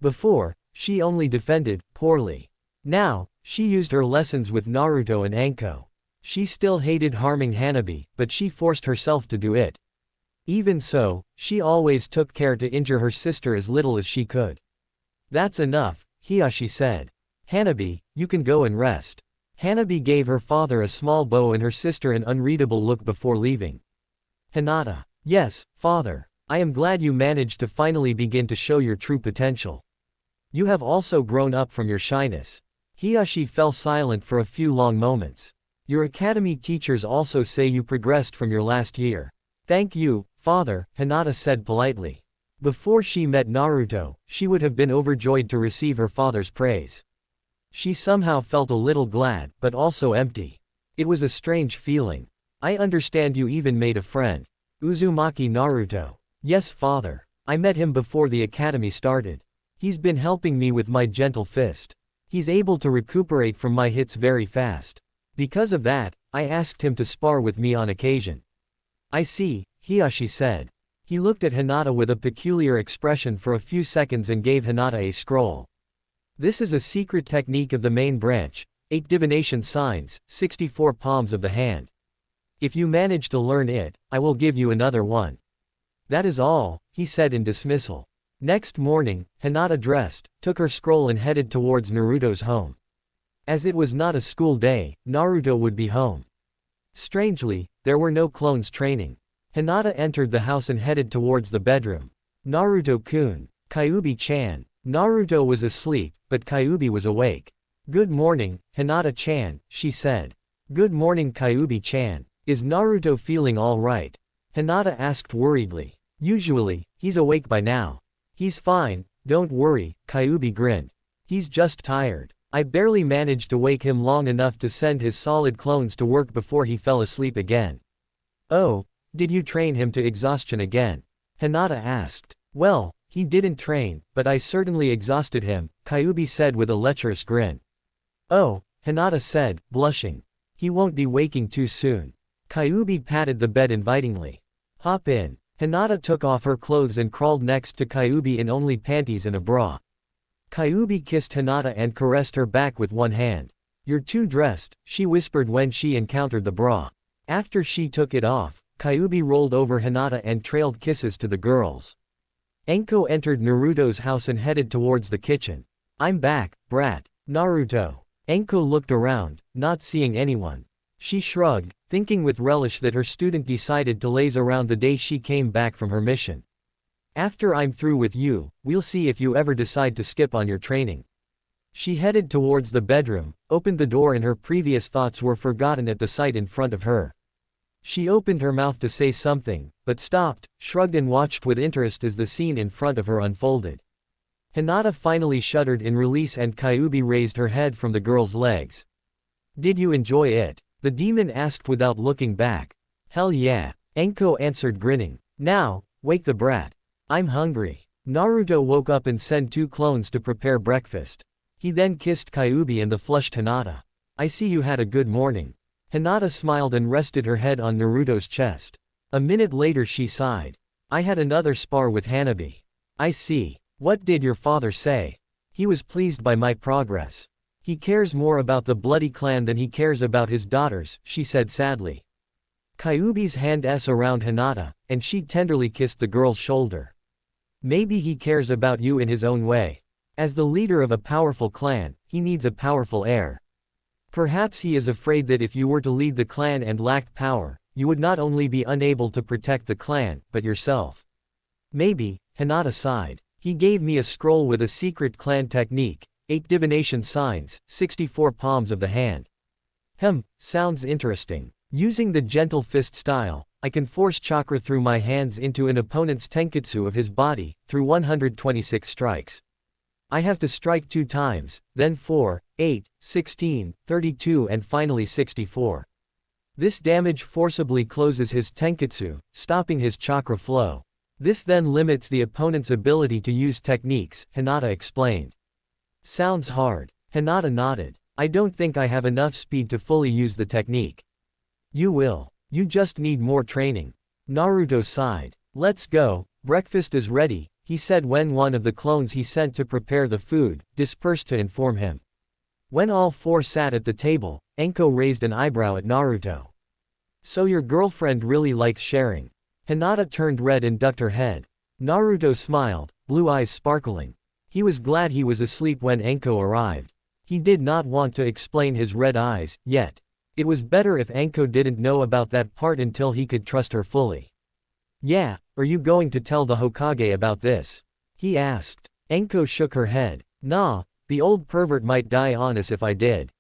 Before, she only defended, poorly. Now, she used her lessons with Naruto and Anko. She still hated harming Hanabi, but she forced herself to do it. Even so, she always took care to injure her sister as little as she could. That's enough, Hiashi said. Hanabi, you can go and rest. Hanabi gave her father a small bow and her sister an unreadable look before leaving. Hinata. Yes, father. I am glad you managed to finally begin to show your true potential. You have also grown up from your shyness. Hiashi fell silent for a few long moments. Your academy teachers also say you progressed from your last year. Thank you, father, Hinata said politely. Before she met Naruto, she would have been overjoyed to receive her father's praise. She somehow felt a little glad, but also empty. It was a strange feeling. I understand you even made a friend. Uzumaki Naruto. Yes, father. I met him before the academy started. He's been helping me with my gentle fist. He's able to recuperate from my hits very fast. Because of that, I asked him to spar with me on occasion. I see, Hiashi said. He looked at Hinata with a peculiar expression for a few seconds and gave Hinata a scroll. This is a secret technique of the main branch, 8 divination signs, 64 palms of the hand. If you manage to learn it, I will give you another one. That is all, he said in dismissal. Next morning, Hinata dressed, took her scroll and headed towards Naruto's home. As it was not a school day, Naruto would be home. Strangely, there were no clones training. Hinata entered the house and headed towards the bedroom. Naruto-kun, Kyuubi-chan. Naruto was asleep, but Kyuubi was awake. Good morning, Hinata-chan, she said. Good morning Kyuubi-chan. Is Naruto feeling all right? Hinata asked worriedly. Usually, he's awake by now. He's fine, don't worry, Kyuubi grinned. He's just tired. I barely managed to wake him long enough to send his solid clones to work before he fell asleep again. Oh, did you train him to exhaustion again? Hinata asked. Well, he didn't train, but I certainly exhausted him, Kyuubi said with a lecherous grin. Oh, Hinata said, blushing. He won't be waking too soon. Kyuubi patted the bed invitingly. Hop in. Hinata took off her clothes and crawled next to Kyuubi in only panties and a bra. Kyuubi kissed Hinata and caressed her back with one hand. You're too dressed, she whispered when she encountered the bra. After she took it off, Kyuubi rolled over Hinata and trailed kisses to the girls. Anko entered Naruto's house and headed towards the kitchen. I'm back, brat. Naruto. Anko looked around, not seeing anyone. She shrugged, thinking with relish that her student decided to laze around the day she came back from her mission. After I'm through with you, we'll see if you ever decide to skip on your training. She headed towards the bedroom, opened the door and her previous thoughts were forgotten at the sight in front of her. She opened her mouth to say something, but stopped, shrugged and watched with interest as the scene in front of her unfolded. Hinata finally shuddered in release and Kyuubi raised her head from the girl's legs. Did you enjoy it? The demon asked without looking back. Hell yeah, Anko answered grinning. Now, wake the brat. I'm hungry. Naruto woke up and sent 2 clones to prepare breakfast. He then kissed Kyuubi and the flushed Hinata. I see you had a good morning. Hinata smiled and rested her head on Naruto's chest. A minute later she sighed. I had another spar with Hanabi. I see. What did your father say? He was pleased by my progress. He cares more about the bloody clan than he cares about his daughters, she said sadly. Kyuubi's hand around Hinata, and she tenderly kissed the girl's shoulder. Maybe he cares about you in his own way. As the leader of a powerful clan, he needs a powerful heir. Perhaps he is afraid that if you were to lead the clan and lacked power, you would not only be unable to protect the clan, but yourself. Maybe, Hinata sighed. He gave me a scroll with a secret clan technique, 8 divination signs, 64 palms of the hand. Sounds interesting. Using the gentle fist style, I can force chakra through my hands into an opponent's tenketsu of his body, through 126 strikes. I have to strike 2 times, then 4, 8, 16, 32 and finally 64. This damage forcibly closes his tenketsu, stopping his chakra flow. This then limits the opponent's ability to use techniques, Hinata explained. Sounds hard. Hinata nodded. I don't think I have enough speed to fully use the technique. You will. You just need more training. Naruto sighed. Let's go, breakfast is ready, he said when one of the clones he sent to prepare the food dispersed to inform him. When all 4 sat at the table, Anko raised an eyebrow at Naruto. So your girlfriend really likes sharing. Hinata turned red and ducked her head. Naruto smiled, blue eyes sparkling. He was glad he was asleep when Anko arrived. He did not want to explain his red eyes, yet. It was better if Anko didn't know about that part until he could trust her fully. Yeah, are you going to tell the Hokage about this? He asked. Anko shook her head. Nah, the old pervert might die on us if I did.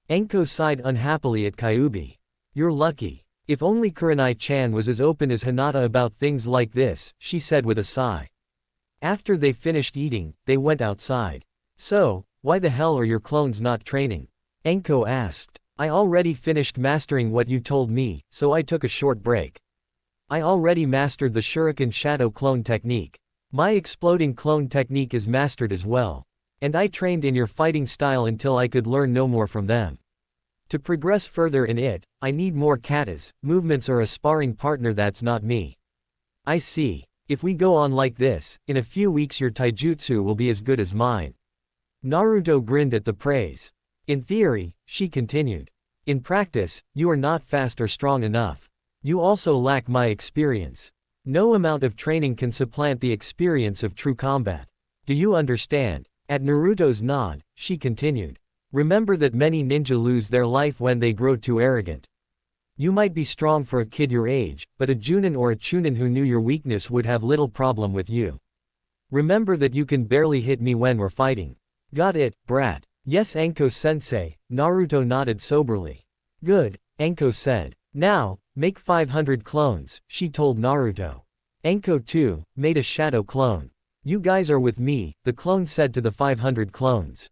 Anko sighed unhappily at Kyuubi. You're lucky. If only Kurenai-chan was as open as Hinata about things like this, she said with a sigh. After they finished eating, they went outside. So, why the hell are your clones not training? Anko asked. I already finished mastering what you told me, so I took a short break. I already mastered the Shuriken Shadow clone technique. My exploding clone technique is mastered as well. And I trained in your fighting style until I could learn no more from them. To progress further in it, I need more katas, movements or a sparring partner that's not me. I see. If we go on like this, in a few weeks your taijutsu will be as good as mine. Naruto grinned at the praise. In theory, she continued. In practice, you are not fast or strong enough. You also lack my experience. No amount of training can supplant the experience of true combat. Do you understand? At Naruto's nod, she continued. Remember that many ninja lose their life when they grow too arrogant. You might be strong for a kid your age, but a Junin or a Chunin who knew your weakness would have little problem with you. Remember that you can barely hit me when we're fighting. Got it, brat. Yes, Anko-sensei, Naruto nodded soberly. Good, Anko said. Now, make 500 clones, she told Naruto. Anko too, made a shadow clone. You guys are with me, the clone said to the 500 clones.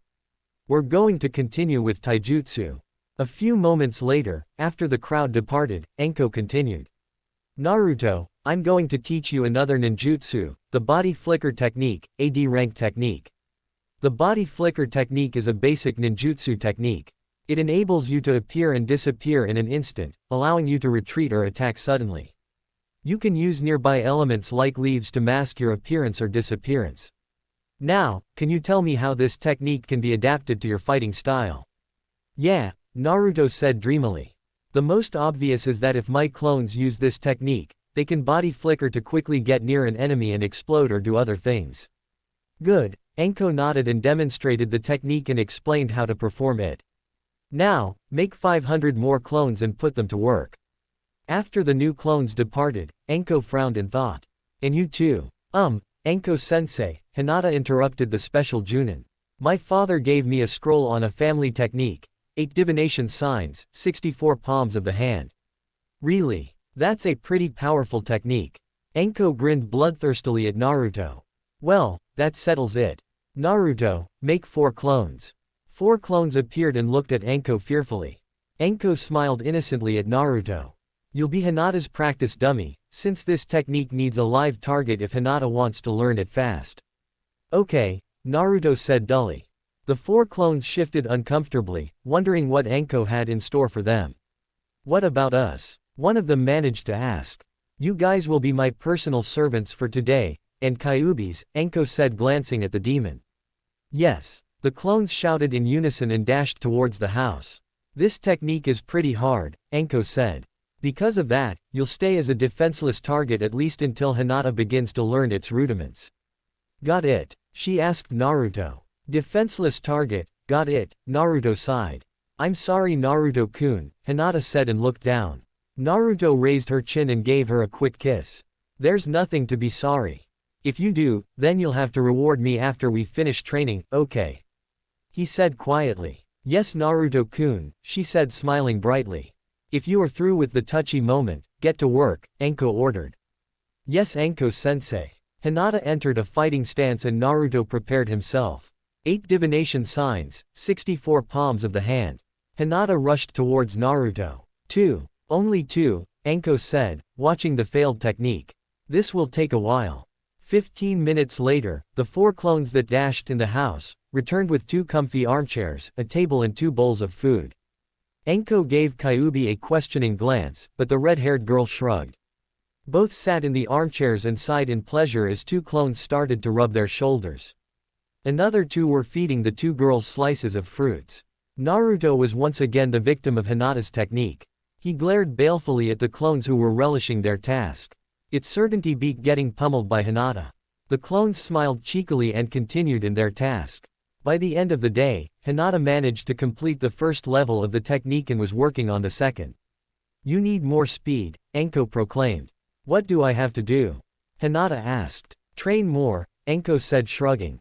We're going to continue with taijutsu. A few moments later, after the crowd departed, Anko continued. Naruto, I'm going to teach you another ninjutsu, the body flicker technique, AD rank technique. The body flicker technique is a basic ninjutsu technique. It enables you to appear and disappear in an instant, allowing you to retreat or attack suddenly. You can use nearby elements like leaves to mask your appearance or disappearance. Now, can you tell me how this technique can be adapted to your fighting style? Yeah, Naruto said dreamily. The most obvious is that if my clones use this technique, they can body flicker to quickly get near an enemy and explode or do other things. Good, Anko nodded and demonstrated the technique and explained how to perform it. Now, make 500 more clones and put them to work. After the new clones departed, Anko frowned in thought. And you too. Anko-sensei, Hinata interrupted the special Junin. My father gave me a scroll on a family technique. 8 divination signs, 64 palms of the hand. Really? That's a pretty powerful technique. Anko grinned bloodthirstily at Naruto. Well, that settles it. Naruto, make 4 clones. 4 clones appeared and looked at Anko fearfully. Anko smiled innocently at Naruto. You'll be Hinata's practice dummy, since this technique needs a live target if Hinata wants to learn it fast. Okay, Naruto said dully. The 4 clones shifted uncomfortably, wondering what Anko had in store for them. What about us? One of them managed to ask. You guys will be my personal servants for today, and Kyuubi's, Anko said glancing at the demon. Yes, the clones shouted in unison and dashed towards the house. This technique is pretty hard, Anko said. Because of that, you'll stay as a defenseless target at least until Hinata begins to learn its rudiments. Got it? She asked Naruto. Defenseless target, got it, Naruto sighed. I'm sorry Naruto-kun, Hinata said and looked down. Naruto raised her chin and gave her a quick kiss. There's nothing to be sorry. If you do, then you'll have to reward me after we finish training, okay? He said quietly. Yes Naruto-kun, she said smiling brightly. If you are through with the touchy moment, get to work, Anko ordered. Yes Anko-sensei. Hinata entered a fighting stance and Naruto prepared himself. 8 divination signs, 64 palms of the hand. Hinata rushed towards Naruto. 2. Only 2, Anko said, watching the failed technique. This will take a while. 15 minutes later, the 4 clones that dashed in the house, returned with 2 comfy armchairs, a table and 2 bowls of food. Anko gave Kyuubi a questioning glance, but the red-haired girl shrugged. Both sat in the armchairs and sighed in pleasure as 2 clones started to rub their shoulders. Another 2 were feeding the 2 girls slices of fruits. Naruto was once again the victim of Hinata's technique. He glared balefully at the clones who were relishing their task. It certainly beat getting pummeled by Hinata. The clones smiled cheekily and continued in their task. By the end of the day, Hinata managed to complete the first level of the technique and was working on the second. You need more speed, Anko proclaimed. What do I have to do? Hinata asked. Train more, Anko said shrugging.